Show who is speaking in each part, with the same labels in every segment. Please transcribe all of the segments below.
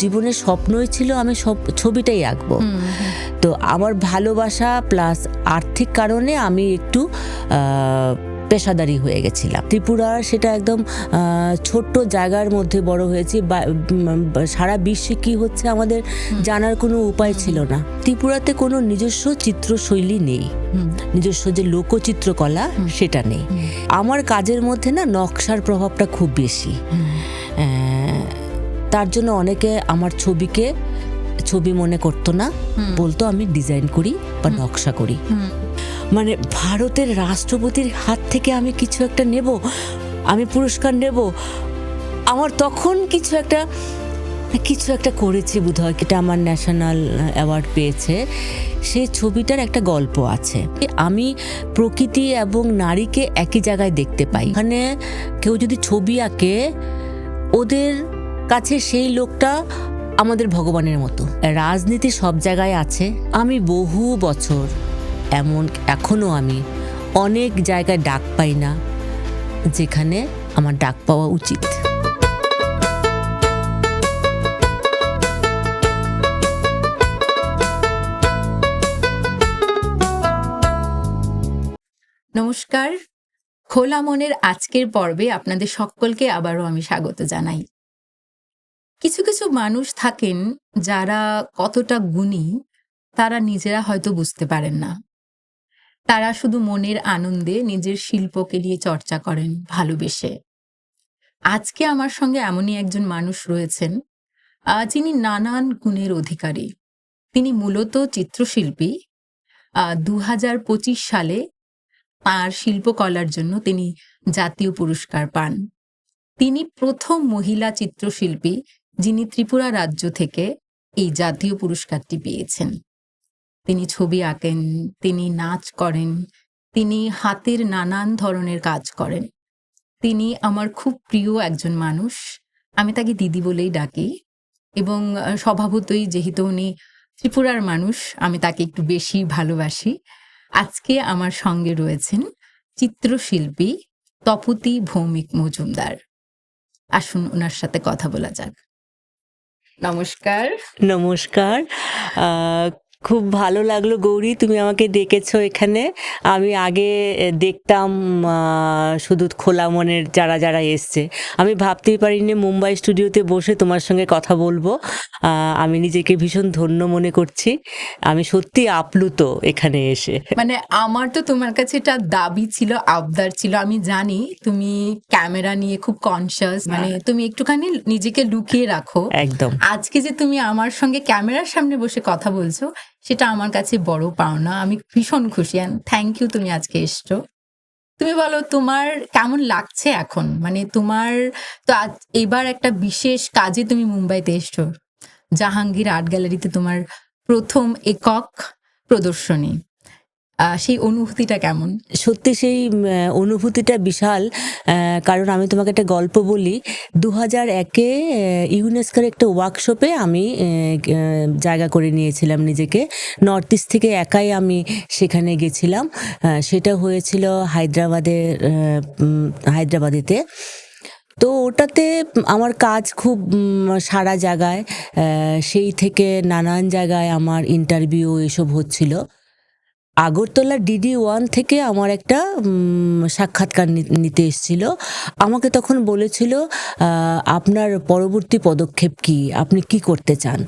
Speaker 1: জীবনের স্বপ্নই ছিল আমি সব ছবিটাই আঁকবো। তো আমার ভালোবাসা প্লাস আর্থিক কারণে আমি একটু পেশাদারি হয়ে গেছিলাম। ত্রিপুরা সেটা একদম ছোট্ট জায়গার মধ্যে বড় হয়েছি, সারা বিশ্বে কি হচ্ছে আমাদের জানার কোনো উপায় ছিল না। ত্রিপুরাতে কোনো নিজস্ব চিত্রশৈলী নেই, নিজস্ব যে লোকচিত্রকলা সেটা নেই। আমার কাজের মধ্যে না নকশার প্রভাবটা খুব বেশি। তার জন্য অনেকে আমার ছবি মনে করতো না, বলতো আমি ডিজাইন করি বা নকশা করি। মানে ভারতের রাষ্ট্রপতির হাত থেকে আমি কিছু একটা নেব, আমি পুরস্কার নেব, আমার তখন কিছু একটা করেছি বোধহয়, এটা আমার ন্যাশনাল অ্যাওয়ার্ড পেয়েছে। সেই ছবিটার একটা গল্প আছে। আমি প্রকৃতি এবং নারীকে একই জায়গায় দেখতে পাই। এখানে কেউ যদি ছবি আঁকে, ওদের কাছে সেই লোকটা আমাদের ভগবানের মতো। রাজনীতি সব জায়গায় আছে। আমি বহু বছর এখনো আমি অনেক জায়গায় ডাক পাই না, যেখানে আমার ডাক পাওয়া উচিত।
Speaker 2: নমস্কার, খোলা মনের আজকের পর্বে আপনাদের সকলকে আবারও আমি স্বাগত জানাই। কিছু কিছু মানুষ থাকেন যারা কতটা গুণী তারা নিজেরা হয়তো বুঝতে পারেন না। তারা শুধু মনের আনন্দে নিজের শিল্পকে নিয়ে চর্চা করেন ভালোবেসে। আজকে আমার সঙ্গে এমনই একজন মানুষ রয়েছেন যিনি নানান গুণের অধিকারী। তিনি মূলত চিত্রশিল্পী। 2025 সালে তাঁর শিল্পকলার জন্য তিনি জাতীয় পুরস্কার পান। তিনি প্রথম মহিলা চিত্রশিল্পী যিনি ত্রিপুরা রাজ্য থেকে এই জাতীয় পুরস্কারটি পেয়েছেন। তিনি ছবি আঁকেন, তিনি নাচ করেন, তিনি হাতের নানান ধরনের কাজ করেন। তিনি আমার খুব প্রিয় একজন মানুষ। আমি তাকে দিদি বলেই ডাকি এবং স্বভাবতই যেহেতু উনি ত্রিপুরার মানুষ, আমি তাকে একটু বেশি ভালোবাসি। আজকে আমার সঙ্গে রয়েছেন চিত্রশিল্পী তপতী ভৌমিক মজুমদার। আসুন ওনার সাথে কথা বলা যাক। নমস্কার।
Speaker 1: নমস্কার। খুব ভালো লাগলো গৌরী, তুমি আমাকে ডেকেছো এখানে। আমি আগে দেখতাম শুধু খোলা মনের যারা এসছে। আমি ভাবতেই পারিনি মুম্বাই স্টুডিওতে বসে তোমার সঙ্গে কথা বলবো। আমি নিজেকে ভীষণ ধন্য মনে করছি। আমি সত্যি আপ্লুত এখানে এসে।
Speaker 2: মানে আমার তো তোমার কাছে এটা দাবি ছিল, আবদার ছিল। আমি জানি তুমি ক্যামেরা নিয়ে খুব কনসিয়াস, মানে তুমি একটুখানি নিজেকে লুকিয়ে রাখো।
Speaker 1: একদম।
Speaker 2: আজকে যে তুমি আমার সঙ্গে ক্যামেরার সামনে বসে কথা বলছো, সেটা আমার কাছে বড় পাওনা। আমি ভীষণ খুশি, অ্যান্ড থ্যাংক ইউ তুমি আজকে এসছো। তুমি বলো তোমার কেমন লাগছে এখন? মানে তোমার তো এবার একটা বিশেষ কাজে তুমি মুম্বাইতে এসছো। জাহাঙ্গীর আর্ট গ্যালারিতে তোমার প্রথম একক প্রদর্শনী। সেই অনুভূতিটা কেমন?
Speaker 1: সত্যি সেই অনুভূতিটা বিশাল। কারণ আমি তোমাকে একটা গল্প বলি। 2001-এ ইউনেস্কোর একটা ওয়ার্কশপে আমি জায়গা করে নিয়েছিলাম নিজেকে। নর্থ ইস্ট থেকে একাই আমি সেখানে গেছিলাম। সেটা হয়েছিল হায়দ্রাবাদেতে। তো ওটাতে আমার কাজ খুব সারা জায়গায়, সেই থেকে নানান জায়গায় আমার ইন্টারভিউ এসব হচ্ছিল। আগরতলা DD1 থেকে আমার একটা সাক্ষাৎকার নিতে এসেছিল। আমাকে তখন বলেছিল আপনার পরবর্তী পদক্ষেপ কি, আপনি কি করতে চান।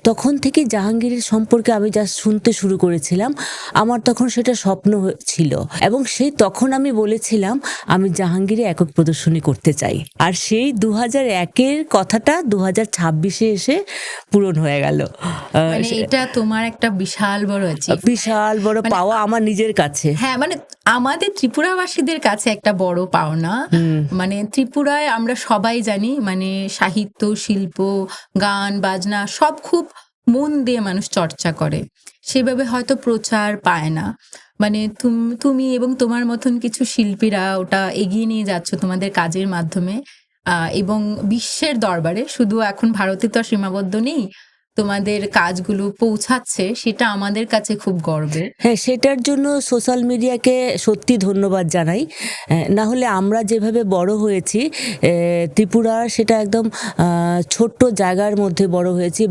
Speaker 1: তখন থেকে জাহাঙ্গীরের সম্পর্কে আমি যা শুনতে শুরু করেছিলাম, আমার তখন সেটা স্বপ্ন ছিল এবং তখন আমি বলেছিলাম আমি জাহাঙ্গীরে একক প্রদর্শনী করতে চাই। আর সেই 2001-এর কথাটা 2026-এ এসে পূরণ হয়ে গেল।
Speaker 2: মানে এটা তোমার একটা বিশাল বড়
Speaker 1: পাওয়া আমার নিজের কাছে।
Speaker 2: হ্যাঁ, মানে আমাদের ত্রিপুরাবাসীদের কাছে একটা বড় পাওনা। মানে ত্রিপুরায় আমরা সবাই জানি, মানে সাহিত্য, শিল্প, গান, বাজনা সব খুব মন দিয়ে মানুষ চর্চা করে, সেভাবে হয়তো প্রচার পায় না। মানে তুমি এবং তোমার মতন কিছু শিল্পীরা ওটা এগিয়ে নিয়ে যাচ্ছ তোমাদের কাজের মাধ্যমে, এবং বিশ্বের দরবারে, শুধু এখন ভারতে তো সীমাবদ্ধ নেই, তোমাদের কাজগুলো পৌঁছাচ্ছে, সেটা আমাদের কাছে খুব গর্বের।
Speaker 1: হ্যাঁ, সেটার জন্য সোশ্যাল মিডিয়াকে সত্যি ধন্যবাদ জানাই। না হলে আমরা যেভাবে বড় হয়েছি, ত্রিপুরা সেটা একদম ছোট্ট জায়গার মধ্যে বড় হয়েছি,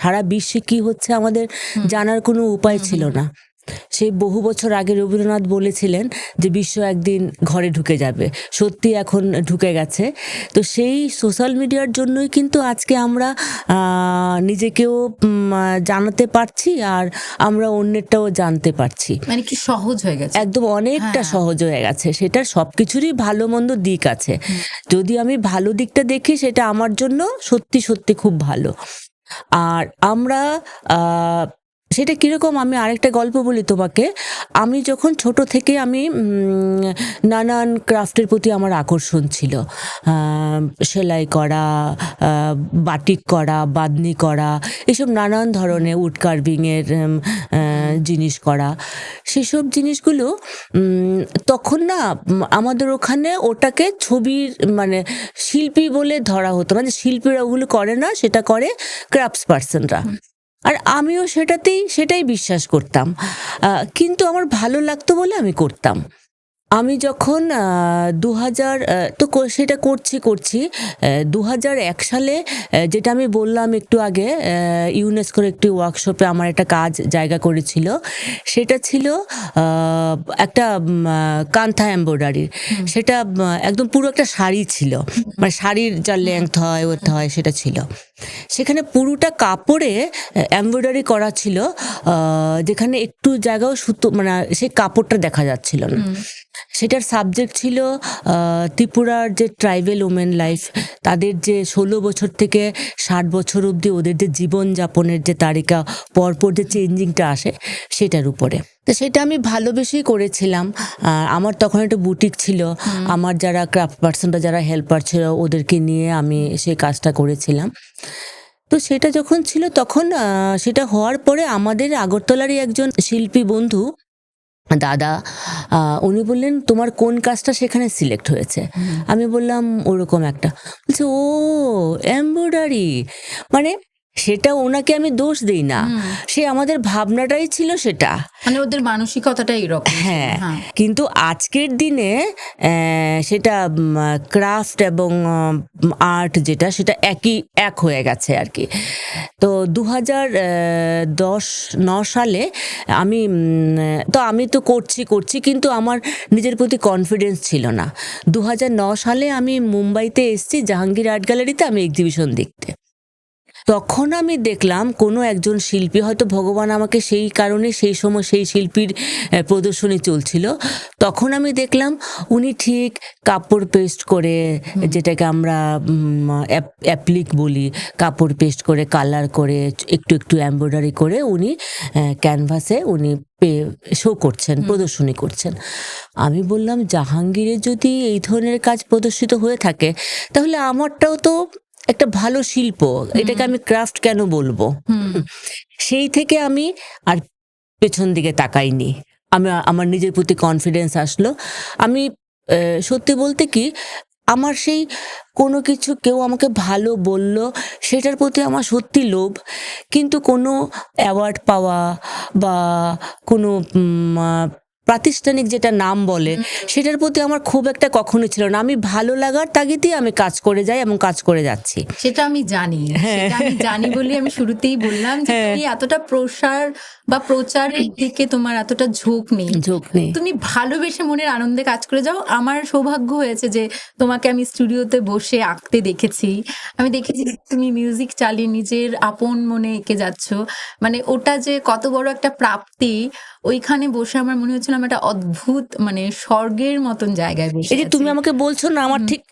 Speaker 1: সারা বিশ্বে কি হচ্ছে আমাদের জানার কোনো উপায় ছিল না। সেই বহু বছর আগে রবীন্দ্রনাথ বলেছিলেন যে বিশ্ব একদিন ঘরে ঢুকে যাবে, সত্যি এখন ঢুকে গেছে। তো সেই সোশ্যাল মিডিয়ার জন্যই কিন্তু আজকে আমরা নিজেকেও জানাতে পারছি, আর আমরা অন্যেরটাও জানতে পারছি।
Speaker 2: মানে কি সহজ হয়ে গেছে,
Speaker 1: একদম অনেকটা সহজ হয়ে গেছে। সেটার সবকিছুরই ভালো মন্দ দিক আছে। যদি আমি ভালো দিকটা দেখি, সেটা আমার জন্য সত্যি সত্যি খুব ভালো। আর আমরা সেটা কিরকম, আমি আরেকটা গল্প বলি তোমাকে। আমি যখন ছোট থেকে আমি নানান ক্রাফটের প্রতি আমার আকর্ষণ ছিল। সেলাই করা, বাটিক করা, বাদনি করা, এসব নানান ধরনের উড কার্ভিংয়ের জিনিস করা। সেসব জিনিসগুলো তখন না আমাদের ওখানে ওটাকে ছবির মানে শিল্পী বলে ধরা হতো না, যে শিল্পীরা ওগুলো করে না, সেটা করে ক্রাফটস পার্সনরা। আর আমিও সেটাই বিশ্বাস করতাম, কিন্তু আমার ভালো লাগতো বলে আমি করতাম। আমি যখন 2000 তো সেটা করছি 2001 সালে, যেটা আমি বললাম একটু আগে, ইউনেস্কোর একটি ওয়ার্কশপে আমার একটা কাজ জায়গা করেছিল। সেটা ছিল একটা কান্থা এমব্রয়ডারির। সেটা একদম পুরো একটা শাড়ি ছিল, মানে শাড়ির যা লেন্থ হয় ওতে হয় সেটা ছিল। সেখানে পুরোটা কাপড়ে এমব্রয়ডারি করা ছিল, যেখানে একটু জায়গাও সুতো মানে সেই কাপড়টা দেখা যাচ্ছিল না। সেটার সাবজেক্ট ছিল ত্রিপুরার যে ট্রাইবেল ওমেন লাইফ, তাদের যে 16 বছর থেকে 60 বছর অবধি ওদের যে জীবনযাপনের যে তালিকা পরপর যে চেঞ্জিংটা আসে, সেটার উপরে। তো সেটা আমি ভালোবেসেই করেছিলাম। আমার তখন একটা বুটিক ছিল, আমার যারা ক্রাফট পার্সনরা, যারা হেল্পার ছিল, ওদেরকে নিয়ে আমি সেই কাজটা করেছিলাম। তো সেটা যখন ছিল তখন সেটা হওয়ার পরে আমাদের আগরতলারই একজন শিল্পী বন্ধু দাদা, উনি বললেন তোমার কোন কাজটা সেখানে সিলেক্ট হয়েছে। আমি বললাম ওরকম একটা। বলছে ও এমব্রয়ডারি, মানে সেটা ওনাকে আমি দোষ দিই না, সে আমাদের ভাবনাটাই ছিল সেটা,
Speaker 2: মানে ওদের মানসিকতাটা এরকম।
Speaker 1: হ্যাঁ, কিন্তু আজকের দিনে সেটা ক্রাফট এবং আর্ট যেটা, সেটা এক হয়ে গেছে আর কি। তো 2009 সালে আমি তো করছি, কিন্তু আমার নিজের প্রতি কনফিডেন্স ছিল না। 2009 সালে আমি মুম্বাইতে এসেছি, জাহাঙ্গীর আর্ট গ্যালারিতে আমি এক্সিবিশন দেখতে। তখন আমি দেখলাম কোনো একজন শিল্পী, হয়তো ভগবান আমাকে সেই কারণে সেই সময় সেই শিল্পীর প্রদর্শনী চলছিল, তখন আমি দেখলাম উনি ঠিক কাপড় পেস্ট করে, যেটাকে আমরা অ্যাপ্লিক বলি, কাপড় পেস্ট করে, কালার করে, একটু একটু এমব্রয়ডারি করে উনি ক্যানভাসে উনি শো করছেন, প্রদর্শনী করছেন। আমি বললাম জাহাঙ্গীরের যদি এই ধরনের কাজ প্রদর্শিত হয়ে থাকে, তাহলে আমারটাও তো একটা ভালো শিল্প, এটাকে আমি ক্রাফট কেন বলবো? সেই থেকে আমি আর পেছন দিকে তাকাইনি। আমার নিজের প্রতি কনফিডেন্স আসলো। আমি সত্যি বলতে কি, আমার সেই কোনো কিছু কেউ আমাকে ভালো বলল, সেটার প্রতি আমার সত্যি লোভ, কিন্তু কোনো অ্যাওয়ার্ড পাওয়া বা কোনো প্রাতিষ্ঠানিক যেটা নাম বলে, সেটার প্রতি আমার খুব একটা কখনো ছিল না। আমি ভালো লাগার তাগিদেই আমি কাজ করে যাই এবং কাজ করে যাচ্ছি।
Speaker 2: সেটা আমি জানি বলে আমি শুরুতেই বললাম যে তুমি এতটা প্রসার বা প্রচারের দিকে তোমার এতটা ঝোঁক নেই। তুমি ভালোবেসে মনের আনন্দে কাজ করে যাও। আমার সৌভাগ্য হয়েছে যে তোমাকে আমি স্টুডিওতে বসে আঁকতে দেখেছি, আমি দেখেছি তুমি মিউজিক চালিয়ে নিজের আপন মনে এঁকে যাচ্ছ। মানে ওটা যে কত বড় একটা প্রাপ্তি, ওইখানে বসে আমার মনে হচ্ছিল আমি একটা অদ্ভুত মানে স্বর্গের মতন জায়গায় বসে।
Speaker 1: এই যে তুমি আমাকে বলছো না, আমার ঠিক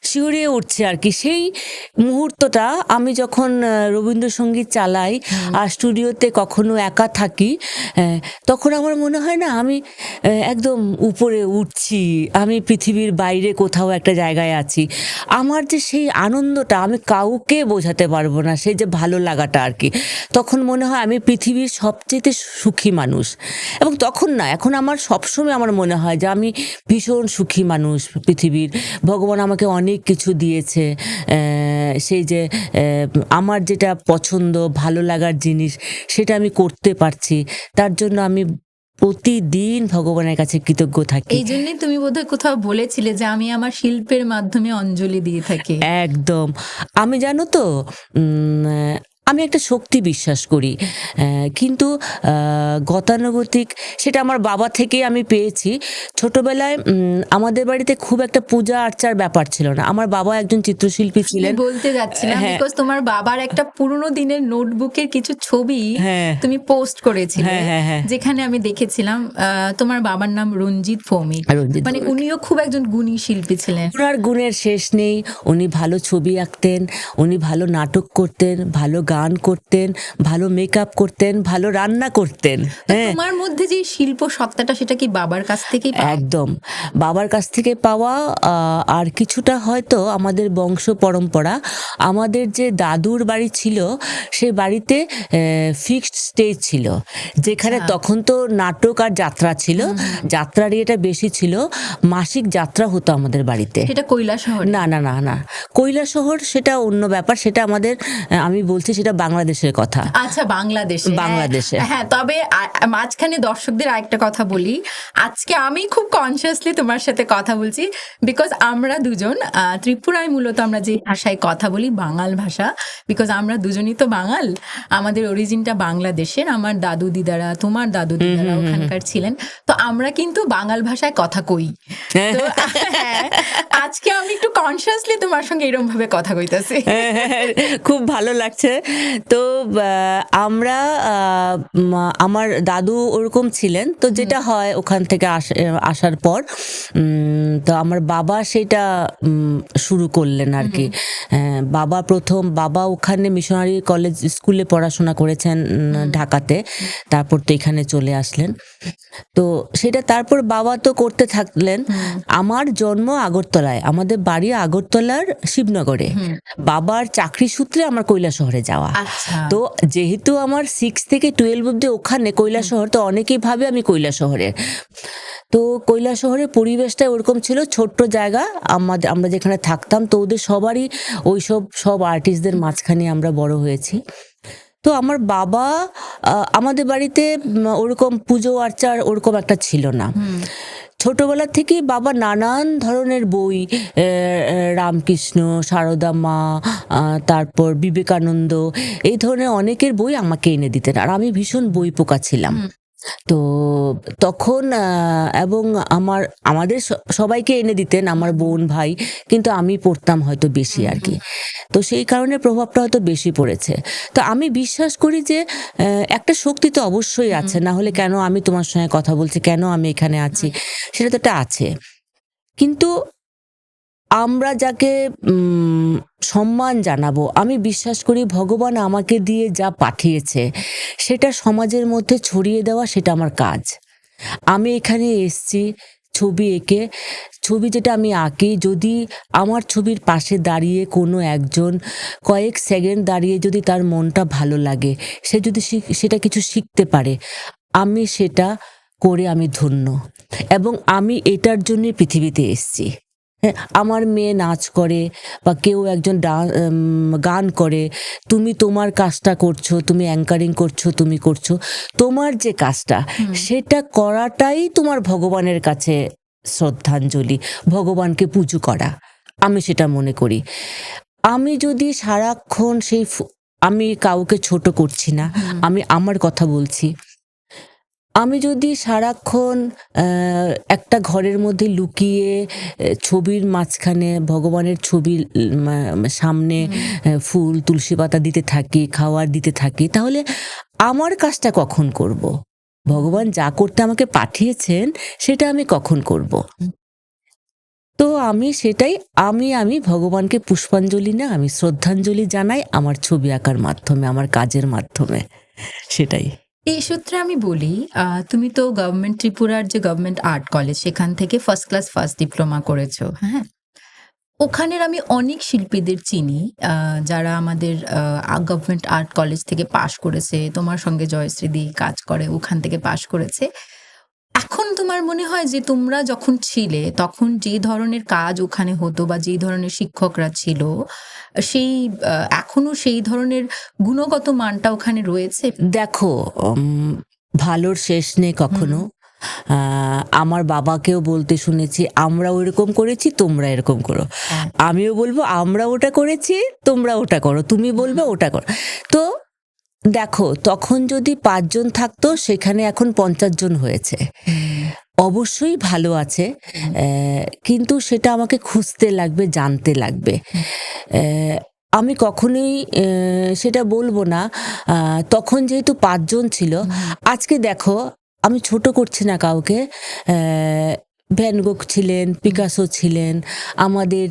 Speaker 1: শিউরিয়ে উঠছে আর কি সেই মুহূর্তটা। আমি যখন রবীন্দ্রসঙ্গীত চালাই আর স্টুডিওতে কখনো একা থাকি, তখন আমার মনে হয় না আমি একদম উপরে উঠছি, আমি পৃথিবীর বাইরে কোথাও একটা জায়গায় আছি। আমার যে সেই আনন্দটা আমি কাউকে বোঝাতে পারবো না, সেই যে ভালো লাগাটা আর কি। তখন মনে হয় আমি পৃথিবীর সবচেয়ে সুখী মানুষ। এবং তখন না, এখন আমার সবসময় আমার মনে হয় যে আমি ভীষণ সুখী মানুষ পৃথিবীর। ভগবান আমাকে অনেক কিছু দিয়েছে, সেই যে আমার যেটা পছন্দ ভালো লাগার জিনিস সেটা আমি করতে পারছি, তার জন্য আমি প্রতিদিন ভগবানের কাছে কৃতজ্ঞ থাকি।
Speaker 2: এই জন্যই তুমি বোধহয় কোথাও বলেছিলে যে আমি আমার শিল্পের মাধ্যমে অঞ্জলি দিয়ে থাকি।
Speaker 1: একদম। আমি জানো তো, আমি একটা শক্তি বিশ্বাস করি, কিন্তু গতানুগতিক সেটা আমার বাবা থেকে আমি পেয়েছি। ছোটবেলায় আমাদের বাড়িতে খুব একটা পূজা আর্চার ব্যাপার ছিল না। আমার বাবা একজন চিত্রশিল্পী
Speaker 2: আমি
Speaker 1: ছিলেন।
Speaker 2: বলতে যাচ্ছিলাম
Speaker 1: হ্যাঁ।
Speaker 2: বিকজ তোমার বাবার একটা পুরনো দিনের নোটবুকের কিছু ছবি
Speaker 1: হ্যাঁ।
Speaker 2: তুমি পোস্ট করেছিলে,
Speaker 1: হ্যাঁ, হ্যাঁ, হ্যাঁ।
Speaker 2: যেখানে আমি দেখেছিলাম তোমার বাবার নাম রঞ্জিত ভৌমিক।
Speaker 1: রঞ্জিত
Speaker 2: মানে
Speaker 1: ভৌমিক।
Speaker 2: উনিও খুব একজন গুণী শিল্পী ছিলেন।
Speaker 1: ওনার গুণের শেষ নেই। উনি ভালো ছবি আঁকতেন, উনি ভালো নাটক করতেন, ভালো গান করতেন, ভালো মেকআপ করতেন, ভালো রান্না করতেন।
Speaker 2: তো
Speaker 1: হ্যাঁ,
Speaker 2: তোমার মধ্যে যে শিল্প সত্তাটা সেটা কি বাবার কাছ থেকেই পাও?
Speaker 1: একদম বাবার কাছ থেকে পাওয়া। আর কিছুটা হয়তো আমাদের বংশ পরম্পরা। আমাদের যে দাদুর বাড়ি ছিল, সেই বাড়িতে ফিক্সড স্টেজ ছিল, যেখানে
Speaker 2: আচ্ছা।
Speaker 1: তখন তো নাটক আর যাত্রা ছিল। যাত্রার ইয়েটা বেশি ছিল, মাসিক যাত্রা হতো আমাদের বাড়িতে।
Speaker 2: সেটা কৈলাসহরে?
Speaker 1: না না না না, কৈলাসহর সেটা অন্য ব্যাপার, সেটা আমাদের আমি বলছি সেটা বাংলাদেশের কথা।
Speaker 2: আচ্ছা, বাংলাদেশে।
Speaker 1: বাংলাদেশে।
Speaker 2: হ্যাঁ, তবে মাঝখানে দর্শকদের আরেকটা কথা বলি। আজকে আমি খুব কনসিয়াসলি তোমার সাথে কথা বলছি বিকজ আমরা দুজন ত্রিপুরায় মূলত আমরা যে ভাষায় কথা বলি বাঙাল ভাষা, বিকজ আমরা দুজনই তো বাঙাল, আমাদের অরিজিনটা বাংলাদেশের। আমার দাদু দিদারা, তোমার দাদু দিদারা ওখানকার ছিলেন, তো আমরা কিন্তু বাঙাল ভাষায় কথা কই। তো হ্যাঁ, আজকে আমি একটু কনসিয়াসলি তোমার সঙ্গে এরকম ভাবে কথা কইতাছি।
Speaker 1: খুব ভালো লাগছে। তো আমরা আমার দাদু ওরকম ছিলেন, তো যেটা হয় ওখান থেকে আসার পর তো আমার বাবা সেটা শুরু করলেন আর কি। বাবা ওখানে মিশনারি কলেজ স্কুলে পড়াশোনা করেছেন ঢাকাতে, তারপর তো এখানে চলে আসলেন। তো সেটা তারপর বাবা তো করতে থাকলেন। আমার জন্ম আগরতলায়, আমাদের বাড়ি আগরতলার শিবনগরে। বাবার চাকরি সূত্রে আমার কৈলাসহরে যাওয়া।
Speaker 2: আচ্ছা।
Speaker 1: তো যেহেতু আমার 6 থেকে 12 অব্দি ওখানে কৈলাসহর, তো অনেকেই ভাবে আমি কৈলাসহরের। তো কৈলাসহরের পরিবেশটা ওরকম ছিল, ছোট্ট জায়গা, আমরা যেখানে থাকতাম, তো ওদের সবারই সব আর্টিস্টদের মাঝখানে আমরা বড় হয়েছি। তো আমার বাবা আমাদের বাড়িতে ওরকম পুজো আর্চার ওরকম একটা ছিল না। ছোটবেলা থেকেই বাবা নানান ধরনের বই, রামকৃষ্ণ, সারদা মা, তারপর বিবেকানন্দ, এই ধরনের অনেকের বই আমাকে এনে দিতেন, আর আমি ভীষণ বই পোকা ছিলাম। তো তখন এবং আমাদের সবাইকে এনে দিতেন, আমার বোন ভাই, কিন্তু আমি পড়তাম হয়তো বেশি আর কি। তো সেই কারণে প্রভাবটা হয়তো বেশি পড়েছে। তো আমি বিশ্বাস করি যে একটা শক্তি তো অবশ্যই আছে, না হলে কেন আমি তোমার সঙ্গে কথা বলছি, কেন আমি এখানে আছি, সেটা তো একটা আছে। কিন্তু আমরা যাকে সম্মান জানাবো, আমি বিশ্বাস করি ভগবান আমাকে দিয়ে যা পাঠিয়েছে সেটা সমাজের মধ্যে ছড়িয়ে দেওয়া, সেটা আমার কাজ। আমি এখানে এসছি ছবি এঁকে, ছবি যেটা আমি আঁকি, যদি আমার ছবির পাশে দাঁড়িয়ে কোনো একজন কয়েক সেকেন্ড দাঁড়িয়ে যদি তার মনটা ভালো লাগে, সে যদি সেটা কিছু শিখতে পারে, আমি সেটা করে আমি ধন্য। এবং আমি এটার জন্যই পৃথিবীতে এসছি। আমার মেয়ে নাচ করে বা কেউ একজন গান করে, তুমি তোমার কাজটা করছো, তুমি অ্যাঙ্কারিং করছো, তুমি করছো তোমার যে কাজটা, সেটা করাটাই তোমার ভগবানের কাছে শ্রদ্ধাঞ্জলি, ভগবানকে পুজো করা, আমি সেটা মনে করি। আমি যদি সারাক্ষণ আমি কাউকে ছোট করছি না, আমি আমার কথা বলছি, আমি যদি সারাক্ষণ একটা ঘরের মধ্যে লুকিয়ে ছবির মাঝখানে ভগবানের ছবির সামনে ফুল তুলসী পাতা দিতে থাকি, খাওয়ার দিতে থাকি, তাহলে আমার কাজটা কখন করব? ভগবান যা করতে আমাকে পাঠিয়েছেন সেটা আমি কখন করব? তো আমি সেটাই, আমি ভগবানকে পুষ্পাঞ্জলি না, আমি শ্রদ্ধাঞ্জলি জানাই আমার ছবি আঁকার মাধ্যমে, আমার কাজের মাধ্যমে, সেটাই।
Speaker 2: এই সূত্রে আমি বলি, তুমি তো গভর্নমেন্ট ত্রিপুরার যে গভর্নমেন্ট আর্ট কলেজ, সেখান থেকে ফার্স্ট ক্লাস ফার্স্ট ডিপ্লোমা করেছো। হ্যাঁ, ওখানের আমি অনেক শিল্পীদের চিনি, যারা আমাদের গভর্নমেন্ট আর্ট কলেজ থেকে পাশ করেছে। তোমার সঙ্গে জয়শ্রীদি কাজ করে, ওখান থেকে পাশ করেছে। এখন তোমার মনে হয় যে তোমরা যখন ছিলে তখন যে ধরনের কাজ ওখানে হতো বা যে ধরনের শিক্ষকরা ছিল, সেই এখনো সেই ধরনের গুণগত মানটা ওখানে রয়েছে?
Speaker 1: দেখো, ভালোর শেষ নেই কখনো। আমার বাবাকেও বলতে শুনেছি, আমরা ওইরকম করেছি, তোমরা এরকম করো।
Speaker 2: হ্যাঁ।
Speaker 1: আমিও বলবো আমরা ওটা করেছি, তোমরা ওটা করো। তুমি বলবে ওটা করো। তো দেখো, তখন যদি 5 জন থাকতো, সেখানে এখন 50 জন হয়েছে। অবশ্যই ভালো আছে, কিন্তু সেটা আমাকে খুঁজতে লাগবে, জানতে লাগবে। আমি কখনোই সেটা বলবো না তখন যেহেতু 5 জন ছিল। আজকে দেখো, আমি ছোট করছি না কাউকে, ভ্যান গোগ ছিলেন, পিকাসো ছিলেন, আমাদের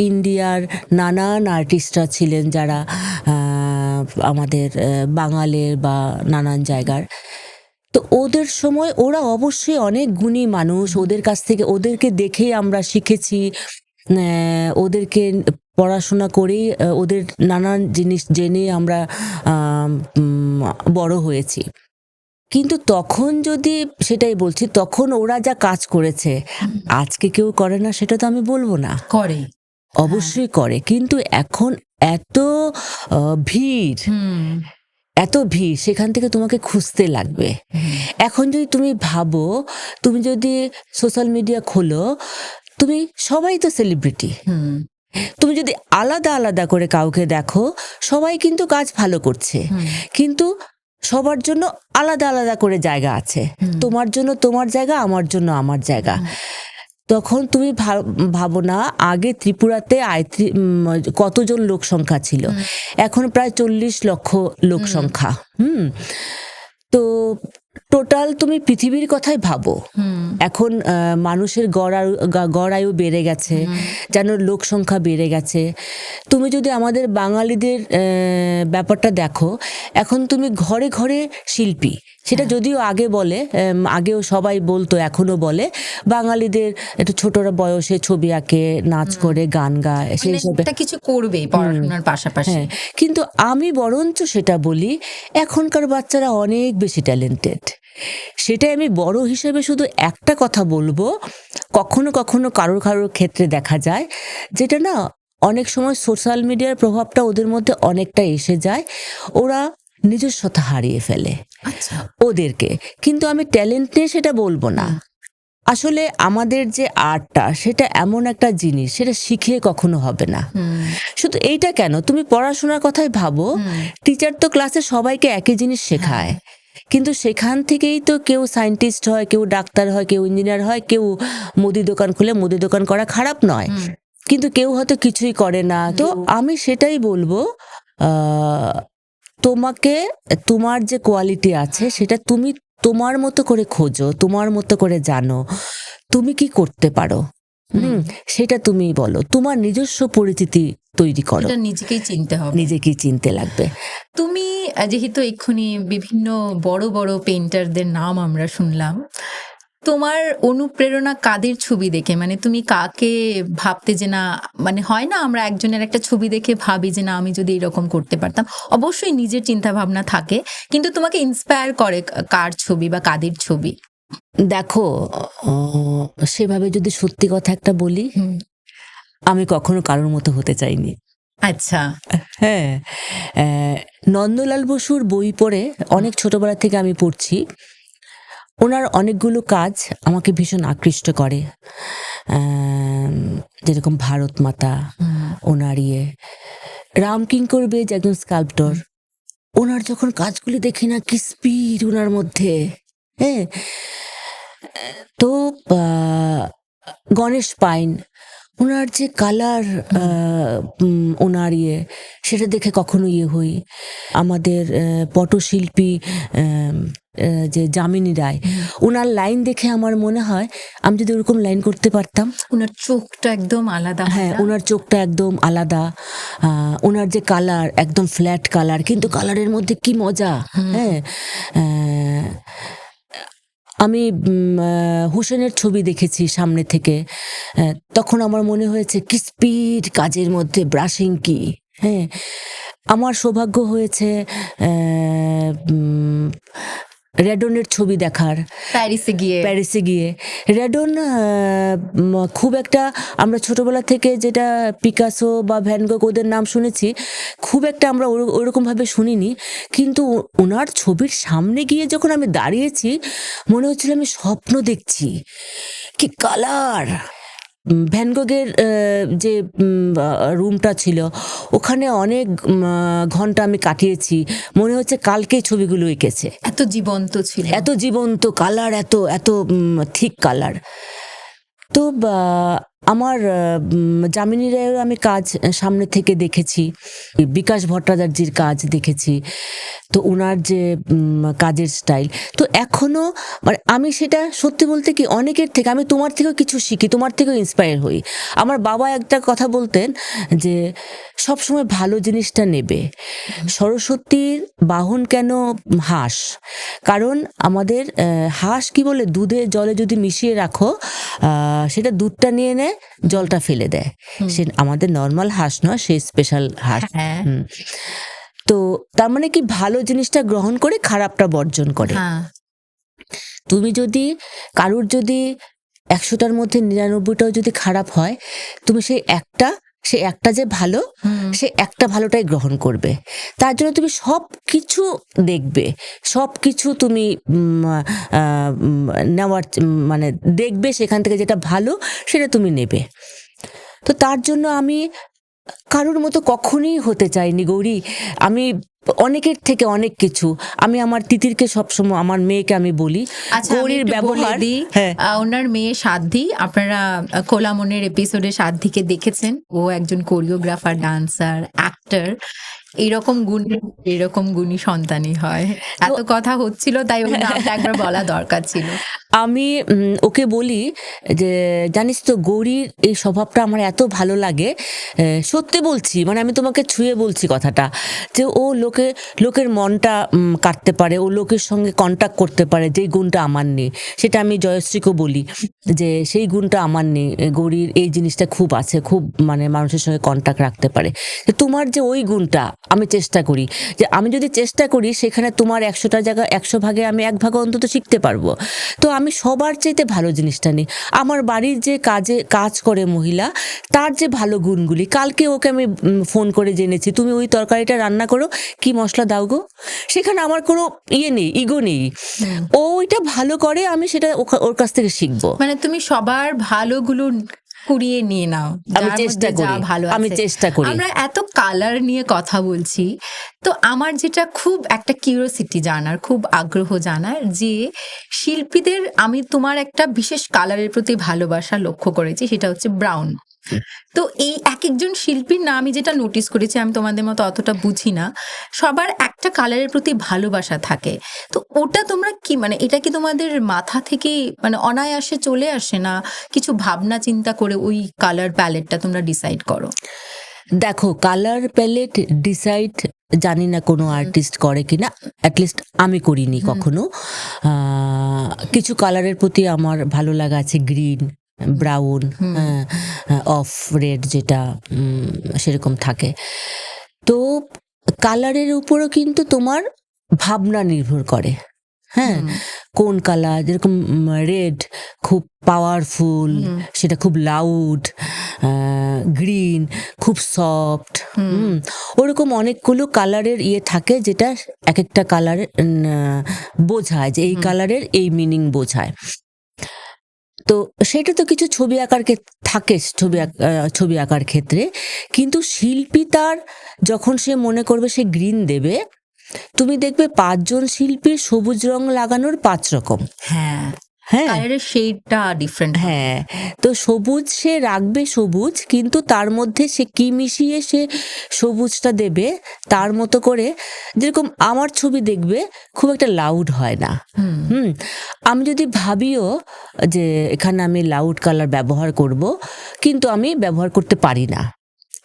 Speaker 1: ইন্ডিয়ার নানান আর্টিস্টরা ছিলেন যারা আমাদের বাঙালির বা নানান জায়গার। তো ওদের সময় ওরা অবশ্যই অনেক গুণী মানুষ, ওদের কাছ থেকে, ওদেরকে দেখেই আমরা শিখেছি, ওদেরকে পড়াশোনা করেই ওদের নানান জিনিস জেনে আমরা বড় হয়েছি। কিন্তু তখন যদি, সেটাই বলছি, তখন ওরা যা কাজ করেছে আজকে কেউ করে না সেটা তো আমি বলবো না,
Speaker 2: করে,
Speaker 1: অবশ্যই করে। কিন্তু এখন এত ভিড়, এত ভিড়, সেখান থেকে তোমাকে খুঁজতে লাগবে। এখন যদি তুমি ভাবো, তুমি যদি সোশ্যাল মিডিয়া খোলো, তুমি সবাই তো সেলিব্রিটি। তুমি যদি আলাদা আলাদা করে কাউকে দেখো, সবাই কিন্তু কাজ ভালো করছে, কিন্তু সবার জন্য আলাদা আলাদা করে জায়গা আছে। তোমার জন্য তোমার জায়গা, আমার জন্য আমার জায়গা। তখন তুমি ভাবো না, আগে ত্রিপুরাতে কতজন লোক সংখ্যা ছিল, এখন প্রায় 40 লক্ষ লোক সংখ্যা। তো টোটাল তুমি পৃথিবীর কথাই ভাবো, এখন মানুষের গড় আয়ু বেড়ে গেছে, যেন লোক সংখ্যা বেড়ে গেছে। তুমি যদি আমাদের বাঙালিদের ব্যাপারটা দেখো, এখন তুমি ঘরে ঘরে শিল্পী। সেটা যদিও আগে বলে, আগেও সবাই বলতো, এখনো বলে, বাঙালিদের একটু ছোটরা বয়সে ছবি আঁকে, নাচ করে, গান গায়, সেই হিসেবে
Speaker 2: কিছু করবে পড়াশোনার পাশাপাশি।
Speaker 1: কিন্তু আমি বরঞ্চ সেটা বলি, এখনকার বাচ্চারা অনেক বেশি ট্যালেন্টেড। সেটাই আমি বড় হিসেবে শুধু একটা কথা বলবো, কখনো কখনো কারোর ক্ষেত্রে দেখা যায় যেটা না, অনেক সময় সোশ্যাল মিডিয়ার প্রভাবটা ওদের মধ্যে অনেকটা এসে যায়, ওরা নিজস্বতা হারিয়ে ফেলে ওদেরকে। কিন্তু আমি ট্যালেন্ট নিয়ে সেটা বলবো না। আসলে আমাদের যে আর্টটা, সেটা এমন একটা জিনিস, সেটা শিখে কখনো হবে না। শুধু এইটা কেন, তুমি পড়াশোনার কথাই ভাবো, টিচার তো ক্লাসে সবাইকে একই জিনিস শেখায়, কিন্তু সেখান থেকেই তো কেউ সায়েন্টিস্ট হয়, কেউ ডাক্তার হয়, কেউ ইঞ্জিনিয়ার হয়, কেউ মুদি দোকান খুলে, মুদি দোকান করা খারাপ নয়, কিন্তু কেউ হয়তো কিছুই করে না। তো আমি সেটাই বলবো, তোমাকে, তোমার যে কোয়ালিটি আছে সেটা তুমি তোমার মতো করে খোঁজো, তোমার মতো করে জানো, তুমি কি করতে পারো, সেটা তুমি বলো, তোমার নিজস্ব পরিচিতি তৈরি করো,
Speaker 2: নিজেকেই চিনতে হবে,
Speaker 1: নিজেকেই চিনতে লাগবে।
Speaker 2: তুমি যেহেতু এক্ষুনি বিভিন্ন বড় বড় পেইন্টারদের নাম আমরা শুনলাম, তোমার অনুপ্রেরণা কাদের ছবি দেখে? মানে তুমি কাকে ভাবতে, যে না, মানে হয় না আমরা একজনের একটা ছবি দেখে ভাবি যে না, আমি যদি এরকম করতে পারতাম। অবশ্যই নিজের চিন্তা ভাবনা থাকে, কিন্তু তোমাকে ইন্সপায়ার করে কার ছবি বা কাদের ছবি?
Speaker 1: দেখো, সেভাবে যদি সত্যি কথা একটা বলি, আমি কখনো কারোর মতো হতে চাইনি।
Speaker 2: আচ্ছা।
Speaker 1: হ্যাঁ, নন্দলাল বসুর বই পড়ে, অনেক ছোটবেলা থেকে আমি পড়ছি, ওনার অনেকগুলো কাজ আমাকে ভীষণ আকৃষ্ট করে। যেরকম ভারত মাতা, ওনার রামকিঙ্কর বেজ একজন স্কাল্পটর, ওনার যখন কাজগুলি দেখি না, কি স্পিড ওনার মধ্যে। হ্যাঁ, তো গণেশ পাইন, ওনার যে কালার, ওনার সেটা দেখে কখনো হই। আমাদের পটশিল্পী যে যামিনী রায়, ওনার লাইন দেখে আমার মনে হয় আমি যদি ওরকম লাইন করতে পারতাম।
Speaker 2: ওনার চোখটা একদম আলাদা।
Speaker 1: হ্যাঁ, ওনার চোখটা একদম আলাদা, ওনার যে কালার, একদম ফ্ল্যাট কালার, কিন্তু কালারের মধ্যে কি মজা। হ্যাঁ, আমি হুসেনের ছবি দেখেছি সামনে থেকে, তখন আমার মনে হয়েছে কি স্পিড কাজের মধ্যে, ব্রাশিং কি। হ্যাঁ, আমার সৌভাগ্য হয়েছে রেডনের ছবি দেখার প্যারিসে গিয়ে। রেডন খুব একটা, আমরা ছোটবেলা থেকে যেটা পিকাসো বা ভ্যান গোগ ওদের নাম শুনেছি, খুব একটা আমরা ওরকমভাবে শুনিনি, কিন্তু ওনার ছবির সামনে গিয়ে যখন আমি দাঁড়িয়েছি মনে হচ্ছিল আমি স্বপ্ন দেখছি। কি কালার! ভ্যান গোগের যে রুমটা ছিল ওখানে অনেক ঘন্টা আমি কাটিয়েছি, মনে হচ্ছে কালকেই ছবিগুলো এঁকেছে,
Speaker 2: এত জীবন্ত ছিল,
Speaker 1: এত জীবন্ত কালার, এত এত থিক কালার। তো আমার যামিনী রায়ের আমি কাজ সামনে থেকে দেখেছি, বিকাশ ভট্টাচার্যের কাজ দেখেছি, তো ওনার যে কাজের স্টাইল, তো এখনো মানে আমি সেটা সত্যি বলতে কি অনেকের থেকে, আমি তোমার থেকেও কিছু শিখি, তোমার থেকেও ইন্সপায়ার হই। আমার বাবা একটা কথা বলতেন যে সবসময় ভালো জিনিসটা নেবে। সরস্বতীর বাহন কেন হাঁস? কারণ আমাদের হাঁস কি বলে, দুধে জলে যদি মিশিয়ে রাখো সেটা দুধটা নিয়ে নেয়, জলটা ফেলে দেয়। সে আমাদের নর্মাল হাঁস নয়, সে স্পেশাল হাঁস। তো তার মানে কি ভালো জিনিসটা গ্রহণ করে খারাপটা বর্জন করে। তুমি যদি কারুর যদি 100টার মধ্যে 99টাও যদি খারাপ হয়, তুমি সে একটা যে ভালো, সে একটা ভালোটাই গ্রহণ করবে। তার জন্য তুমি সব কিছু দেখবে, সব কিছু তুমি নেওয়ার মানে দেখবে, সেখান থেকে যেটা ভালো সেটা তুমি নেবে। তো তার জন্য আমি কারুর মতো কখনোই হতে চাইনি গৌরী। আমি অনেকের থেকে অনেক কিছু, আমি আমার তিতিরকে সবসময়, আমার মেয়েকে আমি বলি গৌরীর ব্যবহার।
Speaker 2: ওনার মেয়ে সাধ্যি, আপনারা কোলামনের এপিসোডে সাধ্যিকে দেখেছেন, ও একজন কোরিওগ্রাফার, ডান্সার, অ্যাক্টর। এরকম গুণী সন্তানই হয়। এত কথা হচ্ছিল তাই ওর নামটা একবার বলা দরকার ছিল।
Speaker 1: আমি ওকে বলি যে জানিস তো গৌরীর এই স্বভাবটা আমার এত ভালো লাগে, সত্যি বলছি, মানে আমি তোমাকে ছুঁয়ে বলছি কথাটা, যে ও লোকের মনটা কাটতে পারে, ও লোকের সঙ্গে কন্ট্যাক্ট করতে পারে, যেই গুণটা আমার নেই। সেটা আমি জয়শ্রীকেও বলি যে সেই গুণটা আমার নেই, গৌরীর এই জিনিসটা খুব আছে, খুব মানে মানুষের সঙ্গে কন্ট্যাক্ট রাখতে পারে। তোমার যে ওই গুণটা, আমি চেষ্টা করি যে আমি যদি চেষ্টা করি সেখানে তোমার 100টা জায়গা 100 ভাগে আমি 1 ভাগে অন্তত শিখতে পারবো। তো আমি সবার চাইতে ভালো জিনিসটা নিই। আমার বাড়ির যে কাজ করে মহিলা, তার যে ভালো গুণগুলি, কালকে ওকে আমি ফোন করে জেনেছি তুমি ওই তরকারিটা রান্না করো, কি মশলা দাও গো, সেখানে আমার কোনো নেই, ইগো নেই। ও ওইটা ভালো করে, আমি সেটা ওর কাছ থেকে শিখবো।
Speaker 2: মানে তুমি সবার ভালোগুলো কুড়িয়ে নিয়ে নাও,
Speaker 1: আমি চেষ্টা করি।
Speaker 2: আমরা এত কালার নিয়ে কথা বলছি, তো আমার যেটা খুব একটা কিউরিওসিটি জানার, খুব আগ্রহ জানার, যে শিল্পীদের, আমি তোমার একটা বিশেষ কালারের প্রতি ভালোবাসা লক্ষ্য করেছি, সেটা হচ্ছে ব্রাউন। তো এই এক একজন শিল্পীর না, আমি যেটা নোটিস করেছি, আমি তোমাদের মতো অতটা বুঝি না, সবার একটা কালারের প্রতি ভালোবাসা থাকে। তো ওটা তোমরা কি, মানে এটা কি তোমাদের মাথা থেকে মানে অনায়াসে চলে আসে, না কিছু ভাবনা চিন্তা করে ওই কালার প্যালেটটা তোমরা ডিসাইড করো?
Speaker 1: দেখো, কালার প্যালেট ডিসাইড জানি না কোনো আর্টিস্ট করে কিনা, অ্যাটলিস্ট আমি করিনি কখনো। কিছু কালারের প্রতি আমার ভালো লাগা আছে, গ্রিন, ব্রাউন, অফ রেড, যেটা সেরকম থাকে। তো কালারের উপরও কিন্তু তোমার ভাবনা নির্ভর করে। হ্যাঁ, কোন কালার, যেরকম রেড খুব পাওয়ারফুল, সেটা খুব লাউড, গ্রিন খুব সফট, ওরকম অনেকগুলো কালারের থাকে, যেটা এক একটা কালারের বোঝায়, যে এই কালারের এই মিনিং বোঝায়। তো সেটা তো কিছু ছবি আঁকার থাকে, ছবি আঁকার ক্ষেত্রে। কিন্তু শিল্পী তার যখন সে মনে করবে সে গ্রিন দেবে, তুমি দেখবে 5 জন শিল্পীর সবুজ রং লাগানোর 5 রকম।
Speaker 2: হ্যাঁ, শেডটা ডিফারেন্ট।
Speaker 1: হ্যাঁ, তো সবুজ সে রাখবে সবুজ, কিন্তু তার মধ্যে সে কি মিশিয়ে সে সবুজটা দেবে তার মতো করে। যেরকম আমার ছবি দেখবে খুব একটা লাউড হয় না। আমি যদি ভাবিও যে এখানে আমি লাউড কালার ব্যবহার করব, কিন্তু আমি ব্যবহার করতে পারি না,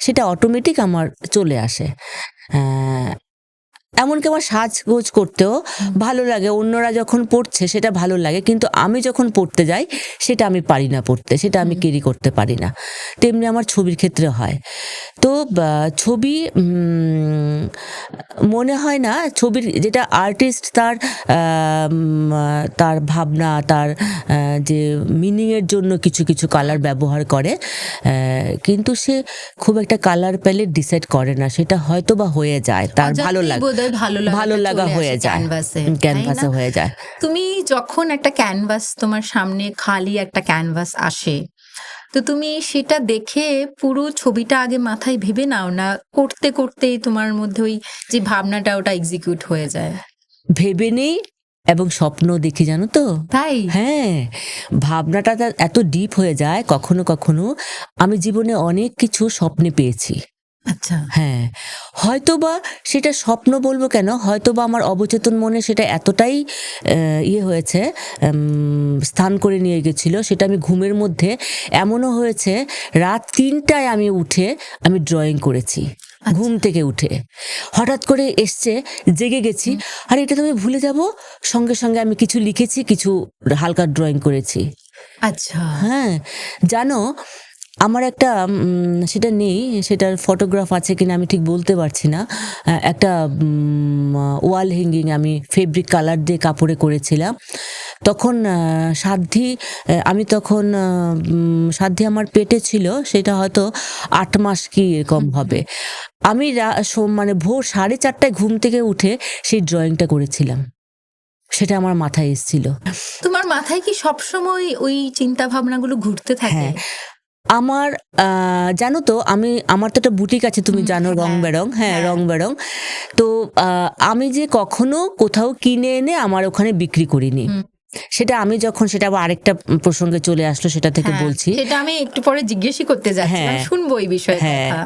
Speaker 1: সেটা অটোমেটিক আমার চলে আসে। এমনকি আমার সাজগোজ করতেও ভালো লাগে, অন্যরা যখন পড়ছে সেটা ভালো লাগে, কিন্তু আমি যখন পড়তে যাই সেটা আমি পারি না পড়তে, সেটা আমি ক্যারি করতে পারি না। তেমনি আমার ছবির ক্ষেত্রে হয়। তো ছবি মনে হয় না, ছবির যেটা আর্টিস্ট তার ভাবনা, তার যে মিনিংয়ের জন্য কিছু কিছু কালার ব্যবহার করে, কিন্তু সে খুব একটা কালার প্যালেট ডিসাইড করে না, সেটা হয়তো বা হয়ে যায়, তার ভালো লাগে, ভালো লাগা হয়ে যায়, ক্যানভাসে হয়ে যায়।
Speaker 2: তুমি যখন একটা ক্যানভাস তোমার সামনে, খালি একটা ক্যানভাস আসে, তো তুমি সেটা দেখে পুরো ছবিটা আগে মাথায় ভেবে নাও, না করতে করতেই তোমার মধ্যে ওই যে ভাবনাটা ওটা এক্সিকিউট হয়ে যায়?
Speaker 1: ভেবে নেই এবং স্বপ্ন দেখি, জানো তো।
Speaker 2: তাই?
Speaker 1: হ্যাঁ, ভাবনাটা এত ডিপ হয়ে যায়, কখনো কখনো আমি জীবনে অনেক কিছু স্বপ্নে পেয়েছি।
Speaker 2: আচ্ছা।
Speaker 1: হ্যাঁ, হয়তোবা সেটা স্বপ্ন বলবো কেন, হয়তোবা আমার অবচেতন মনে সেটা এতটাই ইয়ে হয়েছে, স্থান করে নিয়ে গেছিল, সেটা আমি ঘুমের মধ্যে, এমনও হয়েছে রাত 3টায় আমি উঠে আমি ড্রয়িং করেছি, ঘুম থেকে উঠে হঠাৎ করে এসছে, জেগে গেছি, আর এটা তো আমি ভুলে যাব, সঙ্গে সঙ্গে আমি কিছু লিখেছি, কিছু হালকা ড্রয়িং করেছি।
Speaker 2: আচ্ছা।
Speaker 1: হ্যাঁ, জানো আমার একটা সেটা নেই, সেটার ফটোগ্রাফ আছে কিনা আমি ঠিক বলতে পারছি না, একটা ওয়াল হ্যাঙ্গিং আমি ফেব্রিক কালার দিয়ে কাপড়ে করেছিলাম। তখন আমি তখন সাধ্যি আমার পেটে ছিল, সেটা হয়তো 8 মাস কি এরকম হবে। আমি মানে ভোর 4:30টায় ঘুম থেকে উঠে সেই ড্রয়িংটা করেছিলাম, সেটা আমার মাথায় এসেছিল।
Speaker 2: তোমার মাথায় কি সবসময় ওই চিন্তা ভাবনাগুলো ঘুরতে থাকে?
Speaker 1: হ্যাঁ, আমার জানো তো, আমার তো একটা বুটিক আছে, তুমি জানো, রং বেরং। হ্যাঁ, রং বেরং। তো আমি যে কখনো কোথাও কিনে এনে আমার ওখানে বিক্রি করিনি, সেটা আমি যখন, সেটা আবার আরেকটা প্রসঙ্গে চলে আসলো, সেটা থেকে বলছি।
Speaker 2: সেটা আমি একটু পরে জিজ্ঞেসই করতে যাচ্ছি, শুনবো এই বিষয়ে কথা।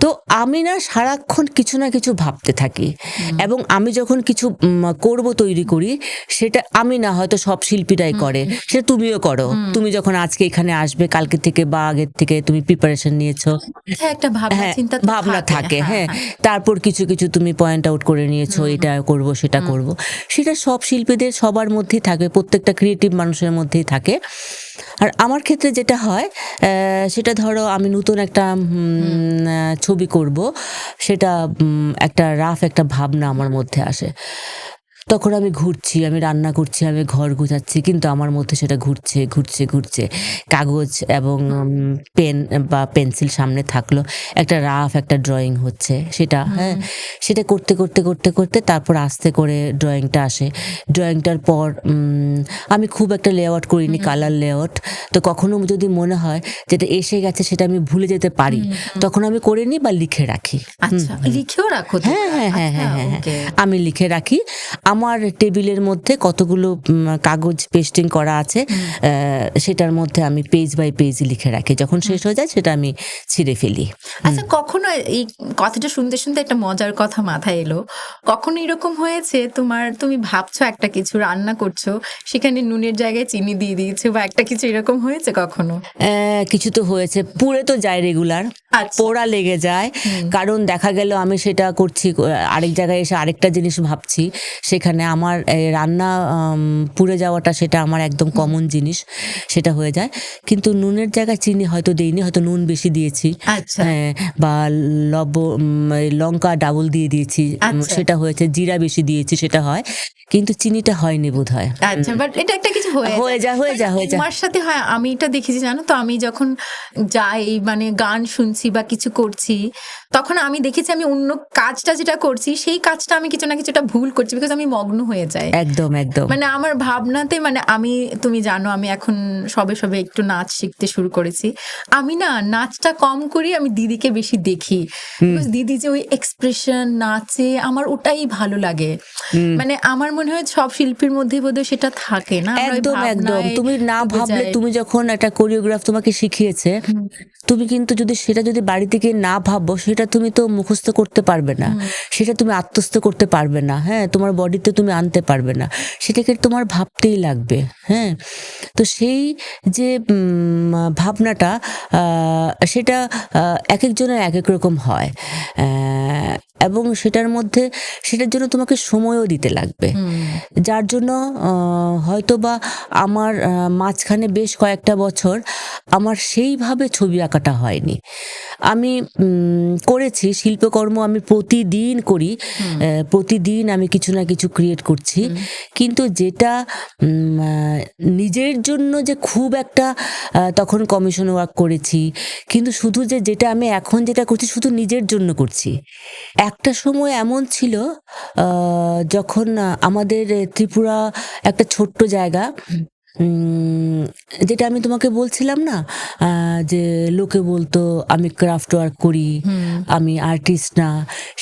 Speaker 1: তো আমি না সারাক্ষণ কিছু না কিছু ভাবতে থাকি, এবং আমি যখন কিছু করব, তৈরি করি, সেটা আমি না, হয়তো সব শিল্পীরাই করে, সেটা তুমিও করো। তুমি যখন আজকে এখানে আসবে, কালকে থেকে বা আগের থেকে তুমি প্রিপারেশন নিয়েছো,
Speaker 2: একটা ভাবনা
Speaker 1: থাকে। হ্যাঁ, তারপর কিছু কিছু তুমি পয়েন্ট আউট করে নিয়েছো, এটা করব, সেটা করব, সেটা সব শিল্পীদের সবার মধ্যেই থাকে, প্রত্যেকটা ক্রিয়েটিভ মানুষের মধ্যেই থাকে। আর আমার ক্ষেত্রে যেটা হয়, সেটা ধরো আমি নতুন একটা ছবি করব, সেটা একটা রাফ একটা ভাবনা আমার মধ্যে আসে, তখন আমি ঘুরছি, আমি রান্না করছি, আমি ঘর গুছাচ্ছি, কিন্তু আমার মধ্যে সেটা ঘুরছে ঘুরছে ঘুরছে, কাগজ এবং পেন বা পেন্সিল সামনে থাকলো, একটা রাফ একটা ড্রয়িং হচ্ছে, সেটা হ্যাঁ, সেটা করতে করতে করতে করতে তারপর আস্তে করে ড্রয়িংটা আসে। ড্রয়িংটার পর আমি খুব একটা লেআউট করিনি, কালার লেআউট, তো কখনো যদি মনে হয় যেটা এসে গেছে সেটা আমি ভুলে যেতে পারি, তখন আমি করে নিই বা লিখে রাখি।
Speaker 2: আচ্ছা, লিখেও রাখো?
Speaker 1: হ্যাঁ হ্যাঁ হ্যাঁ হ্যাঁ হ্যাঁ, আমি লিখে রাখি। আমার টেবিলের মধ্যে কতগুলো কাগজ পেস্টিং করা আছে, সেটার মধ্যে আমি পেজ বাই পেজ লিখে রাখি, যখন শেষ হয়ে যায় সেটা আমি ছিঁড়ে ফেলি।
Speaker 2: আচ্ছা, কখনো এই কথাটা শুনতে শুনতে একটা মজার কথা মাথায় এলো, কখনো এরকম হয়েছে তুমি ভাবছো একটা কিছু, রান্না করছো, সেখানে নুনের জায়গায় চিনি দিয়ে দিয়েছো, বা একটা কিছু এরকম হয়েছে কখনো?
Speaker 1: কিছু তো হয়েছে, পুড়ে তো যায় রেগুলার, পোড়া লেগে যায়, কারণ দেখা গেল আমি সেটা করছি, আরেক জায়গায় এসে আরেকটা জিনিস ভাবছি, সেখানে আমার রান্না পুড়ে যাওয়াটা সেটা আমার একদম কমন জিনিস, সেটা হয়ে যায়। কিন্তু নুনের জায়গায় চিনি হয়তো দেইনি, হয়তো নুন বেশি দিয়েছি, বা লঙ্কা ডাবল দিয়ে দিয়েছি, সেটা হয়েছে, জিরা বেশি দিয়েছি, সেটা হয়, কিন্তু চিনিটা হয়নি বোধহয়।
Speaker 2: আচ্ছা, বাট এটা একটা কিছু হয়ে যায়। আমার সাথে হয়, আমি এটা দেখেছি, জানো তো, আমি যখন যাই মানে গান শুনছি বা কিছু করছি, তখন আমি দেখেছি আমি অন্য কাজটা যেটা করছি সেই কাজটা আমি কিছু না কিছুটা ভুল করছি, বিকজ আমি মগ্ন হয়ে যাই।
Speaker 1: একদম একদম,
Speaker 2: মানে আমার ভাবনাতে, মানে তুমি জানো আমি এখন সবে সবে একটু নাচ শিখতে শুরু করেছি, আমি না নাচটা কম করি, আমি দিদিকে বেশি দেখি, দিদি যে ওই এক্সপ্রেশন নাচে, আমার ওটাই ভালো লাগে। মানে আমার মনে হয় সব শিল্পীর মধ্যে বোধহয় সেটা থাকে না।
Speaker 1: একদম একদম, তুমি না ভাবলে, তুমি যখন একটা কোরিওগ্রাফ তোমাকে শিখিয়েছে, তুমি কিন্তু সেটা যদি বাড়ি থেকে না ভাবো, সেটা তুমি তো মুখস্থ করতে পারবে না, সেটা তুমি আত্মস্থ করতে পারবে না। হ্যাঁ, তোমার বডি বাড়িতে তুমি আনতে পারবে না, সেটাকে তোমার ভাবতেই লাগবে। হ্যাঁ, তো সেই যে ভাবনাটা সেটা এক একজনের এক এক রকম হয়, এবং সেটার মধ্যে সেটার জন্য তোমাকে সময়ও দিতে লাগবে, যার জন্য হয়তো বা আমার মাঝখানে বেশ কয়েকটা বছর আমার সেইভাবে ছবি আঁকাটা হয়নি। আমি করেছি শিল্পকর্ম, আমি প্রতিদিন করি, প্রতিদিন আমি কিছু না কিছু ক্রিয়েট করছি, কিন্তু যেটা নিজের জন্য যে খুব একটা তখন কমিশন ওয়ার্ক করেছি, কিন্তু শুধু যেটা আমি এখন যেটা করছি শুধু নিজের জন্য করছি। একটা সময় এমন ছিল যখন আমাদের ত্রিপুরা একটা ছোট্ট জায়গা, যেটা আমি তোমাকে বলছিলাম না, যে লোকে বলতো আমি ক্রাফট ওয়ার্ক করি, আমি আর্টিস্ট না,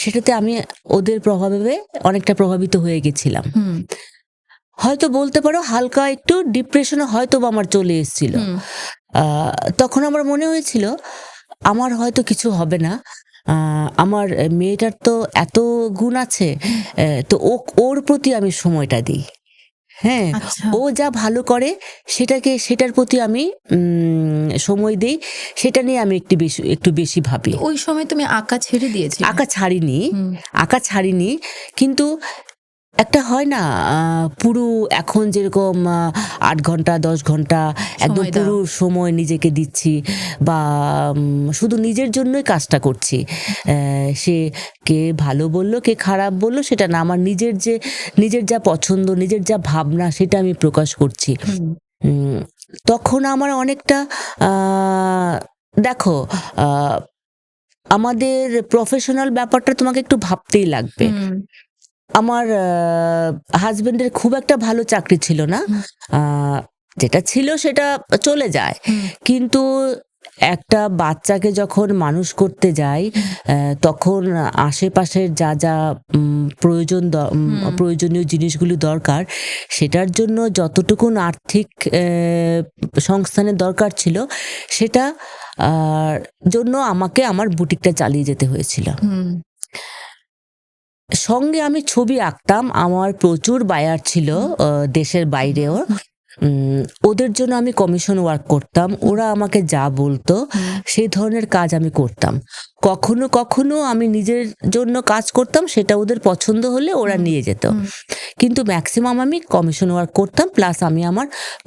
Speaker 1: সেটাতে আমি ওদের প্রভাবে অনেকটা প্রভাবিত হয়ে গেছিলাম। হয়তো বলতে পারো হালকা একটু ডিপ্রেশনে হয়তো বা আমার চলে এসেছিল। তখন আমার মনে হয়েছিল আমার হয়তো কিছু হবে না, আমার মেয়েটার তো এত গুণ আছে, তো ওর প্রতি আমি সময়টা দিই। হ্যাঁ, ও যা ভালো করে সেটার প্রতি আমি সময় দেই, সেটা নিয়ে আমি একটু বেশি ভাবি।
Speaker 2: ওই সময় তুমি আঁকা ছেড়ে দিয়েছিলে?
Speaker 1: আঁকা ছাড়িনি, কিন্তু একটা হয় না পুরো এখন যেরকম 8 ঘন্টা 10 ঘন্টা একদম পুরো সময় নিজেকে দিচ্ছি, বা শুধু নিজের জন্যই কাজটা করছি, সে কে ভালো বললো কে খারাপ বললো সেটা না, আমার নিজের যা পছন্দ, নিজের যা ভাবনা সেটা আমি প্রকাশ করছি। তখন আমার অনেকটা দেখো আমাদের প্রফেশনাল ব্যাপারটা তোমাকে একটু ভাবতেই লাগবে। আমার হাজবেন্ডের খুব একটা ভালো চাকরি ছিল না, যেটা ছিল সেটা চলে যায়, কিন্তু একটা বাচ্চাকে যখন মানুষ করতে যাই তখন আশেপাশের যা যা প্রয়োজনীয় জিনিসগুলো দরকার, সেটার জন্য যতটুকুন আর্থিক সংস্থানের দরকার ছিল, সেটা জন্য আমাকে আমার বুটিকটা চালিয়ে যেতে হয়েছিল। সঙ্গে আমি ছবি আঁকতাম, আমার প্রচুর বায়ার ছিল দেশের বাইরেও, ওদের জন্য আমি কমিশন ওয়ার্ক করতাম, ওরা আমাকে যা বলতো সেই ধরনের কাজ আমি করতাম। কখনো কখনো আমি নিজের জন্য কাজ করতাম, সেটা ওদের পছন্দ হলে ওরা নিয়ে যেত, কিন্তু ম্যাক্সিমাম আমি কমিশন ওয়ার্ক করতাম। প্লাস আমি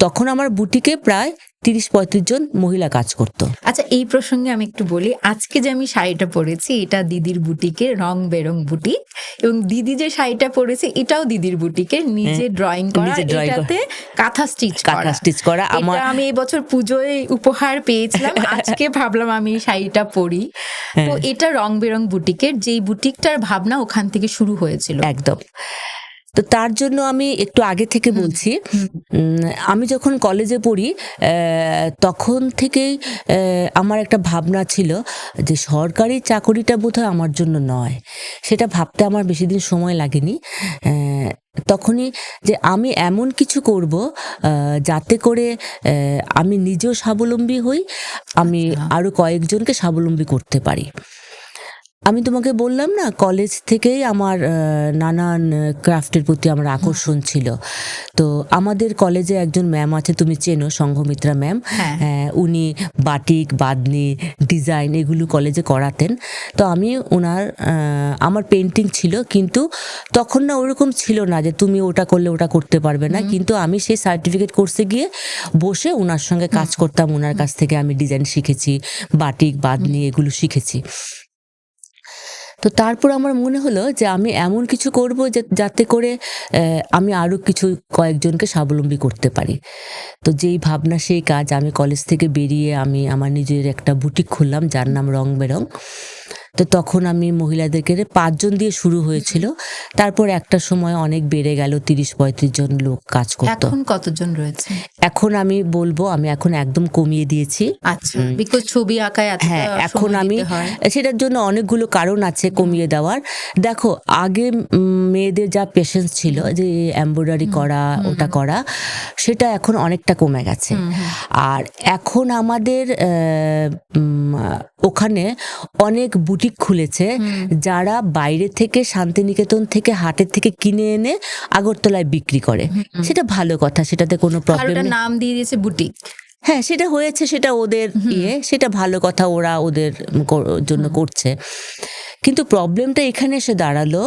Speaker 1: তখন আমার বুটিকে প্রায় 30-35 জন মহিলা কাজ করতো।
Speaker 2: আচ্ছা, এই প্রসঙ্গে আমি একটু বলি, আজকে যে আমি শাড়িটা পরেছি এটা দিদির বুটিকে, রং বেরং বুটিক, এবং দিদি যে শাড়িটা পরেছে এটাও দিদির বুটিকে, নিজে ড্রয়িং করা, এটাতে কাঁথা স্টিচ করা। আমি এই বছর পুজোয় উপহার পেয়েছিলাম, আজকে ভাবলাম আমি শাড়িটা পরি। তো এটা রং বেরং বুটিকের, যেই বুটিকটার ভাবনা ওখান থেকে শুরু হয়েছিল
Speaker 1: একদম। তো তার জন্য আমি একটু আগে থেকে বলছি, আমি যখন কলেজে পড়ি তখন থেকেই আমার একটা ভাবনা ছিল যে সরকারি চাকরিটা বোধহয় আমার জন্য নয়। সেটা ভাবতে আমার বেশি দিন সময় লাগেনি। তখনই যে আমি এমন কিছু করব যাতে করে আমি নিজেও স্বাবলম্বী হই, আমি আরো কয়েকজনকে স্বাবলম্বী করতে পারি। আমি তোমাকে বললাম না, কলেজ থেকেই আমার নানান ক্রাফটের প্রতি আমার আকর্ষণ ছিল। তো আমাদের কলেজে একজন ম্যাম আছে, তুমি চেনো, সংঘমিত্রা ম্যাম, উনি বাটিক, বাদনি, ডিজাইন এগুলো কলেজে করাতেন। তো আমি আমার পেন্টিং ছিল, কিন্তু তখন না ওরকম ছিল না যে তুমি ওটা করলে ওটা করতে পারবে না, কিন্তু আমি সেই সার্টিফিকেট কোর্সে গিয়ে বসে ওনার সঙ্গে কাজ করতাম, ওনার কাছ থেকে আমি ডিজাইন শিখেছি, বাটিক, বাদনি এগুলো শিখেছি। তো তারপর আমার মনে হলো যে আমি এমন কিছু করব যাতে করে আমি আরো কয়েকজনকে স্বাবলম্বী করতে পারি। তো যেই ভাবনা সেই কাজ, আমি কলেজ থেকে বেরিয়ে আমি আমার নিজের একটা বুটিক খুললাম যার নাম রং বেরং। তো তখন আমি মহিলাদেরকে 5 জন দিয়ে শুরু হয়েছিল, তারপর একটা সময় অনেক বেড়ে গেল, 30-35 জন লোক কাজ করতো।
Speaker 2: এখন কতজন রয়েছে?
Speaker 1: এখন আমি বলবো আমি এখন একদম কমিয়ে দিয়েছি।
Speaker 2: আচ্ছা, বিকজ ছবি আঁকায়
Speaker 1: এখন আমি সেটার জন্য অনেকগুলো কারণ আছে কমিয়ে দেওয়ার। দেখো, আগে মেয়েদের যা পেশেন্স ছিল যে এমব্রয়ডারি করা, ওটা করা, সেটা এখন অনেকটা কমে গেছে। আর এখন আমাদের ওখানে অনেক বুটিক বুটিক খুলেছে যারা বাইরে থেকে শান্তিনিকেতন থেকে হাটের থেকে কিনে এনে আগরতলায় বিক্রি করে। সেটা ভালো কথা, সেটাতে কোনো
Speaker 2: আর
Speaker 1: প্রবলেম
Speaker 2: ওটা
Speaker 1: নেই।
Speaker 2: নাম দিয়ে দিয়েছে বুটিক।
Speaker 1: হ্যাঁ, সেটা হয়েছে, সেটা ওদের সেটা ভালো কথা, ওরা ওদের জন্য করছে। কিন্তু প্রবলেমটা এখানে এসে দাঁড়ালো,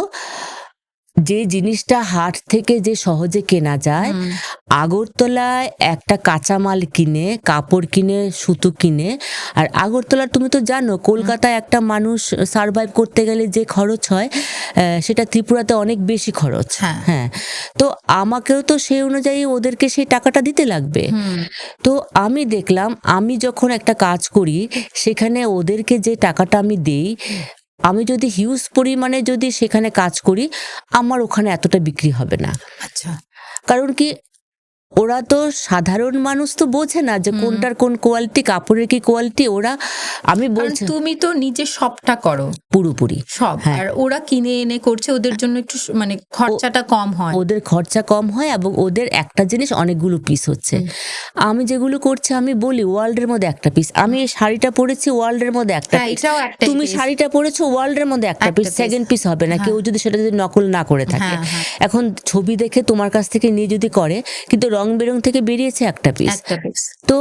Speaker 1: যে জিনিসটা হাট থেকে যে সহজে কেনা যায়, আগরতলায় একটা কাঁচামাল কিনে, কাপড় কিনে, সুতো কিনে, আর আগরতলার তুমি তো জানো কলকাতায় একটা মানুষ সার্ভাইভ করতে গেলে যে খরচ হয় সেটা ত্রিপুরাতে অনেক বেশি খরচ। হ্যাঁ, তো আমাকেও তো সেই অনুযায়ী ওদেরকে সেই টাকাটা দিতে লাগবে। তো আমি দেখলাম, আমি যখন একটা কাজ করি সেখানে ওদেরকে যে টাকাটা আমি দেই, আমি যদি হিউজ পরিমাণে যদি সেখানে কাজ করি, আমার ওখানে এতটা বিক্রি হবে না।
Speaker 2: আচ্ছা,
Speaker 1: কারণ কি, ওরা তো সাধারণ মানুষ তো বোঝে না যে কোনটার কোন কোয়ালিটি, কাপড়ের কি কোয়ালিটি। ওরা, আমি বলছি,
Speaker 2: তুমি তো নিজে সবটা করো
Speaker 1: পুরোপুরি
Speaker 2: সব,
Speaker 1: হ্যাঁ।
Speaker 2: আর ওরা কিনে এনে করছে, ওদের জন্য একটু মানে খরচাটা কম হয়।
Speaker 1: ওদের খরচা কম হয় এবং ওদের একটা জিনিস অনেকগুলো পিস হচ্ছে। আমি যেগুলো করছি, আমি বলি ওয়ার্ল্ডের মধ্যে একটা পিস, আমি এই শাড়িটা পরেছি ওয়ার্ল্ডের মধ্যে একটা পিস, তুমি শাড়িটা পরেছো ওয়ার্ল্ডের মধ্যে একটা পিস, সেকেন্ড পিস হবে না কেউ যদি সেটা যদি নকল না করে থাকে। এখন ছবি দেখে তোমার কাছ থেকে নিয়ে যদি করে, কিন্তু রং বেরং থেকে বেরিয়েছে একটা পিস। তো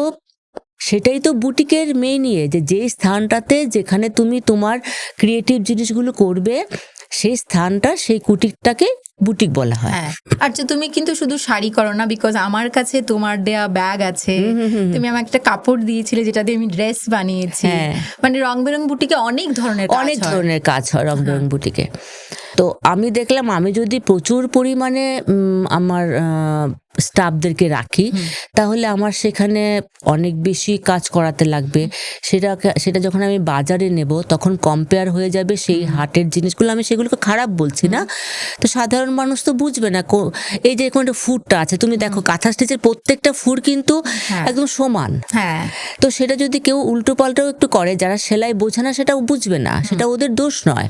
Speaker 1: সেটাই তো বুটিকের মেইন ইয়ে, যে স্থানটাতে যেখানে তুমি তোমার ক্রিয়েটিভ জিনিসগুলো করবে, সেই স্থানটা, সেই কুটিরটাকে বুটিক বলা হয়।
Speaker 2: আর যে তুমি কিন্তু শুধু শাড়ি করো না, বিকজ আমার কাছে তোমার দেয়া ব্যাগ আছে, তুমি আমাকে একটা কাপড় দিয়েছিলে যেটা দিয়ে আমি ড্রেস বানিয়েছি। মানে রং বেরং বুটিকে অনেক ধরনের
Speaker 1: কাজ হয় রং বেরং বুটিকে। তো আমি দেখলাম, আমি যদি প্রচুর পরিমাণে আমার স্টাফদেরকে রাখি, তাহলে আমার সেখানে অনেক বেশি কাজ করাতে লাগবে। সেটা যখন আমি বাজারে নেব তখন কম্পেয়ার হয়ে যাবে সেই হাটের জিনিসগুলো। আমি সেগুলোকে খারাপ বলছি না, তো সাধারণ মানুষ তো বুঝবে না। এই যে কোনো ফুডটা আছে, তুমি দেখো কাঁথা স্টিচের প্রত্যেকটা ফুড কিন্তু একদম সমান। তো সেটা যদি কেউ উল্টো পাল্টাও একটু করে, যারা সেলাই বোঝে না, সেটাও বুঝবে না, সেটা ওদের দোষ নয়।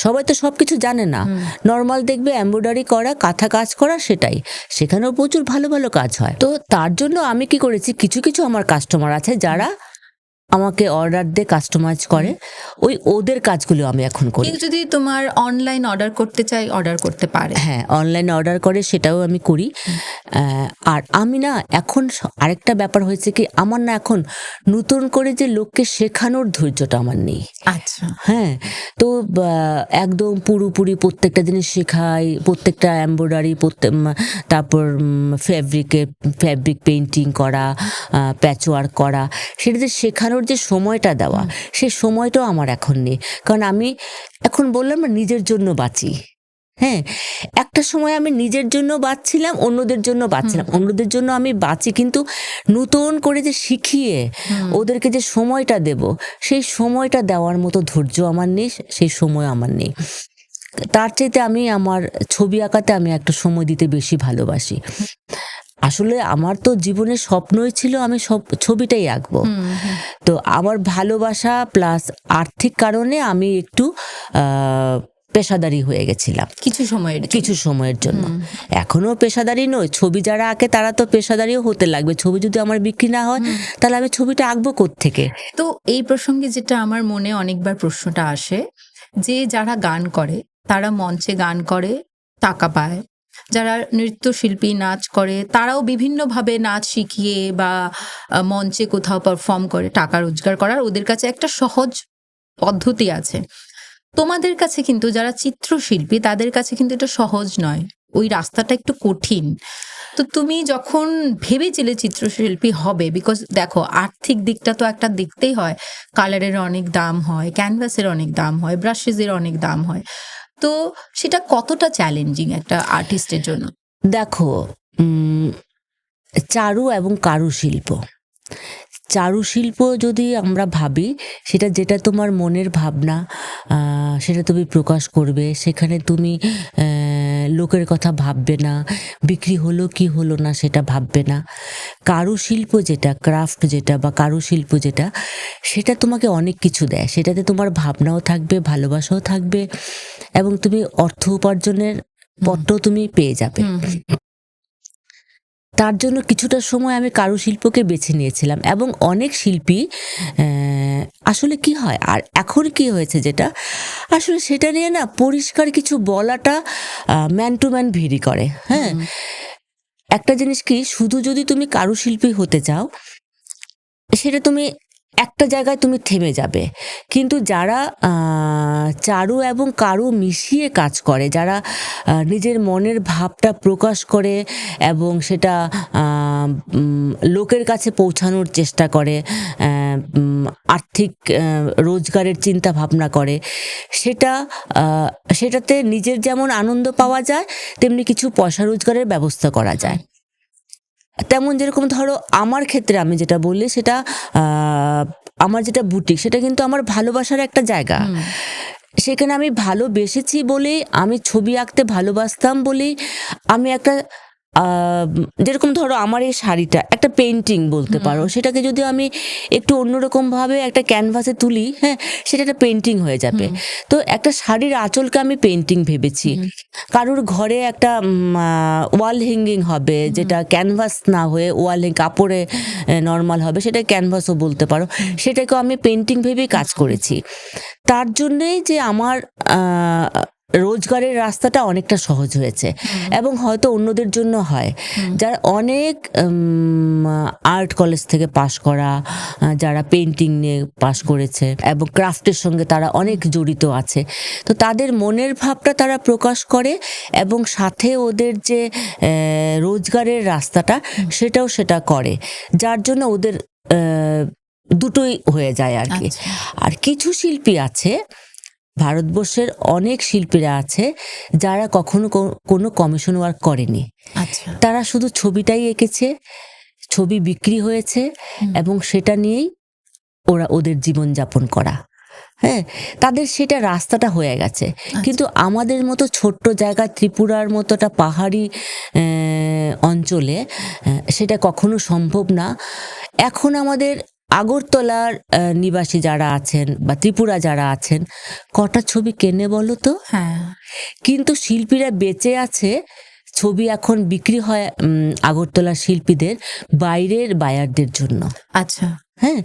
Speaker 1: সবাই তো সবকিছু জানে না। নর্মাল দেখবে এমব্রয়ডারি করা, কাঁথা কাজ করা, সেটাই সেখানেও প্রচুর ভালো ভালো কাজ হয়। তো তার জন্য আমি কি করেছি, কিছু কিছু আমার কাস্টমার আছে যারা আমাকে অর্ডার দিয়ে কাস্টমাইজ করে, ওদের কাজগুলো আমি এখন করি।
Speaker 2: যদি তোমার অনলাইন অর্ডার করতে চাই, অর্ডার করতে পারে।
Speaker 1: হ্যাঁ, অনলাইন অর্ডার করে, সেটাও আমি করি। আর আমি না এখন আরেকটা ব্যাপার হয়েছে কি, আমার না এখন নতুন করে যে লোককে শেখানোর ধৈর্যটা আমার নেই।
Speaker 2: আচ্ছা,
Speaker 1: হ্যাঁ, তো একদম পুরোপুরি প্রত্যেকটা জিনিস শেখাই, প্রত্যেকটা এমব্রয়ডারি, তারপর ফ্যাব্রিক পেইন্টিং করা, প্যাচওয়ার্ক করা, সেটা যে শেখানোর যে সময়টা দেওয়া, সেই সময়টাও আমার এখন নেই। কারণ আমি এখন বললাম না, নিজের জন্য বাঁচি। হ্যাঁ, একটা সময় আমি নিজের জন্য বাঁচছিলাম, অন্যদের জন্য বাঁচছিলাম, অন্যদের জন্য আমি বাঁচি, কিন্তু নতুন করে যে শিখিয়ে ওদেরকে যে সময়টা দেব, সেই সময়টা দেওয়ার মতো ধৈর্য আমার নেই, সেই সময় আমার নেই। তার চাইতে আমি আমার ছবি আঁকাতে আমি একটা সময় দিতে বেশি ভালোবাসি। আসলে আমার তো জীবনের স্বপ্নই ছিল আমি সব ছবিটাই আঁকবো। তো আমার ভালোবাসা প্লাস আর্থিক কারণে আমি একটু পেশাদারি হয়ে গেছিলাম কিছু সময়ের জন্য। এখনো পেশাদারি নই, ছবি যারা আঁকে তারা তো পেশাদারিও হতে লাগবে। ছবি যদি আমার বিক্রি না হয়, তাহলে আমি ছবিটা আঁকবো কোত্থেকে?
Speaker 2: তো এই প্রসঙ্গে যেটা আমার মনে অনেকবার প্রশ্নটা আসে, যে যারা গান করে তারা মঞ্চে গান করে টাকা পায়, যারা নৃত্যশিল্পী নাচ করে তারাও বিভিন্নভাবে নাচ শিখিয়ে বা মঞ্চে কোথাও পারফর্ম করে টাকা রোজগার করার ওদের কাছে একটা সহজ পদ্ধতি আছে। তোমাদের কাছে কিন্তু যারা চিত্রশিল্পী তাদের কাছে কিন্তু এটা সহজ নয়, ওই রাস্তাটা একটু কঠিন। তো তুমি যখন ভেবেছিলে চিত্রশিল্পী হবে, বিকজ দেখো আর্থিক দিকটা তো একটা দেখতেই হয়, কালারের অনেক দাম হয়, ক্যানভাসের অনেক দাম হয়, ব্রাশেসের অনেক দাম হয়, তো সেটা কতটা চ্যালেঞ্জিং একটা আর্টিস্টের জন্য?
Speaker 1: দেখো, চারু এবং চারুশিল্প যদি আমরা ভাবি, সেটা যেটা তোমার মনের ভাবনা, সেটা তুমি প্রকাশ করবে, সেখানে তুমি লোকের কথা ভাববে না, বিক্রি হলো কি হলো না সেটা ভাববে না। কারুশিল্প যেটা, ক্রাফট যেটা বা কারুশিল্প যেটা, সেটা তোমাকে অনেক কিছু দেয়। সেটাতে তোমার ভাবনাও থাকবে, ভালোবাসাও থাকবে, এবং তুমি অর্থ উপার্জনের পথটাও তুমি পেয়ে যাবে। তার জন্য কিছুটা সময় আমি কারুশিল্পকে বেছে নিয়েছিলাম, এবং অনেক শিল্পী আসলে কি হয়, আর এখন কি হয়েছে যেটা আসলে সেটা নিয়ে না পরিষ্কার কিছু বলাটা ম্যান টু ম্যান ভেরি করে। হ্যাঁ, একটা জিনিস কি, শুধু যদি তুমি কারুশিল্পী হতে চাও সেটা তুমি একটা জায়গায় তুমি থেমে যাবে, কিন্তু যারা চারু এবং কারু মিশিয়ে কাজ করে, যারা নিজের মনের ভাবটা প্রকাশ করে এবং সেটা লোকের কাছে পৌঁছানোর চেষ্টা করে, আর্থিক রোজগারের চিন্তা ভাবনা করে, সেটাতে নিজের যেমন আনন্দ পাওয়া যায় তেমনি কিছু পয়সা রোজগারের ব্যবস্থা করা যায়। তেমন যেরকম ধরো আমার ক্ষেত্রে আমি যেটা বললি সেটা আমার যেটা বুটিক, সেটা কিন্তু আমার ভালোবাসার একটা জায়গা। সেখানে আমি ভালোবেসেছি বলেই, আমি ছবি আঁকতে ভালোবাসতাম বলেই আমি একটা যেরকম ধরো আমার এই শাড়িটা একটা পেন্টিং বলতে পারো, সেটাকে যদি আমি একটু অন্যরকম ভাবে একটা ক্যানভাসে তুলি, হ্যাঁ, সেটা একটা পেন্টিং হয়ে যাবে। তো একটা শাড়ির আঁচলকে আমি পেন্টিং ভেবেছি, কারোর ঘরে একটা ওয়াল হ্যাঙ্গিং হবে যেটা ক্যানভাস না হয়ে ওয়াল কাপড়ে নর্মাল হবে, সেটা ক্যানভাসও বলতে পারো, সেটাকেও আমি পেন্টিং ভেবেই কাজ করেছি। তার জন্যেই যে আমার রোজগারের রাস্তাটা অনেকটা সহজ হয়েছে, এবং হয়তো অন্যদের জন্য হয় যারা অনেক আর্ট কলেজ থেকে পাশ করা, যারা পেন্টিং নিয়ে পাশ করেছে এবং ক্রাফটের সঙ্গে তারা অনেক জড়িত আছে, তো তাদের মনের ভাবটা তারা প্রকাশ করে এবং সাথে ওদের যে রোজগারের রাস্তাটা সেটা করে, যার জন্য ওদের দুটোই হয়ে যায় আর কি। আর কিছু শিল্পী আছে, ভারতবর্ষের অনেক শিল্পীরা আছে যারা কখনো কোনো কমিশন ওয়ার্ক করেনি, তারা শুধু ছবিটাই এঁকেছে, ছবি বিক্রি হয়েছে এবং সেটা নিয়েই ওরা ওদের জীবনযাপন করা। হ্যাঁ, তাদের সেটা রাস্তাটা হয়ে গেছে। কিন্তু আমাদের মতো ছোট্ট জায়গা, ত্রিপুরার মতো একটা পাহাড়ি অঞ্চলে সেটা কখনো সম্ভব না। এখন আমাদের আগরতলার নিবাসী যারা আছেন বা ত্রিপুরা যারা আছেন, কটা ছবি কেনে বলো তো?
Speaker 2: হ্যাঁ,
Speaker 1: কিন্তু শিল্পীরা বেঁচে আছে, ছবি এখন বিক্রি হয় আগরতলার শিল্পীদের বাইরের বায়ারদের জন্য।
Speaker 2: আচ্ছা,
Speaker 1: হ্যাঁ,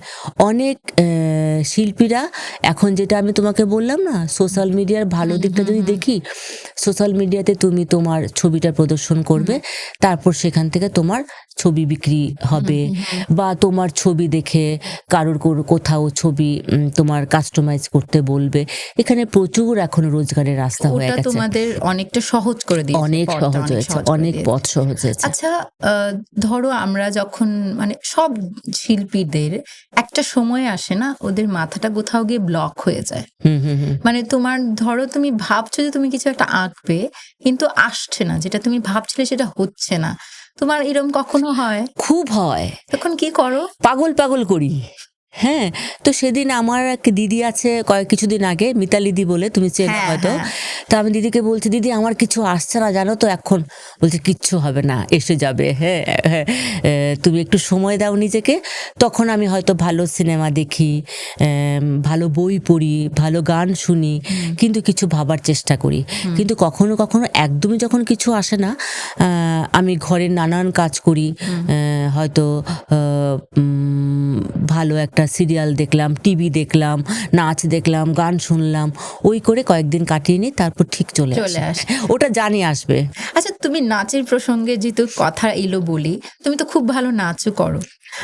Speaker 1: অনেক শিল্পীরা এখন, যেটা আমি তোমাকে বললাম না, সোশ্যাল মিডিয়ার ভালো দিকটা যদি দেখি, সোশ্যাল মিডিয়াতে তুমি তোমার ছবিটা প্রদর্শন করবে, তারপর সেখান থেকে তোমার ছবি বিক্রি হবে, বা তোমার ছবি দেখে কারোর কোথাও ছবি তোমার কাস্টমাইজ করতে বলবে। এখানে প্রচুর এখন রোজগারের রাস্তা হয়ে গেছে,
Speaker 2: তোমাদের অনেকটা সহজ করে দিয়েছে,
Speaker 1: অনেক সহজ হয়েছে, অনেক পথ সহজ হয়েছে।
Speaker 2: আচ্ছা, ধরো আমরা যখন মানে সব শিল্পীদের একটা সময় আসে না, ওদের মাথাটা কোথাও গিয়ে ব্লক হয়ে যায়। মানে তোমার ধরো তুমি ভাবছো যে তুমি কিছু একটা আঁকবে, কিন্তু আসছে না, যেটা তুমি ভাবছিলে সেটা হচ্ছে না, তোমার এরকম কখনো হয়?
Speaker 1: খুব হয়।
Speaker 2: তখন কি করো?
Speaker 1: পাগল পাগল করি। হ্যাঁ, তো সেদিন আমার এক দিদি আছে, কিছুদিন আগে, মিতালিদি বলে, তুমি চেনো হয়তো। তো আমি দিদিকে বলছি, দিদি আমার কিছু আসছে না জানো তো এখন। বলছে কিচ্ছু হবে না, এসে যাবে। হ্যাঁ হ্যাঁ, তুমি একটু সময় দাও নিজেকে, তখন আমি হয়তো ভালো সিনেমা দেখি, ভালো বই পড়ি, ভালো গান শুনি, কিন্তু কিছু ভাবার চেষ্টা করি। কিন্তু কখনো কখনো একদমই যখন কিছু আসে না, আমি ঘরের নানান কাজ করি, হয়তো ভালো একটা সিরিয়াল দেখলাম, টিভি দেখলাম, নাচ দেখলাম, গান শুনলাম, ওই করে কয়েকদিন কাটিয়ে নিই, তারপর ঠিক চলে আসে। ওটা জানি আসবে।
Speaker 2: আচ্ছা, তুমি নাচের প্রসঙ্গে যেহেতু কথা এলো বলি, তুমি তো খুব ভালো নাচও করো,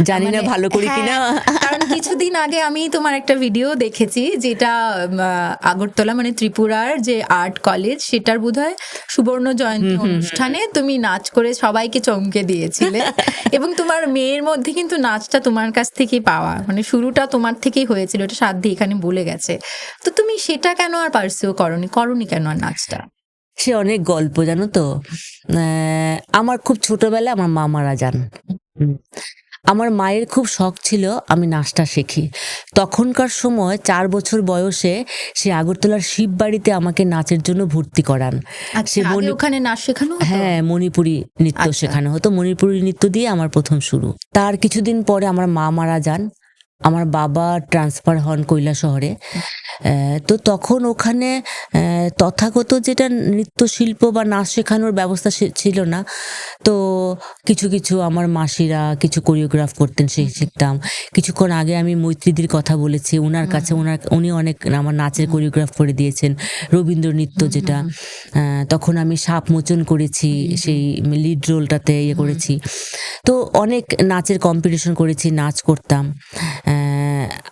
Speaker 1: জানি না ভালো করি কিনা।
Speaker 2: কারণ কিছুদিন আগে আমি তোমার একটা ভিডিও দেখেছি, যেটা আগরতলা মানে ত্রিপুরার যে আর্ট কলেজ, সেটার বোধহয় সুবর্ণ জয়ন্তী অনুষ্ঠানে তুমি নাচ করে সবাইকে চমকে দিয়েছিলে। এবং তোমার মেয়ের মধ্যে কিন্তু নাচটা তোমার কাছ থেকেই পাওয়া, মানে শুরুটা তোমার থেকেই হয়েছিল, এটা সাধ্যি এখানে বলে গেছে। তো তুমি সেটা কেন আর পার্সিউ করনি কেন আর নাচটা?
Speaker 1: সে অনেক গল্প, জানো তো। আমার খুব ছোটবেলায় আমার মা মারা যান। আমার মায়ের খুব শখ ছিল আমি নাচটা শিখি। তখনকার সময় 4 বছর বয়সে সে আগরতলার শিববাড়িতে আমাকে নাচের জন্য ভর্তি করান।
Speaker 2: ওখানে নাচ শেখানো?
Speaker 1: হ্যাঁ, মণিপুরি নৃত্য শেখানো হতো। মণিপুরি নৃত্য দিয়ে আমার প্রথম শুরু। তার কিছুদিন পরে আমার মা মারা যান। আমার বাবা ট্রান্সফার হন কৈলাসহরে। তো তখন ওখানে তথাগত যেটা নৃত্যশিল্প বা নাচ শেখানোর ব্যবস্থা ছিল না। তো কিছু কিছু আমার মাসিরা কিছু কোরিওগ্রাফ করতেন, সেই শিখতাম। কিছুক্ষণ আগে আমি মৈত্রীদির কথা বলেছি, ওনার কাছে উনি অনেক আমার নাচের কোরিওগ্রাফ করে দিয়েছেন, রবীন্দ্র নৃত্য যেটা। তখন আমি সাপ মোচন করেছি, সেই লিড রোলটাতে ইয়ে করেছি। তো অনেক নাচের কম্পিটিশন করেছি, নাচ করতাম।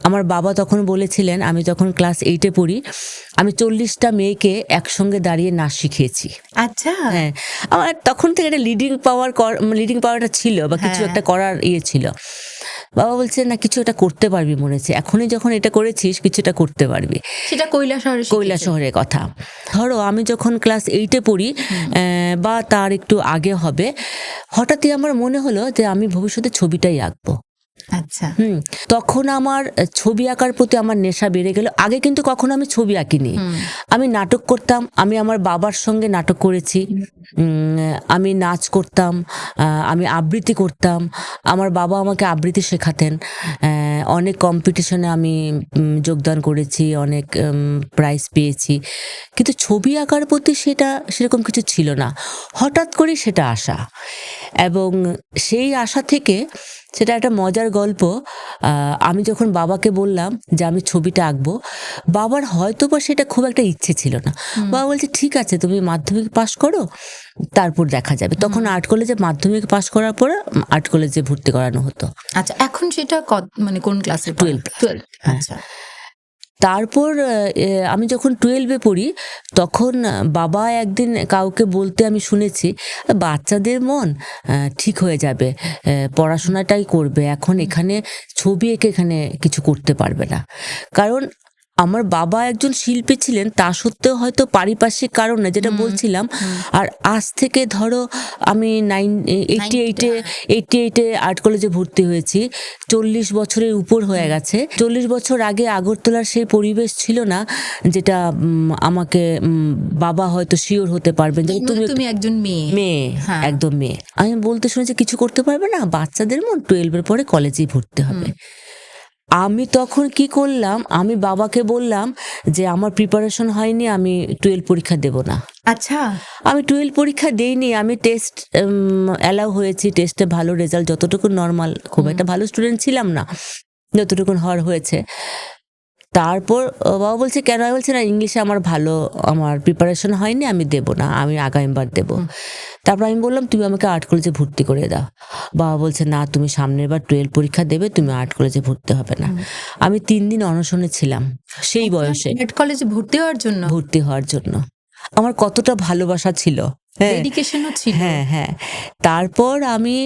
Speaker 1: আমার বাবা তখন বলেছিলেন, আমি যখন ক্লাস 8-এ পড়ি, আমি 40টা মেয়েকে একসঙ্গে দাঁড়িয়ে নাচ শিখিয়েছি।
Speaker 2: আচ্ছা।
Speaker 1: হ্যাঁ, আমার তখন থেকে একটা লিডিং পাওয়ারটা ছিল, বা কিছু একটা করার ইয়ে ছিল। বাবা বলছে, না কিছু একটা করতে পারবি মনে হচ্ছে, এখনই যখন এটা করেছিস কিছুটা করতে পারবি।
Speaker 2: সেটা
Speaker 1: কৈলাসহরের কথা। ধরো আমি যখন ক্লাস 8-এ পড়ি, বা তার একটু আগে হবে, হঠাৎই আমার মনে হলো যে আমি ভবিষ্যতে ছবিটাই আঁকবো।
Speaker 2: আচ্ছা।
Speaker 1: তখন আমার ছবি আঁকার প্রতি আমার নেশা বেড়ে গেল। আগে কিন্তু কখনো আমি ছবি আঁকিনি, আমি নাটক করতাম। আমি আমার বাবার সঙ্গে নাটক করেছি, আমি নাচ করতাম, আমি আবৃত্তি করতাম। আমার বাবা আমাকে আবৃত্তি শেখাতেন। অনেক কম্পিটিশনে আমি যোগদান করেছি, অনেক প্রাইজ পেয়েছি। কিন্তু ছবি আঁকার প্রতি সেরকম কিছু ছিল না। হঠাৎ করে সেটা আসা, এবং সেই আশা থেকে সেটা একটা মজার গল্প। আমি যখন বাবাকে বললাম যে আমি ছবিটা আঁকবো, বাবার হয়তো বা সেটা খুব একটা ইচ্ছে ছিল না। বাবা বলছে, ঠিক আছে তুমি মাধ্যমিক পাশ করো, তারপর দেখা যাবে। তখন আর্ট কলেজে মাধ্যমিক পাশ করার পরে আর্ট কলেজে ভর্তি করানো হতো।
Speaker 2: আচ্ছা, এখন সেটা মানে কোন ক্লাসে?
Speaker 1: 12।
Speaker 2: আচ্ছা।
Speaker 1: তারপর আমি যখন 12-এ পড়ি, তখন বাবা একদিন কাউকে বলতে আমি শুনেছি, বাচ্চাদের মন ঠিক হয়ে যাবে, পড়াশোনাটাই করবে, এখন এখানে ছবি এঁকে এখানে কিছু করতে পারবে না। কারণ আমার বাবা একজন শিল্পী ছিলেন, তা সত্ত্বেও হয়তো পারিপার্শ্বিক কারণে, যেটা বলছিলাম। আর আজ থেকে ধরো আমি 88-এ আর্ট কলেজে ভর্তি হয়েছি, 40 বছরের উপর হয়ে গেছে। 40 বছর আগে আগরতলার সেই পরিবেশ ছিল না, যেটা আমাকে বাবা হয়তো শিওর হতে পারবেন যে
Speaker 2: তুমি একজন মেয়ে,
Speaker 1: একদম মেয়ে। আমি বলতে শুনেছি কিছু করতে পারবে না, বাচ্চাদের মন 12-এর পরে কলেজেই ভর্তি হবে। আমি তখন কি করলাম, আমি বাবাকে বললাম যে আমার প্রিপারেশন হয়নি, আমি 12 পরীক্ষা দেব না।
Speaker 2: আচ্ছা।
Speaker 1: আমি 12 পরীক্ষা দেইনি, আমি টেস্ট অ্যালাউ হয়েছি, টেস্টে ভালো রেজাল্ট, যতটুকু নর্মাল, খুব একটা ভালো স্টুডেন্ট ছিলাম না, যতটুকু হওয়ার হয়েছে। তারপর বাবা বলছে, কেন? আমি বলছি, না ইংলিশে আমার প্রিপারেশন হয়নি, আমি দেব না, আমি আগামীবার দেব। তারপর আমি বললাম, তুমি আমাকে আর্ট কলেজে ভর্তি করে দাও। বাবা বলছে, না তুমি সামনের বার 12 পরীক্ষা দেবে, তুমি আর্ট কলেজে ভর্তি হবে না। আমি 3 দিন অনশনে ছিলাম সেই বয়সে,
Speaker 2: আর্ট কলেজে ভর্তি হওয়ার জন্য।
Speaker 1: আমার কতটা ভালোবাসা ছিল,
Speaker 2: ডেডিকেশনও ছিল।
Speaker 1: হ্যাঁ। তারপর আমি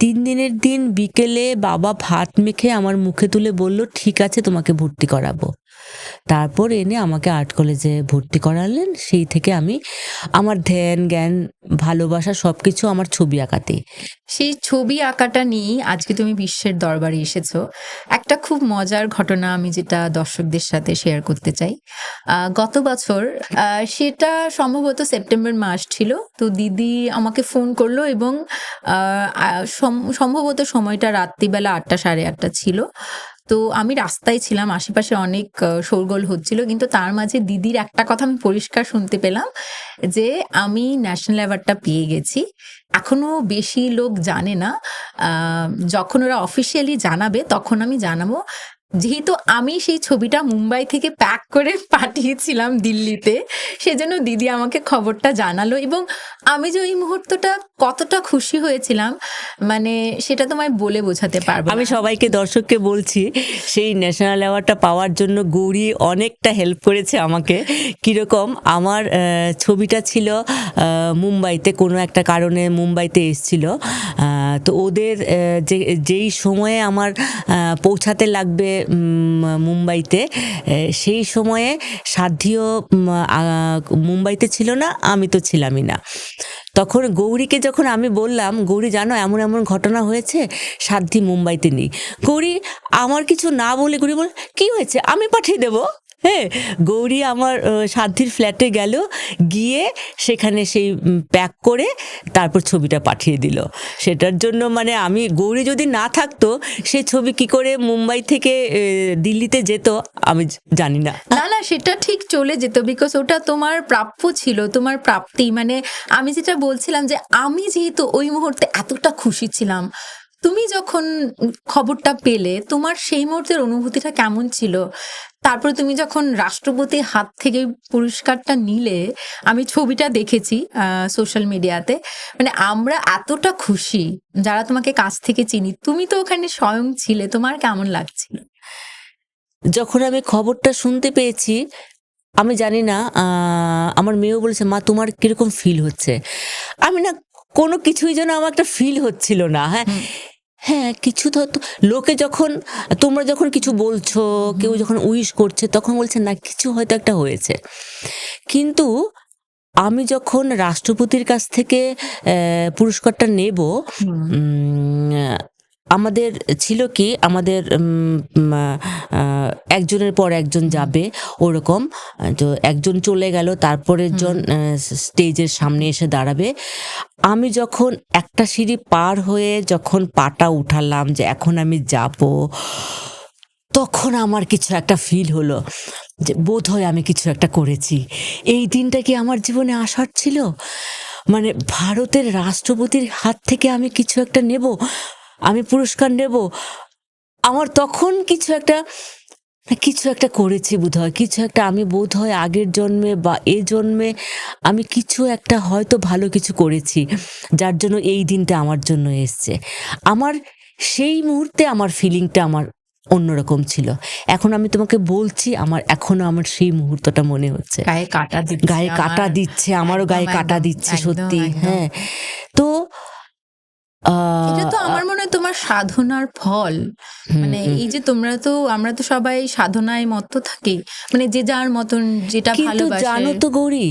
Speaker 1: 3 দিনের দিন বিকেলে বাবা ভাত মেখে আমার মুখে তুলে বলল, ঠিক আছে তোমাকে ভর্তি করাবো। তারপর এনে আমাকে আর্ট কলেজে ভর্তি করালেন। সেই থেকে আমি আমার ধ্যান জ্ঞান ভালোবাসা সবকিছু আমার ছবি আঁকাতেই।
Speaker 2: সেই ছবি আঁকাটা নিয়ে আজকে তুমি বিশ্বের দরবারে এসেছো। একটা খুব মজার ঘটনা আমি যেটা দর্শকদের সাথে শেয়ার করতে চাই। গত বছর সেটা সম্ভবত সেপ্টেম্বর মাস ছিল, তো দিদি আমাকে ফোন করলো, এবং সম্ভবত সময়টা রাত্রিবেলা 8টা সাড়ে 8টা ছিল। তো আমি রাস্তায় ছিলাম, আশেপাশে অনেক শোরগোল হচ্ছিল, কিন্তু তার মাঝে দিদির একটা কথা আমি পরিষ্কার শুনতে পেলাম, যে আমি ন্যাশনাল অ্যাওয়ার্ডটা পেয়ে গেছি। এখনো বেশি লোক জানে না, যখন ওরা অফিসিয়ালি জানাবে তখন আমি জানাবো। যেহেতু আমি সেই ছবিটা মুম্বাই থেকে প্যাক করে পাঠিয়েছিলাম দিল্লিতে, সেজন্য দিদি আমাকে খবরটা জানালো, এবং আমি যে ওই মুহূর্তটা কতটা খুশি হয়েছিলাম, মানে সেটা তোমায় বলে বোঝাতে পারবো না।
Speaker 1: আমি সবাইকে, দর্শককে বলছি, সেই ন্যাশনাল অ্যাওয়ার্ডটা পাওয়ার জন্য গৌরী অনেকটা হেল্প করেছে আমাকে। কিরকম, আমার ছবিটা ছিল মুম্বাইতে, কোনো একটা কারণে মুম্বাইতে এসছিল। তো ওদের যেই সময়ে আমার পৌঁছাতে লাগবে মুম্বাইতে, সেই সময়ে সাধ্যিও মুম্বাইতে ছিল না, আমি তো ছিলামই না। তখন গৌরীকে যখন আমি বললাম, গৌরী জানো এমন এমন ঘটনা হয়েছে, সাধ্যি মুম্বাইতে নেই। গৌরী আমার কিছু না বলে গৌরী বল, কি হয়েছে, আমি পাঠিয়ে দেবো। হ্যাঁ, গৌরী আমার সাধ্যির ফ্ল্যাটে গেল, গিয়ে সেখানে সেই প্যাক করে তারপর ছবিটা পাঠিয়ে দিল। সেটার জন্য মানে আমি, গৌরী যদি না থাকতো সেই ছবি কি করে মুম্বাই থেকে দিল্লিতে যেত আমি জানি না।
Speaker 2: না না, সেটা ঠিক চলে যেত, বিকজ ওটা তোমার প্রাপ্য ছিল, তোমার প্রাপ্তি। মানে আমি যেটা বলছিলাম যে আমি যেহেতু ওই মুহূর্তে এতটা খুশি ছিলাম, তুমি যখন খবরটা পেলে তোমার সেই মুহূর্তের অনুভূতিটা কেমন ছিল? তারপরে তুমি যখন রাষ্ট্রপতির হাত থেকে পুরস্কারটা নিলে, আমি ছবিটা দেখেছি সোশ্যাল মিডিয়াতে, মানে আমরা এতটা খুশি যারা তোমাকে কাছ থেকে চিনি। তুমি তো ওখানে স্বয়ং ছিলে, তোমার কেমন লাগছিল?
Speaker 1: যখন আমি খবরটা শুনতে পেয়েছি, আমি জানি না, আমার মেয়েও বলেছে, মা তোমার কিরকম ফিল হচ্ছে? আমি না, কোনো কিছুই যেন আমার একটা ফিল হচ্ছিল না। হ্যাঁ, হ্যাঁ, কিছু তো লোকে যখন, তোমরা যখন কিছু বলছো, কেউ যখন উইশ করছে, তখন বলছে না কিছু হয়তো একটা হয়েছে। কিন্তু আমি যখন রাষ্ট্রপতির কাছ থেকে পুরস্কারটা নেব, আমাদের ছিল কি, আমাদের একজনের পর একজন যাবে ওরকম। তো একজন চলে গেল, তারপরের জন স্টেজের সামনে এসে দাঁড়াবে। আমি যখন একটা সিঁড়ি পার হয়ে যখন পাটা উঠালাম যে এখন আমি যাব, তখন আমার কিছু একটা ফিল হলো যে বোধহয় আমি কিছু একটা করেছি। এই দিনটা কি আমার জীবনে আসার ছিল? মানে ভারতের রাষ্ট্রপতির হাত থেকে আমি কিছু একটা নেব, আমি পুরস্কার নেব। আমার তখন কিছু একটা করেছি বোধহয়, কিছু একটা, আমি বোধহয় আগের জন্মে বা এ জন্মে আমি কিছু একটা হয়তো ভালো কিছু করেছি, যার জন্য এই দিনটা আমার জন্য এসছে। আমার সেই মুহূর্তে আমার ফিলিংটা আমার অন্যরকম ছিল। এখন আমি তোমাকে বলছি, আমার এখনো আমার সেই মুহূর্তটা মনে হচ্ছে,
Speaker 2: গায়ে কাটা দিচ্ছে,
Speaker 1: গায়ে কাটা দিচ্ছে, আমারও গায়ে কাটা দিচ্ছে সত্যি। হ্যাঁ, তো
Speaker 2: এটা তো আমার মনে হয় তোমার সাধনার ফল। মানে এই যে আমরা তো সবাই সাধনায় মত্ত থাকি, মানে যে যার মতন যেটা
Speaker 1: কিন্তু
Speaker 2: ভালোবাসে।
Speaker 1: জানো তো গৌরী,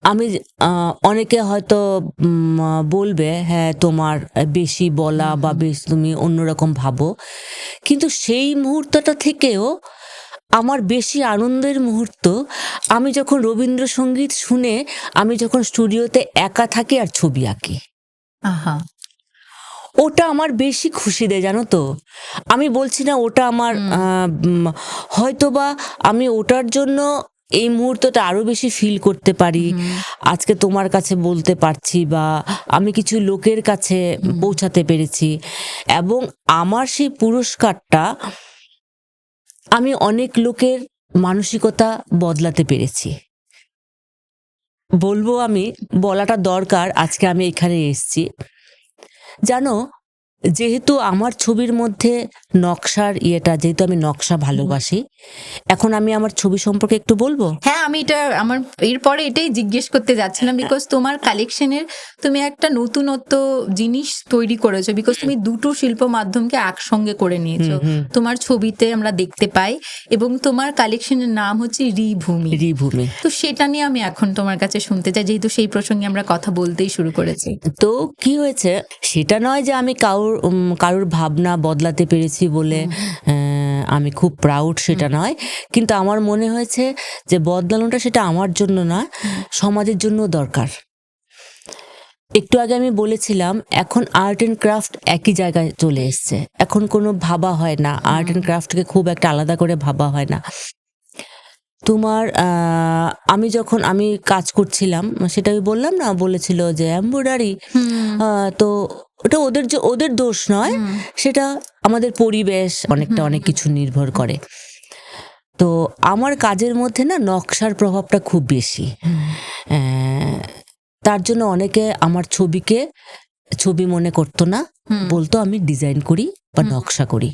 Speaker 1: আমি অনেকে হয়তো বলবে হ্যাঁ তোমার বেশি বলা বা বেশি তুমি অন্যরকম ভাবো, কিন্তু সেই মুহূর্তটা থেকেও আমার বেশি আনন্দের মুহূর্ত আমি যখন রবীন্দ্রসঙ্গীত শুনে আমি যখন স্টুডিওতে একা থাকি আর ছবি আঁকি,
Speaker 2: আহা,
Speaker 1: ওটা আমার বেশি খুশি দেয় জানো তো। আমি বলছি না ওটা আমার হয়তোবা আমি ওটার জন্য এই মুহূর্তটা আরো বেশি ফিল করতে পারি, আজকে তোমার কাছে বলতে পারছি বা আমি কিছু লোকের কাছে পৌঁছাতে পেরেছি, এবং আমার সেই পুরস্কারটা আমি অনেক লোকের মানসিকতা বদলাতে পেরেছি। বলবো, আমি বলাটা দরকার, আজকে আমি এখানে এসেছি। জানো, যেহেতু আমার ছবির মধ্যে নকশার ইয়েটা, যেহেতু আমি নকশা ভালোবাসি, এখন আমি আমার ছবি সম্পর্কে একটু বলবো।
Speaker 2: হ্যাঁ, আমি এটা আমার এরপরে এটাই জিজ্ঞেস করতে যাচ্ছিলাম, বিকজ তোমার কালেকশনের তুমি একটা নতুনত্ব জিনিস তৈরি করেছো, বিকজ তুমি দুটো শিল্প মাধ্যমকে একসঙ্গে করে নিয়েছো। তোমার ছবিতে আমরা দেখতে পাই, এবং তোমার কালেকশনের নাম হচ্ছে রিভূমি।
Speaker 1: রিভূমি।
Speaker 2: তো সেটা নিয়ে আমি এখন তোমার কাছে শুনতে চাই, যেহেতু সেই প্রসঙ্গে আমরা কথা বলতেই শুরু করেছি।
Speaker 1: তো কি হয়েছে, সেটা নয় যে আমি কারোর ভাবনা বদলাতে পেরেছি বলে আমি খুব প্রাউড, সেটা নয়। কিন্তু আমার মনে হয়েছে যে বদলানোটা সেটা আমার জন্য না, সমাজের জন্য দরকার। একটু আগে আমি বলেছিলাম এখন আর্ট অ্যান্ড ক্রাফট একই জায়গায় চলে এসছে, এখন কোনো ভাবা হয় না, আর্ট অ্যান্ড ক্রাফটকে খুব একটা আলাদা করে ভাবা হয় না। তোমার আমি যখন আমি কাজ করছিলাম, সেটা আমি বললাম না, বলেছিল যে এমব্রয়ডারি, তো ওটা ওদের দোষ নয়, সেটা আমাদের পরিবেশ অনেকটা অনেক কিছু নির্ভর করে। তো আমার কাজের মধ্যে না নকশার প্রভাবটা খুব বেশি, তার জন্য অনেকে আমার ছবিকে ছবি মনে করতো না, বলতো আমি ডিজাইন করি বা নকশা করি,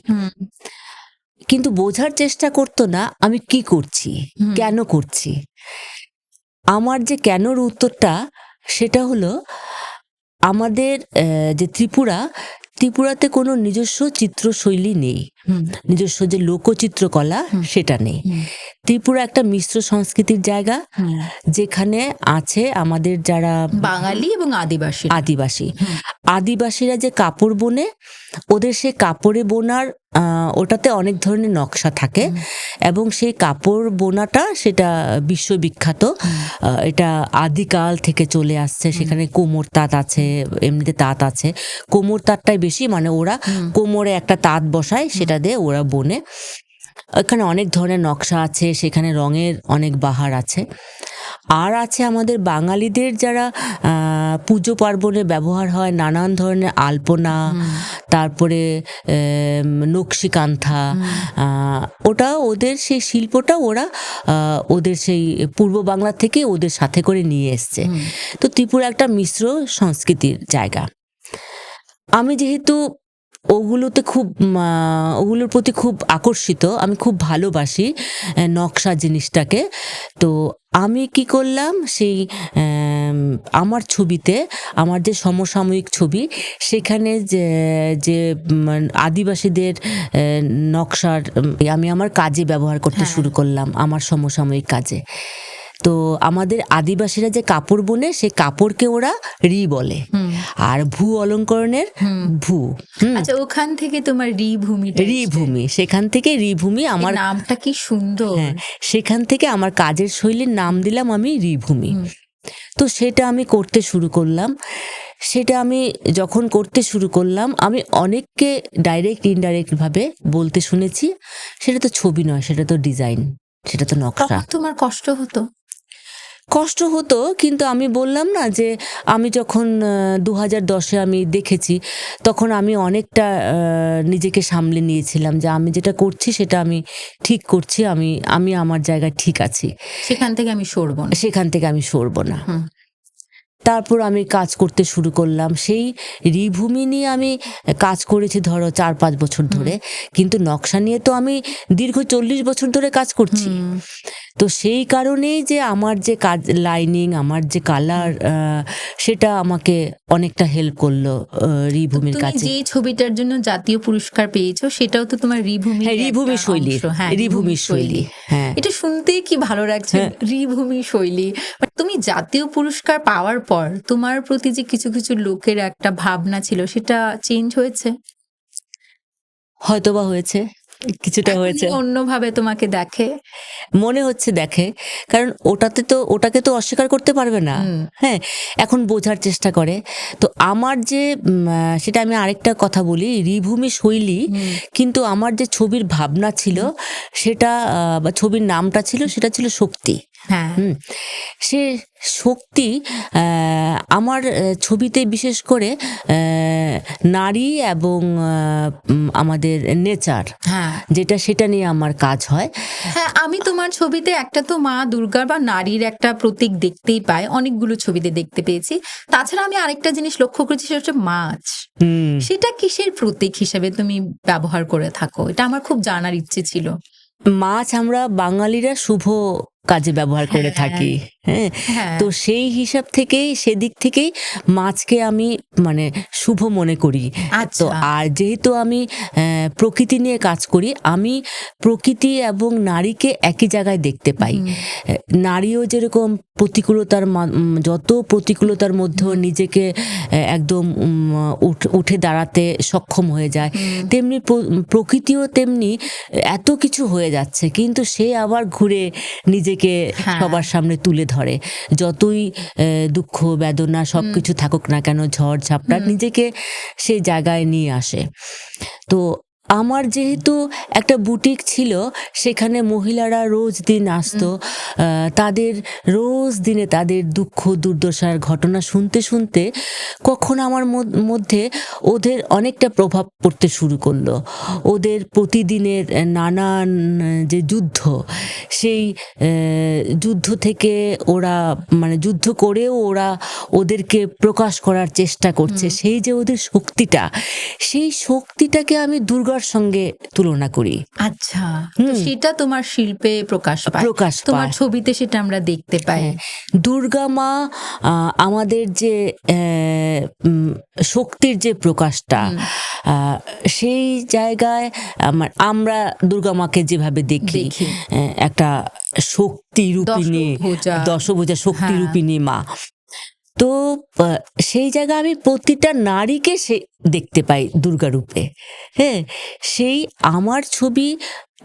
Speaker 1: কিন্তু বোঝার চেষ্টা করতো না আমি কি করছি, কেন করছি। আমার যে কেনর উত্তরটা, সেটা হলো আমাদের যে ত্রিপুরাতে কোনো নিজস্ব চিত্রশৈলী নেই, নিজস্ব যে লোকচিত্রকলা সেটা নেই। ত্রিপুরা একটা মিশ্র সংস্কৃতির জায়গা, যেখানে আছে আমাদের যারা
Speaker 2: বাঙালি এবং আদিবাসী।
Speaker 1: আদিবাসীরা যে কাপড় বোনে, ওদের সে কাপড়ে বোনার ওটাতে অনেক ধরনের নকশা থাকে এবং সেই কাপড় বোনাটা সেটা বিশ্ববিখ্যাত। এটা আদিকাল থেকে চলে আসছে। সেখানে কোমর তাঁত আছে, এমনিতে তাঁত আছে, কোমর তাঁতটাই বেশি, মানে ওরা কোমরে একটা তাঁত বসায়, সেটা দিয়ে ওরা বোনে। এখানে অনেক ধরনের নকশা আছে, সেখানে রঙের অনেক বাহার আছে। আর আছে আমাদের বাঙালিদের যারা পুজো পার্বণে ব্যবহার হয় নানান ধরনের আলপনা, তারপরে নকশিকান্থা, ওটা ওদের সেই শিল্পটা ওরা ওদের সেই পূর্ব বাংলা থেকে ওদের সাথে করে নিয়ে এসছে। তো ত্রিপুরা একটা মিশ্র সংস্কৃতির জায়গা। আমি যেহেতু ওগুলোতে খুব ওগুলোর প্রতি খুব আকর্ষিত, আমি খুব ভালোবাসি নকশা জিনিসটাকে। তো আমি কি করলাম, সেই আমার ছবিতে, আমার যে সমসাময়িক ছবি, সেখানে যে যে আদিবাসীদের নকশার আমি আমার কাজে ব্যবহার করতে শুরু করলাম, আমার সমসাময়িক কাজে। তো আমাদের আদিবাসীরা যে কাপড় বোনে, সেই কাপড়কে ওরা রি বলে, আর ভূ অলঙ্করণের ভূ।
Speaker 2: আচ্ছা, ওখান থেকে তোমার
Speaker 1: রিভূমি, সেখান থেকে রিভূমি, আমার
Speaker 2: নামটা কি সুন্দর।
Speaker 1: হ্যাঁ, সেখান থেকে আমার কাজের শৈলীর নাম দিলাম আমি রিভূমি। তো সেটা আমি করতে শুরু করলাম। সেটা আমি যখন করতে শুরু করলাম, আমি অনেককে ডাইরেক্ট ইনডাইরেক্ট ভাবে বলতে শুনেছি, সেটা তো ছবি নয়, সেটা তো ডিজাইন, সেটা তো নকশা।
Speaker 2: তোমার কষ্ট হতো?
Speaker 1: কষ্ট হতো, কিন্তু আমি বললাম না যে আমি যখন 2010-এ আমি দেখেছি, তখন আমি অনেকটা নিজেকে সামলে নিয়েছিলাম যে আমি যেটা করছি সেটা আমি ঠিক করছি, আমি আমার জায়গায় ঠিক আছি,
Speaker 2: সেখান থেকে আমি
Speaker 1: সরবো না। তারপর আমি কাজ করতে শুরু করলাম। সেই রিভূমি নিয়ে আমি কাজ করেছি ধরো 4-5 বছর ধরে, কিন্তু নকশা নিয়ে তো আমি দীর্ঘ 40 বছর ধরে কাজ করছি। তো সেই কারণেই যে আমার যে কাজ, লাইনিং, আমার যে কালার, সেটা আমাকে অনেকটা হেল্প করলো রিভূমির কাছে।
Speaker 2: যে ছবিটার জন্য জাতীয় পুরস্কার পেয়েছো, সেটাও তো তোমার রিভূমি
Speaker 1: শৈলী। রিভূমি শৈলী, হ্যাঁ।
Speaker 2: এটা শুনতে কি ভালো লাগছে, রিভূমি শৈলী। তুমি জাতীয় পুরস্কার পাওয়ার পর তোমার প্রতি যে কিছু কিছু লোকের একটা ভাবনা ছিল, সেটা চেঞ্জ হয়েছে?
Speaker 1: হয়তোবা হয়েছে, কিছুটা হয়েছে।
Speaker 2: অন্যভাবে তোমাকে দেখে
Speaker 1: মনে হচ্ছে, দেখে, কারণ ওটাকে তো অস্বীকার করতে পারবে না। হ্যাঁ, এখন বোঝার চেষ্টা করে। তো আমার যে সেটা আমি আরেকটা কথা বলি, রিভূমি শৈলী, কিন্তু আমার যে ছবির ভাবনা ছিল, সেটা বা ছবির নামটা ছিল, সেটা ছিল শক্তি। সে শক্তি আমার ছবিতে বিশেষ করে নারী এবং আমাদের নেচার, যেটা, সেটা নিয়ে আমার কাজ হয়।
Speaker 2: হ্যাঁ, আমি তোমার ছবিতে একটা তো মা দুর্গার বা নারীর একটা প্রতীক দেখতেই পাই, অনেকগুলো ছবিতে দেখতে পেয়েছি। তাছাড়া আমি আরেকটা জিনিস লক্ষ্য করেছি, সেটা হচ্ছে মাছ। সেটা কিসের প্রতীক হিসেবে তুমি ব্যবহার করে থাকো? এটা আমার খুব জানার ইচ্ছে ছিল।
Speaker 1: মাছ আমরা বাঙালিরা শুভ কাজে ব্যবহার করে থাকি। হ্যাঁ, তো সেই হিসাব থেকেই, সেদিক থেকেই মাছকে আমি মানে শুভ মনে করি। তো আর যেহেতু আমি প্রকৃতি নিয়ে কাজ করি, আমি প্রকৃতি এবং নারীকে একই জায়গায় দেখতে পাই। নারীও যেরকম প্রতিকূলতার, যত প্রতিকূলতার মধ্যেও নিজেকে একদম উঠে দাঁড়াতে সক্ষম হয়ে যায়, তেমনি প্রকৃতিও তেমনি এত কিছু হয়ে যাচ্ছে, কিন্তু সে আবার ঘুরে নিজেকে সবার সামনে তুলে ধরে। যতই দুঃখ বেদনা সবকিছু থাকুক না কেন, ঝড় ঝাপটা, নিজেকে সেই জায়গায় নিয়ে আসে। তো আমার যেহেতু একটা বুটিক ছিল, সেখানে মহিলারা রোজ দিন আসতো, তাদের রোজ দিনে তাদের দুঃখ দুর্দশার ঘটনা শুনতে শুনতে কখন আমার মধ্যে ওদের অনেকটা প্রভাব পড়তে শুরু করলো। ওদের প্রতিদিনের নানান যে যুদ্ধ, সেই যুদ্ধ থেকে ওরা, মানে যুদ্ধ করেও ওরা ওদেরকে প্রকাশ করার চেষ্টা করছে, সেই যে ওদের শক্তিটা, সেই শক্তিটাকে আমি দুর্গার সঙ্গে তুলনা করি।
Speaker 2: আচ্ছা, সেটা তোমার শিল্পে প্রকাশ পায়, তোমার ছবিতে সেটা আমরা দেখতে পাই।
Speaker 1: দুর্গা মা আমাদের যে শক্তির যে প্রকাশটা, সেই জায়গায় আমরা দুর্গা মাকে যেভাবে দেখি, একটা শক্তি রূপিণী, দশভুজা শক্তি রূপিণী মা। তো সেই জায়গায় আমি প্রতিটা নারীকে সে দেখতে পাই দুর্গা রূপে। হ্যাঁ, সেই আমার ছবি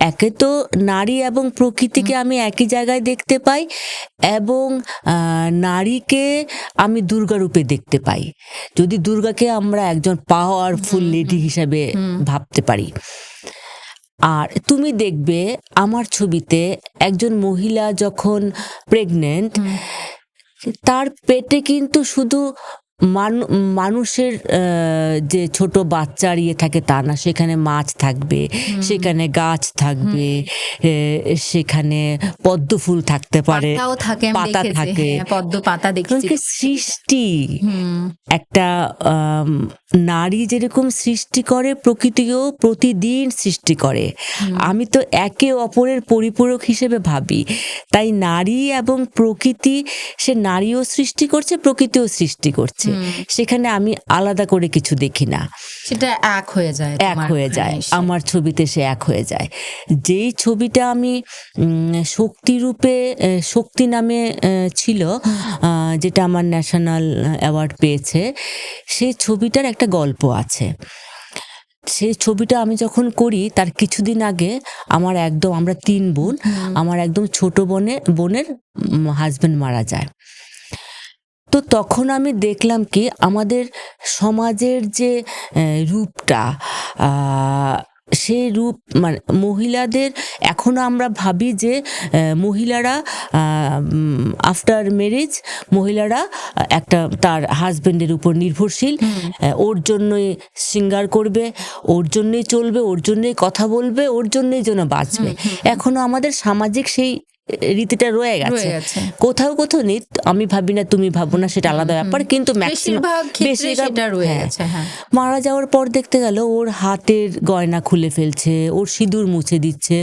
Speaker 1: একে তো নারী এবং প্রকৃতিকে আমি একই জায়গায় দেখতে পাই, এবং নারীকে আমি দুর্গা রূপে দেখতে পাই, যদি দুর্গাকে আমরা একজন পাওয়ারফুল লেডি হিসাবে ভাবতে পারি। আর তুমি দেখবে আমার ছবিতে একজন মহিলা যখন প্রেগনেন্ট, তার পেটে কিন্তু শুধু মানুষের যে ছোট বাচ্চার ইয়ে থাকে তা না, সেখানে মাছ থাকবে, সেখানে গাছ থাকবে, সেখানে পদ্ম ফুল থাকতে পারে,
Speaker 2: পাতাও থাকে, আমি
Speaker 1: পাতা
Speaker 2: দেখেছি,
Speaker 1: থাকে,
Speaker 2: হ্যাঁ, পদ্ম পাতা দেখেছি।
Speaker 1: সৃষ্টি একটা নারী যেরকম সৃষ্টি করে, প্রকৃতিও প্রতিদিন সৃষ্টি করে। আমি তো একে অপরের পরিপূরক হিসেবে ভাবি। তাই নারী এবং প্রকৃতি, সে নারীও সৃষ্টি করছে, প্রকৃতিও সৃষ্টি করছে, সেখানে আমি আলাদা করে কিছু দেখি না,
Speaker 2: সেটা এক হয়ে যায়,
Speaker 1: এক হয়ে যায়। আমার ছবিতে সে এক হয়ে যায়। যেই ছবিটা আমি শক্তিরূপে, শক্তি নামে ছিল, যেটা আমার ন্যাশনাল অ্যাওয়ার্ড পেয়েছে, সেই ছবিটার একটা গল্প আছে। সেই ছবিটা আমি যখন করি তার কিছুদিন আগে আমার একদম, আমরা 3 বোন, আমার একদম ছোট বোনের হাজবেন্ড মারা যায়। তো তখন আমি দেখলাম কি আমাদের সমাজের যে রূপটা, সেই রূপ, মানে মহিলাদের এখনো আমরা ভাবি যে মহিলারা আফটার ম্যারেজ মহিলারা একটা তার হাজবেন্ডের উপর নির্ভরশীল, ওর জন্যই সিঙ্গার করবে, ওর জন্যই চলবে, ওর জন্যই কথা বলবে, ওর জন্যই যেন বাঁচবে। এখনো আমাদের সামাজিক সেই রীতিটা রয়ে গেছে, কোথাও কোথাও নেই, আমি ভাবি না, তুমি ভাবো না, সেটা আলাদা ব্যাপার, কিন্তু মারা যাওয়ার পর দেখতে গেল ওর হাতের গয়না খুলে ফেলছে, ওর সিঁদুর মুছে দিচ্ছে,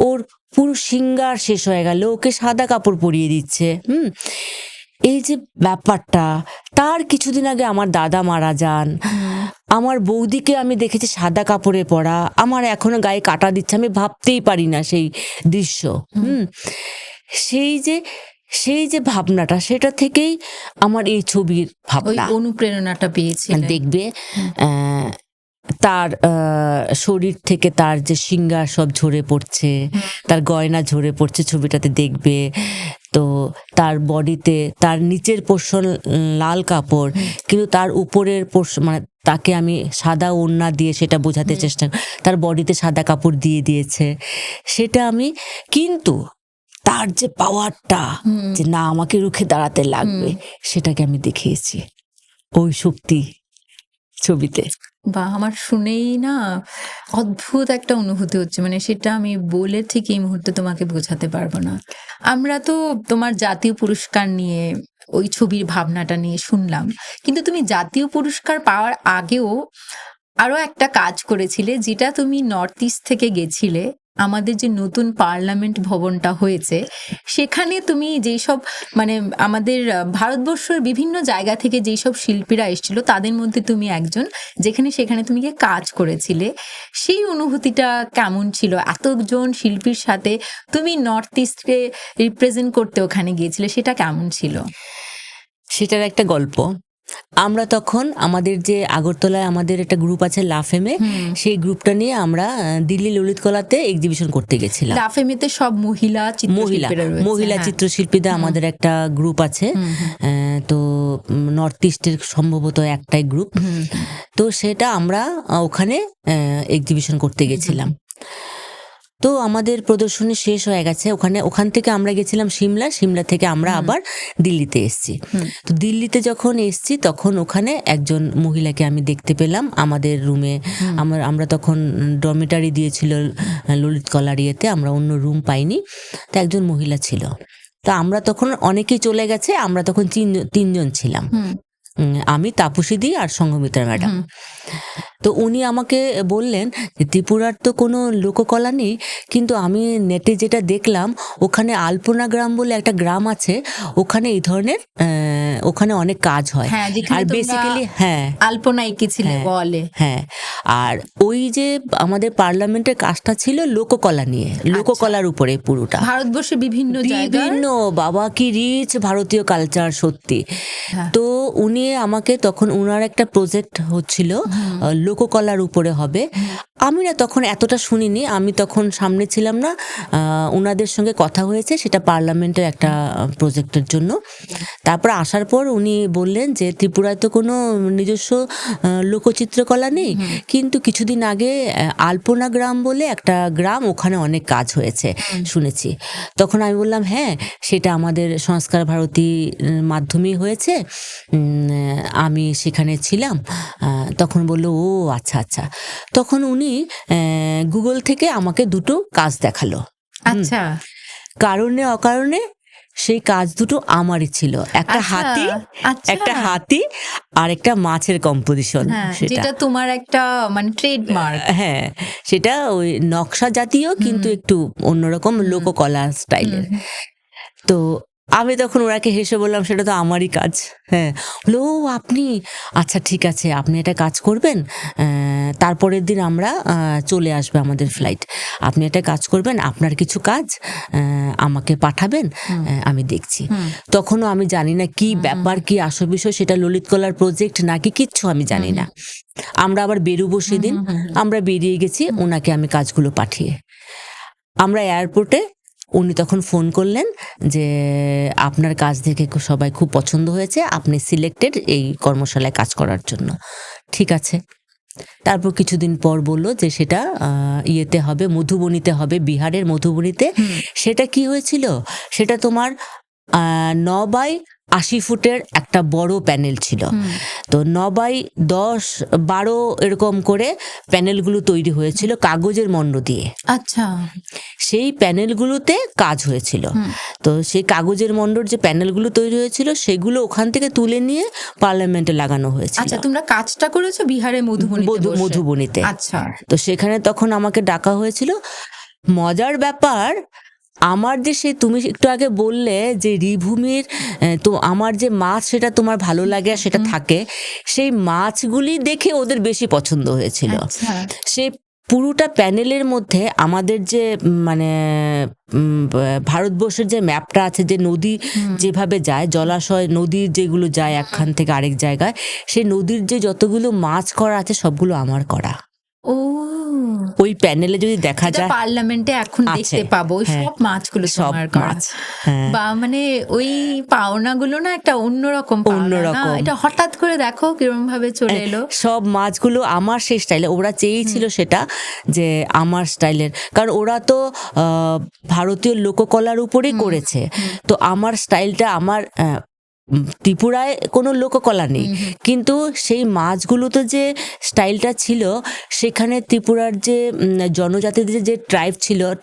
Speaker 1: ওর পুরো সিঙ্গার শেষ হয়ে গেল, ওকে সাদা কাপড় পরিয়ে দিচ্ছে। এই যে ব্যাপারটা, তার কিছুদিন আগে আমার দাদা মারা যান, আমার বৌদিকে আমি দেখেছি সাদা কাপড়ে পরা, আমার এখনো গায়ে কাটা দিচ্ছে, আমি ভাবতেই পারি না সেই দৃশ্য। সেই যে ভাবনাটা, সেটা থেকেই আমার এই ছবির ভাবনা,
Speaker 2: অনুপ্রেরণাটা পেয়েছি।
Speaker 1: দেখবে তার শরীর থেকে তার যে সিঙ্গার সব ঝরে পড়ছে, তার গয়না ঝরে পড়ছে ছবিটাতে দেখবে। তো তার বডিতে তার নিচের পোর্শন লাল কাপড়, কিন্তু তার উপরের পোর্শন, মানে তাকে আমি সাদা ওড়না দিয়ে সেটা বোঝাতে চেষ্টা, তার বডিতে সাদা কাপড় দিয়ে দিয়েছে, সেটা আমি, কিন্তু তার যে পাওয়ারটা, যে না আমাকে রুখে দাঁড়াতে লাগবে, সেটাকে আমি দেখিয়েছি ওই শক্তি ছবিতে।
Speaker 2: বা আমার শুনেই না অদ্ভুত একটা অনুভূতি হচ্ছে, মানে সেটা আমি বলে ঠিক এই মুহূর্তে তোমাকে বোঝাতে পারবো না। আমরা তো তোমার জাতীয় পুরস্কার নিয়ে, ওই ছবির ভাবনাটা নিয়ে শুনলাম, কিন্তু তুমি জাতীয় পুরস্কার পাওয়ার আগেও আরো একটা কাজ করেছিলে, যেটা তুমি নর্থ ইস্ট থেকে গেছিলে, আমাদের যে নতুন পার্লামেন্ট ভবনটা হয়েছে, সেখানে তুমি যেসব, মানে আমাদের ভারতবর্ষের বিভিন্ন জায়গা থেকে যেসব শিল্পীরা এসেছিল, তাদের মধ্যে তুমি একজন, সেখানে তুমি গিয়ে কাজ করেছিলে। সেই অনুভূতিটা কেমন ছিল? এতজন শিল্পীর সাথে তুমি নর্থ ইস্টকে রিপ্রেজেন্ট করতে ওখানে গিয়েছিলে, সেটা কেমন ছিল?
Speaker 1: সেটার একটা গল্প। আমরা তখন আমাদের যে আগরতলায় আমাদের একটা গ্রুপ আছে লাফেমে, সেই গ্রুপটা নিয়ে আমরা দিল্লি ললিত কলাতে এক্সিবিশন করতে গেছিলাম।
Speaker 2: লাফেমেতে সব মহিলা
Speaker 1: চিত্রশিল্পীদের আমাদের একটা গ্রুপ আছে, তো নর্থ ইস্টের সম্ভবত একটাই গ্রুপ। তো সেটা আমরা ওখানে এক্সিবিশন করতে গেছিলাম। তো আমাদের প্রদর্শনী শেষ হয়ে গেছে, ওখান থেকে আমরা গেছিলাম সিমলা থেকে আমরা আবার দিল্লিতে এসেছি। তো দিল্লিতে যখন এসেছি তখন ওখানে একজন মহিলাকে আমি দেখতে পেলাম আমাদের রুমে। আমরা তখন ডরমিটারি দিয়েছিল ললিত কলার ইয়েতে, আমরা অন্য রুম পাইনি, তো একজন মহিলা ছিল। তো আমরা তখন অনেকেই চলে গেছে, আমরা তখন 3 জন ছিলাম, আমি, তাপসীদি আর সংঘমিত্রা ম্যাডাম। তো উনি আমাকে বললেন যে ত্রিপুরার তো কোনো লোককলা নেই, কিন্তু আমি নেটে যেটা দেখলাম, ওখানে আলপনা গ্রাম বলে একটা গ্রাম আছে, ওখানে এই ধরনের ওখানে অনেক কাজ হয়।
Speaker 2: হ্যাঁ, যেখানে
Speaker 1: আর
Speaker 2: তোমরা
Speaker 1: বেসিক্যালি হ্যাঁ
Speaker 2: আলপনা এঁকেছিলে বলে।
Speaker 1: হ্যাঁ, আর ওই যে আমাদের পার্লামেন্টের কাজটা ছিল লোককলা নিয়ে, লোককলার উপরে পুরোটা।
Speaker 2: ভারতবর্ষে বিভিন্ন জায়গার
Speaker 1: বিভিন্ন বাবা কি রিচ ভারতীয় কালচার সত্যি।
Speaker 2: হ্যাঁ।
Speaker 1: তো উনি আমাকে তখন উনার একটা প্রজেক্ট হচ্ছিল লোককলার উপরে হবে। আমি না তখন এতটা শুনিনি, আমি তখন সামনে ছিলাম না। উনাদের সঙ্গে কথা হয়েছে সেটা পার্লামেন্টের একটা প্রজেক্টের জন্য। তারপর আসার পর উনি বললেন যে ত্রিপুরায় তো কোনো নিজস্ব লোকচিত্রকলা নেই, কিন্তু কিছুদিন আগে আলপনা গ্রাম বলে একটা গ্রাম, ওখানে অনেক কাজ হয়েছে শুনেছি। তখন আমি বললাম হ্যাঁ, সেটা আমাদের সংস্কার ভারতী মাধ্যমেই হয়েছে, আমি সেখানে ছিলাম। তখন বললো ও আচ্ছা আচ্ছা। তখন উনি গুগল থেকে আমাকে দুটো কাজ দেখালো।
Speaker 2: আচ্ছা,
Speaker 1: কারণে অকারণে সেই কাজ দুটো আমারই ছিল, একটা হাতি, একটা হাতি আর একটা মাছের কম্পোজিশন,
Speaker 2: যেটা তোমার একটা মানে ট্রেডমার্ক।
Speaker 1: হ্যাঁ, সেটা ওই নকশা জাতীয় কিন্তু একটু অন্যরকম লোককলা স্টাইলের। তো আমি তখন ওনাকে হেসে বললাম সেটা তো আমারই কাজ। হ্যাঁ, বললো ও আপনি, আচ্ছা ঠিক আছে, আপনি এটা কাজ করবেন, তারপরের দিন আমরা চলে আসবে আমাদের ফ্লাইট, আপনি এটা কাজ করবেন, আপনার কিছু কাজ আমাকে পাঠাবেন, আমি দেখছি। তখনও আমি জানি না কি ব্যাপার, কি আসল বিষয়, সেটা ললিত কলার প্রজেক্ট নাকি কিচ্ছু আমি জানি না। আমরা আবার বেরোবো সেদিন, আমরা বেরিয়ে গেছি ওনাকে আমি কাজগুলো পাঠিয়ে। আমরা এয়ারপোর্টে, উনি তখন ফোন করলেন যে আপনার কাজ দেখে সবাই খুব পছন্দ হয়েছে, আপনি সিলেক্টেড এই কর্মশালায় কাজ করার জন্য। ঠিক আছে। তারপর কিছুদিন পর বললো যে সেটা ইয়েতে হবে, মধুবনীতে হবে, বিহারের মধুবনীতে। সেটা কি হয়েছিল, সেটা তোমার 9x80 ফুটের একটা বড় প্যানেল ছিল। তো 9x10-12 এরকম করে প্যানেলগুলো তৈরি হয়েছিল কাগজের মণ্ড দিয়ে।
Speaker 2: আচ্ছা,
Speaker 1: সেই প্যানেলগুলোতে কাজ হয়েছিল। তো সেই কাগজের মণ্ডর যে প্যানেলগুলো তৈরি হয়েছিল সেগুলো ওখান থেকে তুলে নিয়ে পার্লামেন্টে লাগানো হয়েছিল।
Speaker 2: আচ্ছা, তোমরা কাজটা করেছো বিহারে মধুবনীতে? আচ্ছা।
Speaker 1: তো সেখানে তখন আমাকে ডাকা হয়েছিল। মজার ব্যাপার, আমার যে সেই তুমি একটু আগে বললে যে ঋভূমির, তো আমার যে মাছ সেটা তোমার ভালো লাগে আর সেটা থাকে, সেই মাছগুলি দেখে ওদের বেশি পছন্দ হয়েছিল। সেই পুরোটা প্যানেলের মধ্যে আমাদের যে মানে ভারতবর্ষের যে ম্যাপটা আছে, যে নদী যেভাবে যায়, জলাশয় নদীর যেগুলো যায় একখান থেকে আরেক জায়গায়, সেই নদীর যে যতগুলো মাছ করা আছে সবগুলো আমার করা।
Speaker 2: ও,
Speaker 1: ওই প্যানেলে যদি দেখা যায়
Speaker 2: পার্লামেন্টে এখন দেখতে পাবো সব মাছগুলো তোমার করা। বা মানে ওই পাওনাগুলো না একটা অন্যরকম, এটা হঠাৎ করে দেখো কিরকম ভাবে চলে এলো।
Speaker 1: সব মাছগুলো আমার সেই স্টাইলে, ওরা চেয়েছিল সেটা যে আমার স্টাইলের, কারণ ওরা তো ভারতীয় লোককলার উপরেই করেছে। তো আমার স্টাইলটা, আমার ত্রিপুরায় কোনো লোককলা নেই, কিন্তু সেই মাছগুলোতে যে স্টাইলটা ছিল, সেখানে ত্রিপুরার যে জনজাতিদের যে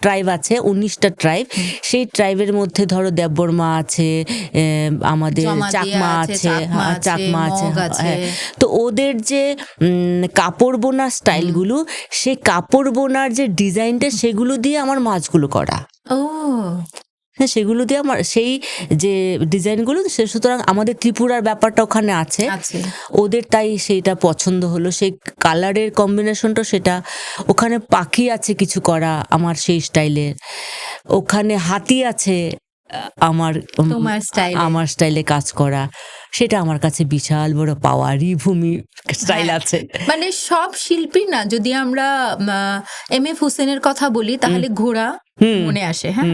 Speaker 1: ট্রাইব আছে 19টা ট্রাইব, সেই ট্রাইবের মধ্যে ধরো দেববর্মা আছে, আমাদের চাকমা আছে, তো ওদের যে কাপড় বোনার স্টাইলগুলো, সেই কাপড় বোনার যে ডিজাইনটা, সেগুলো দিয়ে আমার মাছগুলো করা।
Speaker 2: ও
Speaker 1: হ্যাঁ, সেগুলো দিয়ে আমার সেই যে ডিজাইনগুলো, সুতরাং আমাদের ত্রিপুরার ব্যাপারটা ওখানে আছে, ওদের তাই সেইটা পছন্দ হলো। সেই কালারের কম্বিনেশনটা, সেটা ওখানে পাখি আছে কিছু করা আমার সেই স্টাইলের, ওখানে হাতি আছে আমার স্টাইলে কাজ করা, সেটা আমার কাছে বিশাল বড় পাওয়া। ঋভূমি স্টাইল আছে,
Speaker 2: মানে সব শিল্পী না, যদি আমরা এম.এফ. হুসেনের কথা বলি তাহলে ঘোড়া মনে আসে, হ্যাঁ,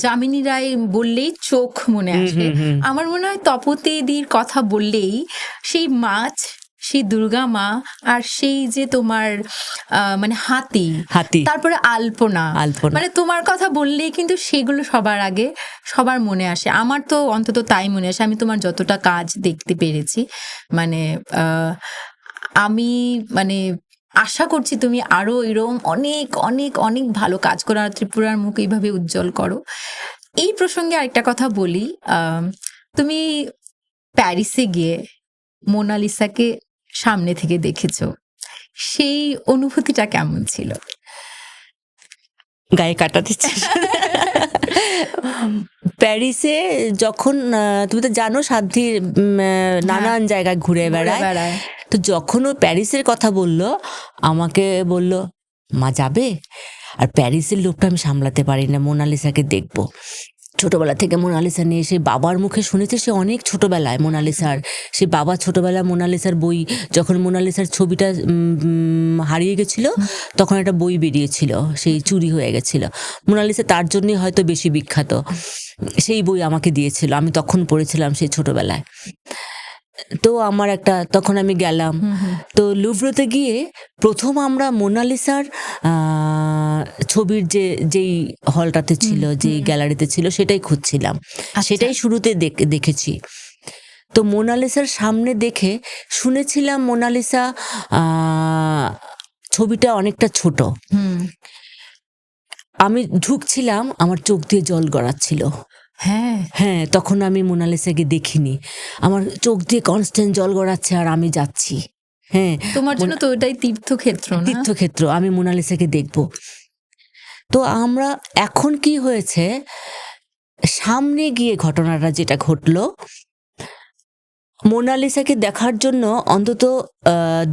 Speaker 2: যামিনী রায় বললেই চোখ মনে আসে। আমার মনে হয় তপতিদির কথা বললেই সেই মাছ, সেই দুর্গা মা, আর সেই যে তোমার মানে হাতি, তারপরে আলপনা, মানে তোমার কথা বললেই কিন্তু সেগুলো সবার আগে সবার মনে আসে। আমার তো অন্তত তাই মনে আসে, আমি তোমার যতটা কাজ দেখতে পেরেছি। মানে আমি মানে আশা করছি তুমি আরো এরকম অনেক অনেক অনেক ভালো কাজ করো, আর ত্রিপুরার মুখ এইভাবে উজ্জ্বল করো। এই প্রসঙ্গে আরেকটা কথা বলি, তুমি প্যারিসে গিয়ে মোনালিসাকে সামনে থেকে দেখেছো, সেই অনুভূতিটা কেমন ছিল?
Speaker 1: গায়ে কাটা দিচ্ছে। প্যারিসে যখন তুমি তো জানো সাধ্যির নানান জায়গায় ঘুরে বেড়ায়, তো যখন ও প্যারিসের কথা বলল আমাকে বলল মা যাবে। আর প্যারিসের লোকটা আমি সামলাতে পারি না, মোনালিসাকে দেখবো। ছোটবেলা থেকে মোনালিসা নিয়ে সে বাবার মুখে শুনেছে, সে অনেক ছোটবেলায় মোনালিসার, সে বাবা ছোটবেলায় মোনালিসার বই, যখন মোনালিসার ছবিটা হারিয়ে গেছিল তখন একটা বই বেরিয়েছিল, সেই চুরি হয়ে গেছিল। মোনালিসা তার জন্যই হয়তো বেশি বিখ্যাত, সেই বই আমাকে দিয়েছিল, আমি তখন পড়েছিলাম সেই ছোটবেলায়। তো আমার একটা, তখন আমি গেলাম, তো লুভ্রতে গিয়ে প্রথম আমরা মোনালিসার ছবির যেই হলটাতে ছিল, যেই গ্যালারিতে ছিল, সেটাই খুঁজছিলাম, সেটাই শুরুতে দেখেছি। তো মোনালিসার সামনে দেখে শুনেছিলাম মোনালিসা ছবিটা অনেকটা ছোট। আমি ঢুকছিলাম, আমার চোখ দিয়ে জল গড়াচ্ছিল। হ্যাঁ, তখন আমি মোনালিসাকে দেখিনি, আমার চোখ দিয়ে কনস্ট্যান্ট জল গড়াচ্ছে আর আমি যাচ্ছি। হ্যাঁ,
Speaker 2: তোমার জন্য তো ওটাই তীর্থক্ষেত্র,
Speaker 1: তীর্থক্ষেত্র, আমি মোনালিসাকে দেখব। তো আমরা এখন কি হয়েছে, সামনে গিয়ে ঘটনাটা যেটা ঘটলো, মোনালিসাকে দেখার জন্য অন্তত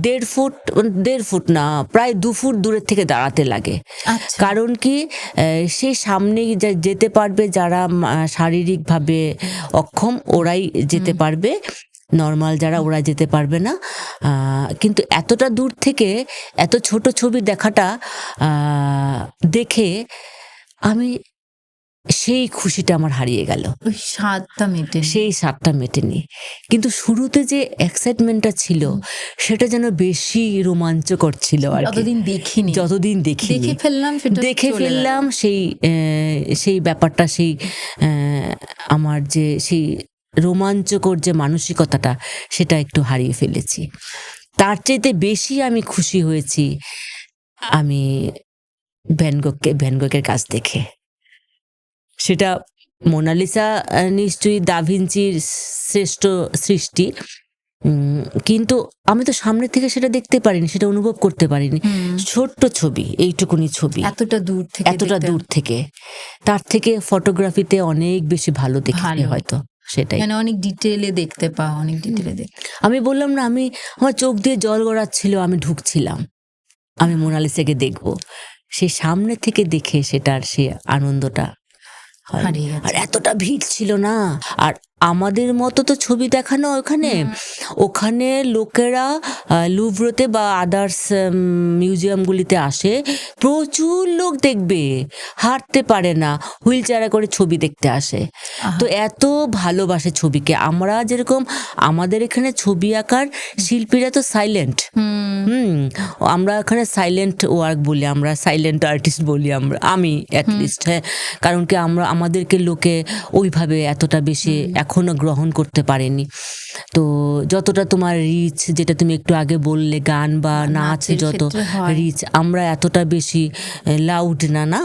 Speaker 1: 1.5 ফুট না, প্রায় 2 ফুট দূরের থেকে দাঁড়াতে লাগে। কারণ কি, সে সামনে যেতে পারবে যারা শারীরিকভাবে অক্ষম, ওরাই যেতে পারবে, নর্মাল যারা ওরা যেতে পারবে না। কিন্তু এতটা দূর থেকে এত ছোট ছবি দেখাটা দেখে আমি, সেই খুশিটা আমার হারিয়ে গেল, সেই স্বাদটা মেটেনি। কিন্তু শুরুতে যে এক্সাইটমেন্টটা ছিল সেটা যেন বেশি রোমাঞ্চকর ছিল আর যতদিন দেখে ফেললাম সেই ব্যাপারটা, সেই আমার যে সেই রোমাঞ্চকর যে মানসিকতাটা, সেটা একটু হারিয়ে ফেলেছি। তার চাইতে বেশি আমি খুশি হয়েছি আমি ভ্যান গগের কাজ দেখে। সেটা মোনালিসা নিশ্চয়ই দা ভিঞ্চির শ্রেষ্ঠ সৃষ্টি, কিন্তু আমি তো সামনে থেকে সেটা দেখতে পারিনি, সেটা অনুভব করতে পারিনি। ছোট্ট ছবি, এইটুকুনি ছবি, এতটা দূর থেকে, তার থেকে ফটোগ্রাফিতে অনেক বেশি ভালো দেখতে হয়তো, সেটাই
Speaker 2: অনেক ডিটেলে দেখতে পাও,
Speaker 1: আমি বললাম না, আমার চোখ দিয়ে জল গড়াচ্ছিল, আমি ঢুকছিলাম, আমি মোনালিসাকে দেখবো, সে সামনে থেকে দেখে সেটার সে আনন্দটা। আর এতটা ভিড় ছিল না, আর আমাদের মতো তো ছবি দেখানো ওখানে লোকেরা লুভ্রতে বা আদার্স মিউজিয়ামগুলিতে আসে, প্রচুর লোক দেখবে, হাঁটতে পারে না, হুইল চেয়ারে করে ছবি দেখতে আসে। তো এত ভালোবাসে ছবিকে। আমরা যেরকম আমাদের এখানে ছবি আঁকার শিল্পীরা তো সাইলেন্ট, আমরা এখানে সাইলেন্ট ওয়ার্ক বলি, আমরা সাইলেন্ট আর্টিস্ট বলি, আমি অ্যাটলিস্ট। হ্যাঁ, কারণ কি আমাদেরকে লোকে ওইভাবে এতটা বেশি এখনো গ্রহণ করতে পারেনি। তো যতটা তোমার রিচ, যেটা তুমি একটু আগে বললে, গান বা নাচ যত রিচ, আমরা এতটা বেশি লাউড না,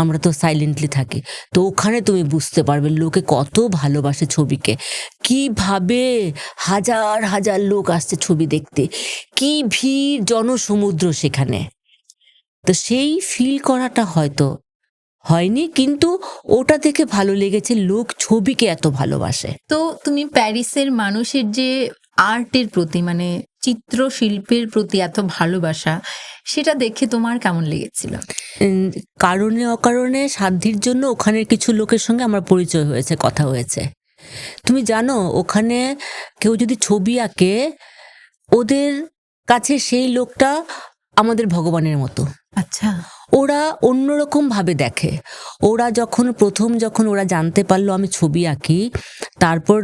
Speaker 1: আমরা তো সাইলেন্টলি থাকি। তো ওখানে তুমি বুঝতে পারবে লোকে কত ভালোবাসে ছবিকে, কিভাবে হাজার হাজার লোক আসছে ছবি দেখতে, কি ভিড়, জনসমুদ্র সেখানে। তো সেই ফিল করাটা হয়তো হয়নি, কিন্তু ওটা দেখে ভালো লেগেছে, লোক ছবিকে এত ভালোবাসে।
Speaker 2: তো তুমি প্যারিসের মানুষের যে আর্টের প্রতি, মানে চিত্রশিল্পের প্রতি এত ভালোবাসা, সেটা দেখে তোমার কেমন লেগেছিল?
Speaker 1: কারণে অকারণে সাধ্যির জন্য ওখানের কিছু লোকের সঙ্গে আমার পরিচয় হয়েছে, কথা হয়েছে। তুমি জানো, ওখানে কেউ যদি ছবি আঁকে, ওদের কাছে সেই লোকটা আমাদের ভগবানের মতো।
Speaker 2: আচ্ছা,
Speaker 1: ওরা অন্যরকম ভাবে দেখে। ওরা যখন ওরা জানতে পারলো আমি ছবি আঁকি, তারপর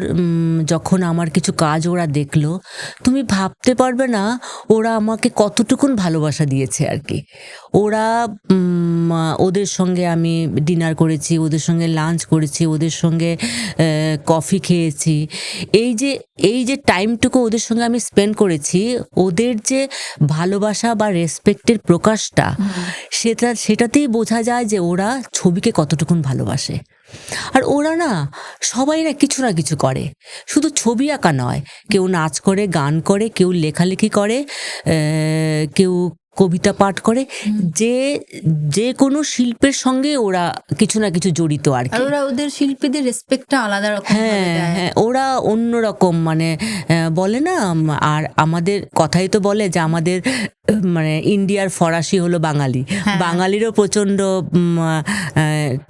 Speaker 1: যখন আমার কিছু কাজ ওরা দেখলো, তুমি ভাবতে পারবে না ওরা আমাকে কতটুকুন ভালোবাসা দিয়েছে আর কি। ওরা ওদের সঙ্গে আমি ডিনার করেছি, ওদের সঙ্গে লাঞ্চ করেছি, ওদের সঙ্গে কফি খেয়েছি। এই যে টাইমটুকু ওদের সঙ্গে আমি স্পেন্ড করেছি, ওদের যে ভালোবাসা বা রেসপেক্টের প্রকাশটা, সেটাতেই বোঝা যায় যে ওরা ছবিকে কতটুকুন ভালোবাসে। আর ওরা সবাই কিছু না কিছু করে, শুধু ছবি আঁকা নয়, কেউ নাচ করে, গান করে, কেউ লেখালেখি করে, কেউ কবিতা পাঠ করে, যে যে কোনো শিল্পের সঙ্গে ওরা কিছু না কিছু জড়িত আর
Speaker 2: আর
Speaker 1: কি।
Speaker 2: ওরা ওদের শিল্পীদের রেসপেক্টটা আলাদা রকম
Speaker 1: হ্যাঁ হ্যাঁ, ওরা অন্যরকম, মানে বলে না, আর আমাদের কথাই তো বলে যে আমাদের মানে ইন্ডিয়ার ফরাসি হলো বাঙালি, বাঙালিরও প্রচন্ড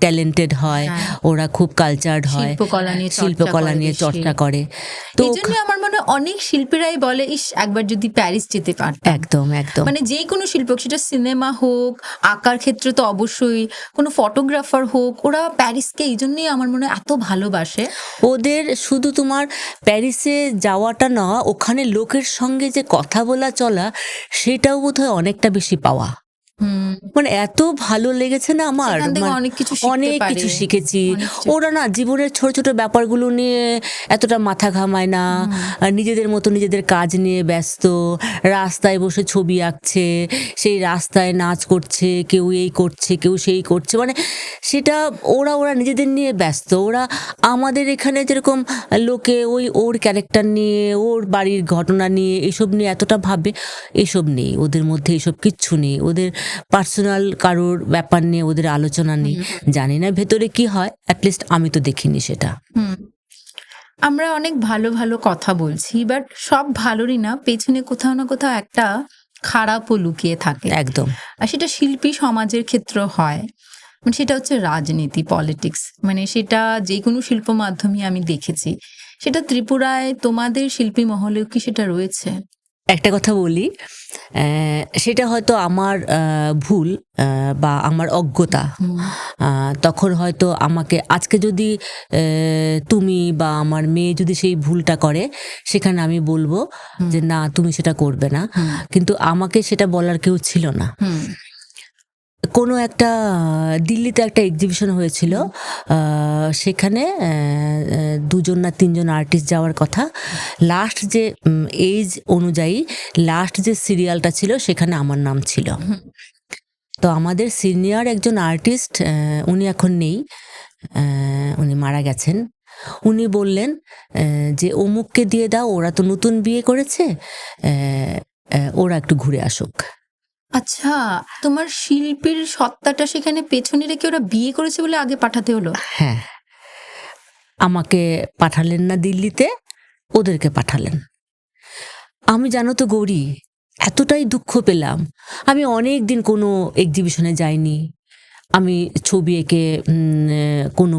Speaker 1: ট্যালেন্টেড হয়, ওরা খুব কালচার্ড হয়, শিল্পকলা নিয়ে চর্চা করে। তো
Speaker 2: এই জন্য আমার মনে হয় অনেক শিল্পীরাই বলে, ইস একবার যদি প্যারিস যেতে পারতাম।
Speaker 1: একদম একদম,
Speaker 2: মানে যে কোনো শিল্প, সেটা সিনেমা হোক, আঁকার ক্ষেত্রে তো অবশ্যই, কোনো ফটোগ্রাফার হোক, ওরা প্যারিসকে এই জন্যই আমার মনে হয় এত ভালোবাসে।
Speaker 1: ওদের শুধু তোমার প্যারিসে যাওয়াটা না, ওখানে লোকের সঙ্গে যে কথা বলা চলা, সেটাও বোধহয় অনেকটা বেশি পাওয়া। মানে এত ভালো লেগেছে না আমার,
Speaker 2: সেখান থেকে
Speaker 1: মানে
Speaker 2: অনেক কিছু শিখতে
Speaker 1: অনেক
Speaker 2: পারে,
Speaker 1: কিছু শিখেছি।
Speaker 2: অনেক কিছু।
Speaker 1: ওরা না জীবনের ছোট ছোট ব্যাপারগুলো নিয়ে এতটা মাথা ঘামায় না, আর নিজেদের মতো নিজেদের কাজ নিয়ে ব্যস্ত, রাস্তায় বসে ছবি আঁকছে, সেই রাস্তায় নাচ করছে, কেউ এই করছে কেউ সেই করছে, মানে সেটা ওরা ওরা নিজেদের নিয়ে ব্যস্ত। ওরা আমাদের এখানে যেরকম লোকে ওই ওর ক্যারেক্টার নিয়ে, ওর বাড়ির ঘটনা নিয়ে, এসব নিয়ে এতটা ভাবে, এসব নেই ওদের মধ্যে, এসব কিচ্ছু নেই ওদের। পার্সোনাল কারোর ব্যাপার নিয়ে ওদের আলোচনা নেই। জানি না ভেতরে কি হয়, অ্যাটলিস্ট আমি তো দেখিনি সেটা।
Speaker 2: আমরা অনেক ভালো ভালো কথা বলছি, বাট সব ভালোরই না পেছনে কোথাও না কোথাও একটা খারাপও লুকিয়ে থাকে।
Speaker 1: একদম,
Speaker 2: আর সেটা শিল্পী সমাজের ক্ষেত্রে হয়, মানে সেটা হচ্ছে রাজনীতি, পলিটিক্স। মানে সেটা যে কোনো শিল্প মাধ্যমে আমি দেখেছি। সেটা ত্রিপুরায় তোমাদের শিল্পী মহলেও কি সেটা রয়েছে?
Speaker 1: একটা কথা বলি, সেটা হয়তো আমার ভুল বা আমার অজ্ঞতা। তখন হয়তো আমাকে আজকে যদি তুমি বা আমার মেয়ে যদি সেই ভুলটা করে, সেখানে আমি বলবো যে না তুমি সেটা করবে না, কিন্তু আমাকে সেটা বলার কেউ ছিল না। কোনো একটা দিল্লিতে একটা এক্সিবিশন হয়েছিল, সেখানে দুজন না তিনজন আর্টিস্ট যাওয়ার কথা। লাস্ট যে এজ অনুযায়ী লাস্ট যে সিরিয়ালটা ছিল সেখানে আমার নাম ছিল। তো আমাদের সিনিয়র একজন আর্টিস্ট, উনি এখন নেই, উনি মারা গেছেন। উনি বললেন যে অমুককে দিয়ে দাও, ওরা তো নতুন বিয়ে করেছে, ওরা একটু ঘুরে আসুক।
Speaker 2: আচ্ছা, তোমার শিল্পীর সত্তাটা সেখানে পেছনে রেখে ওরা বিয়ে করেছে বলে আগে পাঠাতে হলো?
Speaker 1: হ্যাঁ, আমাকে পাঠালেন না দিল্লিতে, ওদেরকে পাঠালেন। আমি জানো তো গৌরী, এতটাই দুঃখ পেলাম। আমি অনেক দিন কোনো এক্সিবিশনে যাইনি, আমি ছবি এঁকে কোনো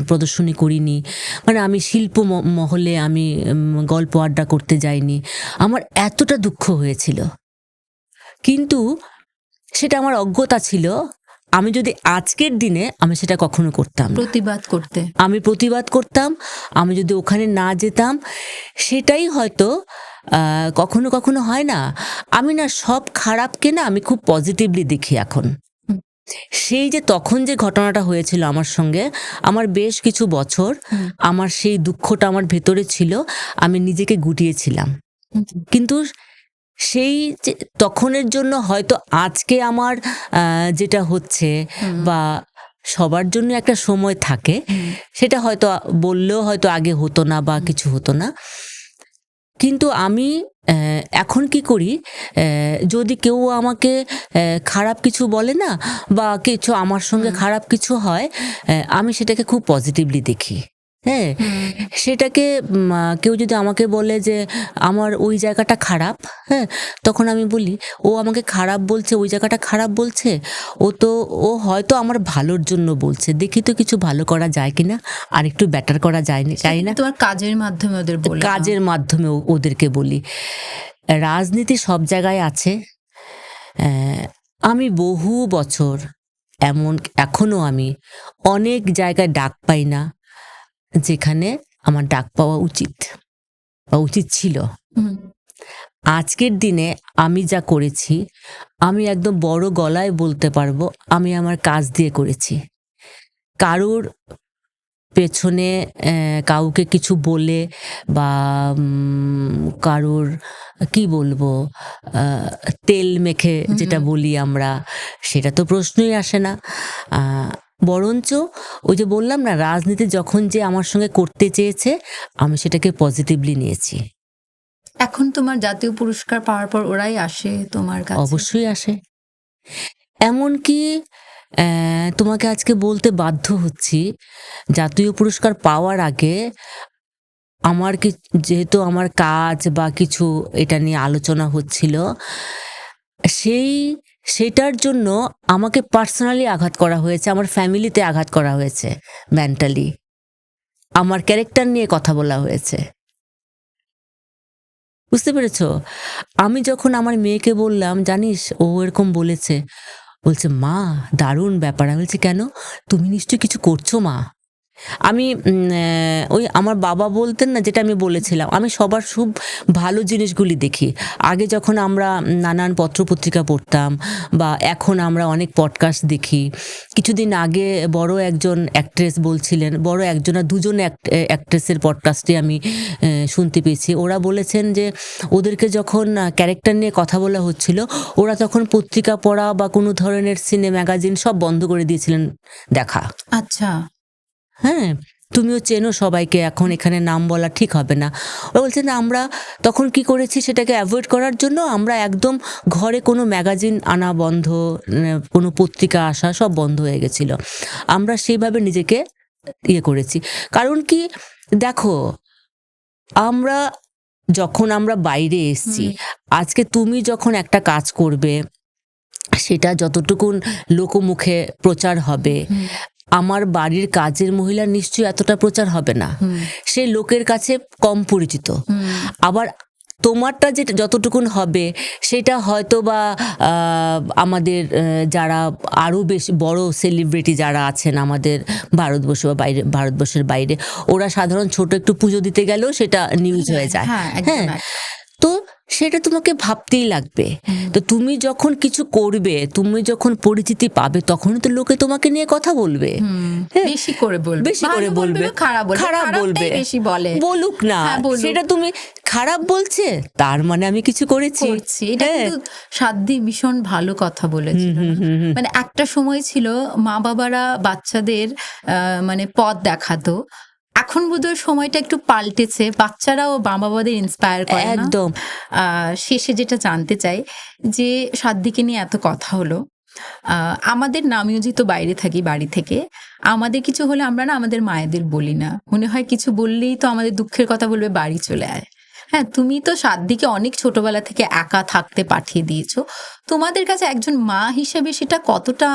Speaker 1: প্রদর্শনী করিনি, মানে আমি শিল্প মহলে আমি গল্প আড্ডা করতে যাইনি। আমার এতটা দুঃখ হয়েছিল, কিন্তু সেটা আমার অজ্ঞতা ছিল। আমি যদি আজকের দিনে আমি সেটা কখনো করতাম না। আমি প্রতিবাদ করতাম। আমি যদি ওখানে না যেতাম, সেটাই হয়তো কখনো কখনো হয় না, আমি না সব খারাপকে না আমি খুব পজিটিভলি দেখি এখন। সেই যে তখন যে ঘটনাটা হয়েছিল আমার সঙ্গে, আমার বেশ কিছু বছর আমার সেই দুঃখটা আমার ভেতরে ছিল, আমি নিজেকে গুটিয়েছিলাম। কিন্তু সেই যে তখনের জন্য হয়তো আজকে আমার যেটা হচ্ছে, বা সবার জন্য একটা সময় থাকে, সেটা হয়তো বললেও হয়তো আগে হতো না বা কিছু হতো না। কিন্তু আমি এখন কি করি, যদি কেউ আমাকে খারাপ কিছু বলে না, বা কিছু আমার সঙ্গে খারাপ কিছু হয়, আমি সেটাকে খুব পজিটিভলি দেখি। হ্যাঁ, সেটাকে কেউ যদি আমাকে বলে যে আমার ওই জায়গাটা খারাপ, হ্যাঁ, তখন আমি বলি ও আমাকে খারাপ বলছে, ওই জায়গাটা খারাপ বলছে, ও হয়তো আমার ভালোর জন্য বলছে, দেখি তো কিছু ভালো করা যায় কিনা, আর একটু বেটার করা যায়নি, তাই না?
Speaker 2: তোমার কাজের মাধ্যমে ওদের বলো,
Speaker 1: কাজের মাধ্যমে ওদেরকে বলি। রাজনীতি সব জায়গায় আছে। আমি বহু বছর এখনো আমি অনেক জায়গায় ডাক পাই না, যেখানে আমার ডাক পাওয়া উচিত বা উচিত ছিল। আজকের দিনে আমি যা করেছি, আমি একদম বড় গলায় বলতে পারবো আমি আমার কাজ দিয়ে করেছি। কারোর পেছনে কাউকে কিছু বলে বা কারোর কি বলবো তেল মেখে যেটা বলি আমরা, সেটা তো প্রশ্নই আসে না। বরঞ্চ ওই যে বললাম না, রাজনীতি যখন যে আমার সঙ্গে করতে চেয়েছে, আমি সেটাকে পজিটিভলি নিয়েছি।
Speaker 2: এখন তোমার জাতীয় পুরস্কার পাওয়ার পর ওরাই আসে তোমার কাছে?
Speaker 1: অবশ্যই আসে। এমনকি তোমাকে আজকে বলতে বাধ্য হচ্ছি, জাতীয় পুরস্কার পাওয়ার আগে আমার যেহেতু আমার কাজ বা কিছু এটা নিয়ে আলোচনা হচ্ছিল, সেটার জন্য আমাকে পার্সোনালি আঘাত করা হয়েছে, আমার ফ্যামিলিতে আঘাত করা হয়েছে, মেন্টালি আমার ক্যারেক্টার নিয়ে কথা বলা হয়েছে। বুঝতে পেরেছো? আমি যখন আমার মেয়েকে বললাম, জানিস ও এরকম বলেছে, বলছে মা দারুণ ব্যাপার। আমি বলছি কেন, তুমি নিশ্চয়ই কিছু করছো মা। আমি ওই আমার বাবা বলতেন না, যেটা আমি বলেছিলাম, আমি সবার খুব ভালো জিনিসগুলি দেখি। আগে যখন আমরা নানান পত্রপত্রিকা পড়তাম বা এখন আমরা অনেক পডকাস্ট দেখি, কিছুদিন আগে বড় একজন অ্যাক্ট্রেস বলছিলেন, বড় একজন আর দুজন অ্যাক্ট্রেসের পডকাস্টে আমি শুনতে পেয়েছি, ওরা বলেছেন যে ওদেরকে যখন ক্যারেক্টার নিয়ে কথা বলা হচ্ছিল, ওরা তখন পত্রিকা পড়া বা কোনো ধরনের ম্যাগাজিন সব বন্ধ করে দিয়েছিলেন দেখা।
Speaker 2: আচ্ছা।
Speaker 1: হ্যাঁ, তুমিও চেনো সবাইকে, এখন এখানে নাম বলা ঠিক হবে না। ও বলছে না, আমরা তখন কি করেছি সেটাকে অ্যাভয়েড করার জন্য আমরা একদম ঘরে কোনো ম্যাগাজিন আনা বন্ধ, কোনো পত্রিকা আসা সব বন্ধ হয়ে গেছিল। আমরা সেইভাবে নিজেকে করেছি। কারণ কি দেখো, যখন আমরা বাইরে এসছি, আজকে তুমি যখন একটা কাজ করবে, সেটা যতটুকুন লোকমুখে প্রচার হবে, আমার বাড়ির কাজের মহিলা নিশ্চয়ই এতটা প্রচার হবে না, সে লোকের কাছে কম পরিচিত। আবার তোমারটা যেটা যতটুকুন হবে, সেটা হয়তো বা আমাদের যারা আরও বেশি বড় সেলিব্রিটি যারা আছেন আমাদের ভারতবর্ষ বা বাইরে, ভারতবর্ষের বাইরে, ওরা সাধারণ ছোট একটু পুজো দিতে গেলেও সেটা নিউজ হয়ে যায়। হ্যাঁ, তো সেটা তোমাকে ভাবতেই লাগবে। তো তুমি যখন কিছু করবে, তুমি যখন পরিচিতি পাবে, তখন তো লোকে তোমাকে নিয়ে কথা বলবে,
Speaker 2: বেশি করে বলবে,
Speaker 1: বেশি করে বলবে, খারাপ বলবে,
Speaker 2: বেশি বলে,
Speaker 1: বলুক না, সেটা তুমি খারাপ বলছে তার মানে আমি কিছু করেছি।
Speaker 2: এটা কিন্তু সাধ্যি ভীষণ ভালো কথা বলেছিল। মানে একটা সময় ছিল মা বাবারা বাচ্চাদের মানে পথ দেখাতো, এখন বোধহয় সময়টা একটু পাল্টেছে, বাচ্চারাও মা বাবাদের ইন্সপায়ার করে।
Speaker 1: একদম।
Speaker 2: শেষে যেটা জানতে চাই, যে সাধ্যিকে নিয়ে এত কথা হলো, আমাদের আমিও যেহেতু বাইরে থাকি বাড়ি থেকে, আমাদের কিছু হলে আমরা না আমাদের মায়েদের বলি না, মনে হয় কিছু বললেই তো আমাদের দুঃখের কথা বলবে, বাড়ি চলে আয়। হ্যাঁ, তুমি তো সাধ্যিকে অনেক ছোটবেলা থেকে একা থাকতে পাঠিয়ে দিয়েছো, তোমাদের কাছে একজন মা হিসেবে সেটা কতটা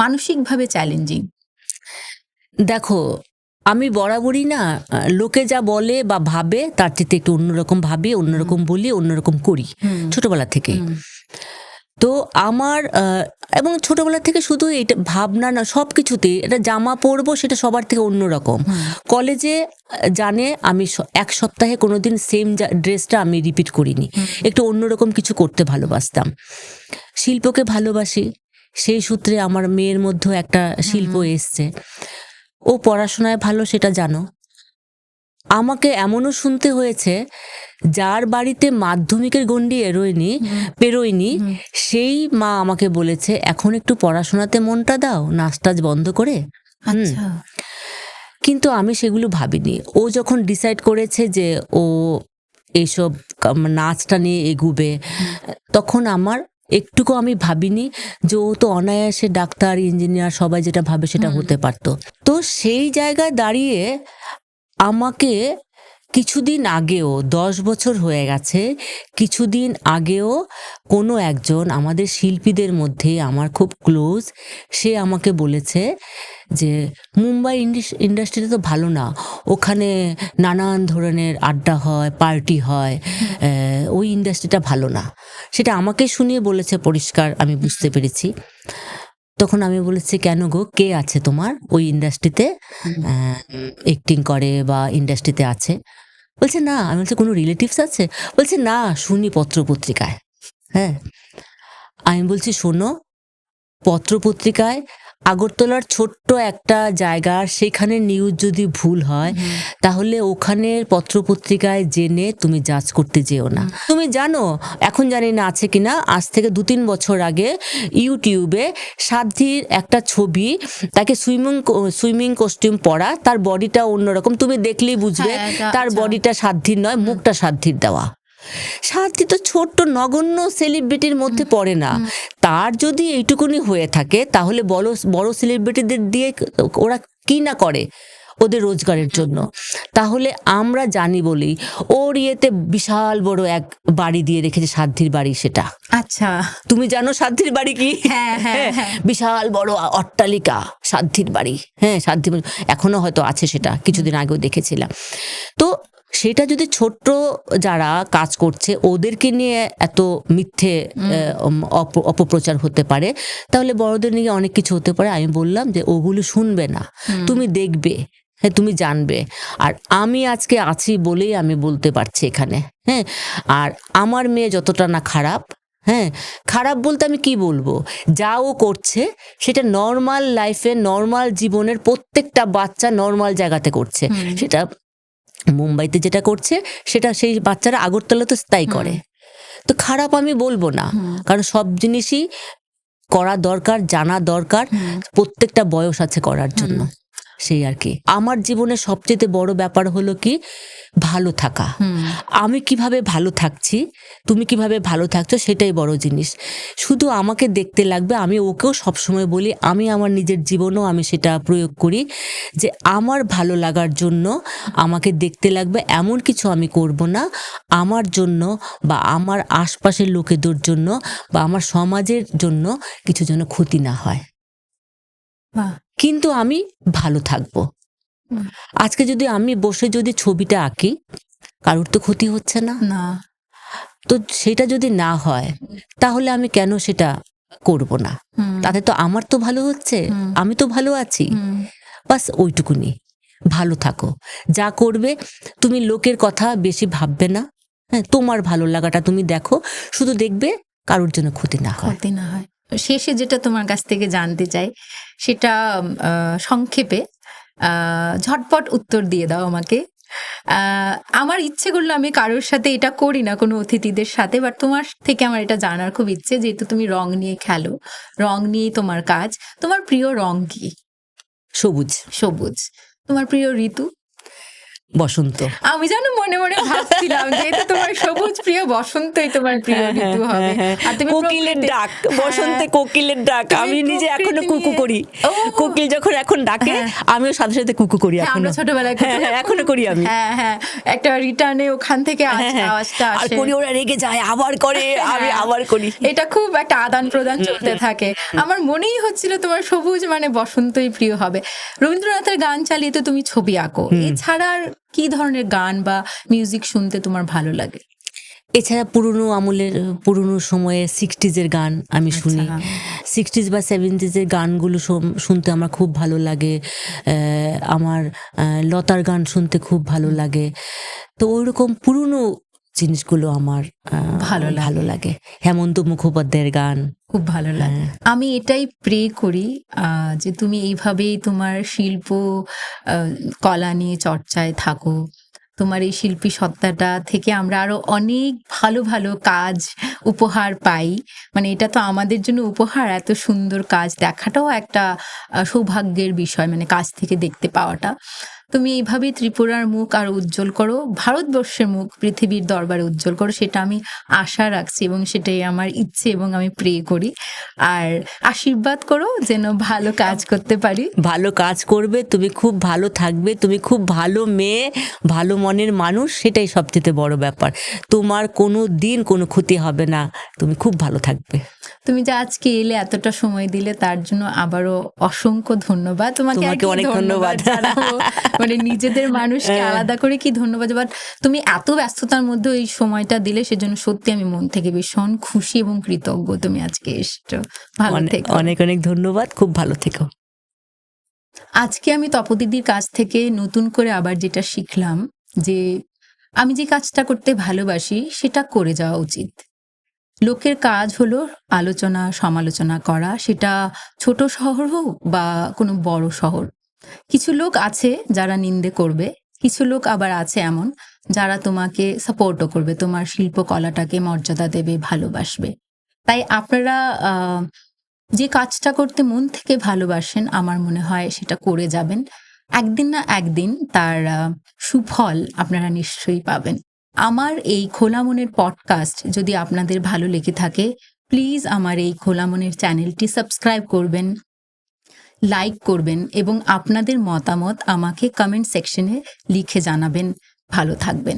Speaker 2: মানসিকভাবে চ্যালেঞ্জিং?
Speaker 1: দেখো, আমি বরাবরই না, লোকে যা বলে বা ভাবে তার চেয়ে একটু অন্যরকম ভাবি, অন্যরকম বলি, অন্যরকম করি ছোটবেলা থেকে। তো আমার এবং ছোটবেলা থেকে শুধু এটা ভাবনা না, সব কিছুতেই এটা জামা পরবো সেটা সবার থেকে অন্যরকম। কলেজে জানে আমি এক সপ্তাহে কোনোদিন সেম ড্রেসটা আমি রিপিট করিনি, একটু অন্যরকম কিছু করতে ভালোবাসতাম। শিল্পকে ভালোবাসি, সেই সূত্রে আমার মেয়ের মধ্যেও একটা শিল্প এসছে। ও পড়াশোনায় ভালো, সেটা জানো। আমাকে এমনও শুনতে হয়েছে, যার বাড়িতে মাধ্যমিকের গণ্ডি পেরোয়নি, সেই মা আমাকে বলেছে এখন একটু পড়াশোনাতে মনটা দাও, নাচটাজ বন্ধ করে। কিন্তু আমি সেগুলো ভাবিনি। ও যখন ডিসাইড করেছে যে ও এইসব নাচটা নিয়ে এগুবে, তখন আমার একটুকু আমি ভাবিনি যে ও তো অনায়াসে ডাক্তার, ইঞ্জিনিয়ার, সবাই যেটা ভাবে সেটা হতে পারতো। তো সেই জায়গায় দাঁড়িয়ে আমাকে কিছুদিন আগেও, 10 বছর হয়ে গেছে, কিছুদিন আগেও কোনো একজন আমাদের শিল্পীদের মধ্যে আমার খুব ক্লোজ, সে আমাকে বলেছে যে মুম্বাই ইন্ডাস্ট্রিতে তো ভালো না, ওখানে নানান ধরনের আড্ডা হয়, পার্টি হয়, ওই ইন্ডাস্ট্রিটা ভালো না। সেটা আমাকে শুনিয়ে বলেছে পরিষ্কার, আমি বুঝতে পেরেছি। তখন আমি বলেছি কেন গো, কে আছে তোমার ওই ইন্ডাস্ট্রিতে অ্যাক্টিং করে বা ইন্ডাস্ট্রিতে আছে? বলছে না। আমি বলছি কোনো রিলেটিভস আছে? বলছে না, শুনি পত্রপত্রিকায়। হ্যাঁ, আমি বলছি শোনো, পত্রপত্রিকায় আগরতলার ছোট্ট একটা জায়গা, সেখানে নিউজ যদি ভুল হয়, তাহলে ওখানের পত্রপত্রিকায় জেনে তুমি জাজ করতে যেও না। তুমি জানো, এখন জানি না আছে কিনা, আজ থেকে 2-3 বছর আগে ইউটিউবে সাধ্যির একটা ছবি, তাকে সুইমিং কস্টিউম পরা, তার বডিটা অন্যরকম, তুমি দেখলেই বুঝবে তার বডিটা সাধ্যির নয়, মুখটা সাধ্যির দেওয়া। সাথী তো ছোট্ট নগণ্য সেলিব্রিটির মধ্যে পড়ে না। তার যদি এইটুকুনি হয়ে থাকে তাহলে বড় বড় সেলিব্রিটিদের দিয়ে ওরা কি না করে ওদের রোজগারের জন্য। তাহলে আমরা জানি বলি ওর ইয়েতে বিশাল বড় এক বাড়ি দিয়ে রেখেছে, সাধ্যির বাড়ি। সেটা
Speaker 2: আচ্ছা,
Speaker 1: তুমি জানো সাধ্যির বাড়ি কি?
Speaker 2: হ্যাঁ হ্যাঁ হ্যাঁ,
Speaker 1: বিশাল বড় অট্টালিকা সাধ্যির বাড়ি। হ্যাঁ, সাধ্যি এখনো হয়তো আছে, সেটা কিছুদিন আগেও দেখেছিলাম। তো সেটা যদি ছোট্ট যারা কাজ করছে ওদেরকে নিয়ে এত মিথ্যে অপপ্রচার হতে পারে, তাহলে বড়দের নিয়ে অনেক কিছু হতে পারে। আমি বললাম যে ওগুলো শুনবে না, তুমি দেখবে, হ্যাঁ তুমি জানবে। আর আমি আজকে আছি বলেই আমি বলতে পারছি এখানে। হ্যাঁ, আর আমার মেয়ে যতটা না খারাপ, হ্যাঁ খারাপ বলতে আমি কি বলবো, যা ও করছে সেটা নর্মাল লাইফে, নর্মাল জীবনের প্রত্যেকটা বাচ্চা নর্মাল জায়গাতে করছে। সেটা মুম্বাইতে যেটা করছে সেটা সেই বাচ্চারা আগরতলাতে তাই করে। তো খারাপ আমি বলবো না, কারণ সব জিনিসই করা দরকার, জানা দরকার, প্রত্যেকটা বয়স আছে করার জন্য। সেই আর কি। আমার জীবনে সবচেয়ে বড় ব্যাপার হলো কি ভালো থাকা। আমি কিভাবে ভালো থাকছি, তুমি কিভাবে ভালো থাকছো, সেটাই বড় জিনিস। শুধু আমাকে দেখতে লাগবে। আমি ওকেও সবসময় বলি, আমি আমার নিজের জীবনেও আমি সেটা প্রয়োগ করি, যে আমার ভালো লাগার জন্য আমাকে দেখতে লাগবে, এমন কিছু আমি করব না আমার জন্য বা আমার আশপাশের লোকেদের জন্য বা আমার সমাজের জন্য কিছু যেন ক্ষতি না হয়, কিন্তু আমি ভালো থাকবো। আজকে যদি আমি বসে যদি ছবিটা আঁকি, কারোর তো ক্ষতি হচ্ছে না,
Speaker 2: না,
Speaker 1: তো সেটা যদি না হয় তাহলে আমি কেন সেটা করব না? তাতে তো আমার তো ভালো হচ্ছে, আমি তো ভালো আছি। বাস ওইটুকুনি, ভালো থাকো। যা করবে তুমি লোকের কথা বেশি ভাববে না। হ্যাঁ, তোমার ভালো লাগাটা তুমি দেখো, শুধু দেখবে কারোর জন্য ক্ষতি না হয়।
Speaker 2: ক্ষতি না হয়। শেষে যেটা তোমার কাছ থেকে জানতে চাই সেটা সংক্ষেপে ঝটপট উত্তর দিয়ে দাও আমাকে। আমার ইচ্ছে করলো, আমি কারোর সাথে এটা করি না, কোনো অতিথিদের সাথে, বাট তোমার থেকে আমার এটা জানার খুব ইচ্ছে, যেহেতু তুমি রং নিয়ে খেলো, রং নিয়েই তোমার কাজ। তোমার প্রিয় রং কি?
Speaker 1: সবুজ।
Speaker 2: সবুজ। তোমার প্রিয় ঋতু?
Speaker 1: বসন্ত।
Speaker 2: আমি জানো মনে মনে ভাবছিলাম যেহেতু তোমার সবুজ প্রিয়, বসন্তই তোমার প্রিয় ঋতু হবে। আর তুমি
Speaker 1: কোকিলের ডাক, বসন্তে কোকিলের ডাক। আমি নিজে এখনো কুকু করি।
Speaker 2: ও,
Speaker 1: কোকিল যখন এখন ডাকে আমিও সাথে সাথে কুকু করি এখনো।
Speaker 2: আমরা ছোটবেলায়
Speaker 1: এখনো করি আমি।
Speaker 2: হ্যাঁ হ্যাঁ, একটা রিটার্নে ওখান থেকে আওয়াজটা
Speaker 1: আর
Speaker 2: আসে,
Speaker 1: করি, ওরা রেগে যায়, আবার করে, আমি আবার করি।
Speaker 2: এটা খুব একটা আদান প্রদান চলতে থাকে। আমার মনেই হচ্ছিল তোমার সবুজ মানে বসন্তই প্রিয় হবে। রবীন্দ্রনাথের গান চালিয়ে তো তুমি ছবি আঁকো, এছাড়া আর কি ধরনের গান বা মিউজিক শুনতে তোমার ভালো লাগে?
Speaker 1: এছাড়া পুরনো আমলের, পুরনো সময়ে 60s গান আমি শুনি। 60s বা 70s গানগুলো শুনতে আমার খুব ভালো লাগে। আমার লতার গান শুনতে খুব ভালো লাগে। তো ওইরকম পুরনো জিনিসগুলো আমার ভালো লাগে। হেমন্ত মুখোপাধ্যায়ের গান
Speaker 2: খুব ভালো লাগে। আমি এটাই প্রে করি যে তুমি এইভাবেই তোমার শিল্প কলা নিয়ে চর্চায় থাকো। তোমার এই শিল্পী সত্তাটা থেকে আমরা আরো অনেক ভালো ভালো কাজ উপহার পাই। মানে এটা তো আমাদের জন্য উপহার, এত সুন্দর কাজ দেখাটাও একটা সৌভাগ্যের বিষয়, মানে কাজ থেকে দেখতে পাওয়াটা। তুমি এইভাবেই ত্রিপুরার মুখ আর উজ্জ্বল করো, ভারতবর্ষের মুখ পৃথিবীর দরবারে উজ্জ্বল করো, সেটা আমি আশা রাখছি এবং সেটাই আমার ইচ্ছে এবং আমি প্রে করি। আর আশীর্বাদ করো যেন ভালো কাজ করতে পারি।
Speaker 1: ভালো কাজ করবে, তুমি খুব ভালো থাকবে, তুমি খুব ভালো মেয়ে, ভালো মনের মানুষ, সেটাই সবচেয়ে বড় ব্যাপার। তোমার কোনো দিন কোনো ক্ষতি হবে না, তুমি খুব ভালো থাকবে।
Speaker 2: তুমি যে আজকে এলে, এতটা সময় দিলে, তার জন্য আবারও অসংখ্য ধন্যবাদ। তোমাকে
Speaker 1: অনেক ধন্যবাদ
Speaker 2: জানাবো, মানে নিজেদের মানুষকে আলাদা করে কি ধন্যবাদ। বাট তুমি এত ব্যস্ততার মধ্যে এই সময়টা দিলে, সেজন্য সত্যি আমি মন থেকে ভীষণ খুশি এবং কৃতজ্ঞ। তুমি আজকে এসছো, ভালো থেকো।
Speaker 1: অনেক অনেক ধন্যবাদ, খুব ভালো থেকো।
Speaker 2: আজকে আমি তপদিদির কাছ থেকে নতুন করে আবার যেটা শিখলাম, যে আমি যে কাজটা করতে ভালোবাসি সেটা করে যাওয়া উচিত। লোকের কাজ হলো আলোচনা সমালোচনা করা, সেটা ছোট শহর হোক বা কোনো বড় শহর। কিছু লোক আছে যারা নিন্দে করবে, কিছু লোক আবার আছে এমন যারা তোমাকে সাপোর্টও করবে, তোমার শিল্পকলাটাকে মর্যাদা দেবে, ভালোবাসবে। তাই আপনারা যে কাজটা করতে মন থেকে ভালোবাসেন, আমার মনে হয় সেটা করে যাবেন। একদিন না একদিন তার সুফল আপনারা নিশ্চয়ই পাবেন। আমার এই খোলা মনের পডকাস্ট যদি আপনাদের ভালো লেগে থাকে, প্লিজ আমার এই খোলা মনের চ্যানেলটি সাবস্ক্রাইব করবেন, লাইক করবেন এবং আপনাদের মতামত আমাকে কমেন্ট সেকশনে লিখে জানাবেন। ভালো থাকবেন।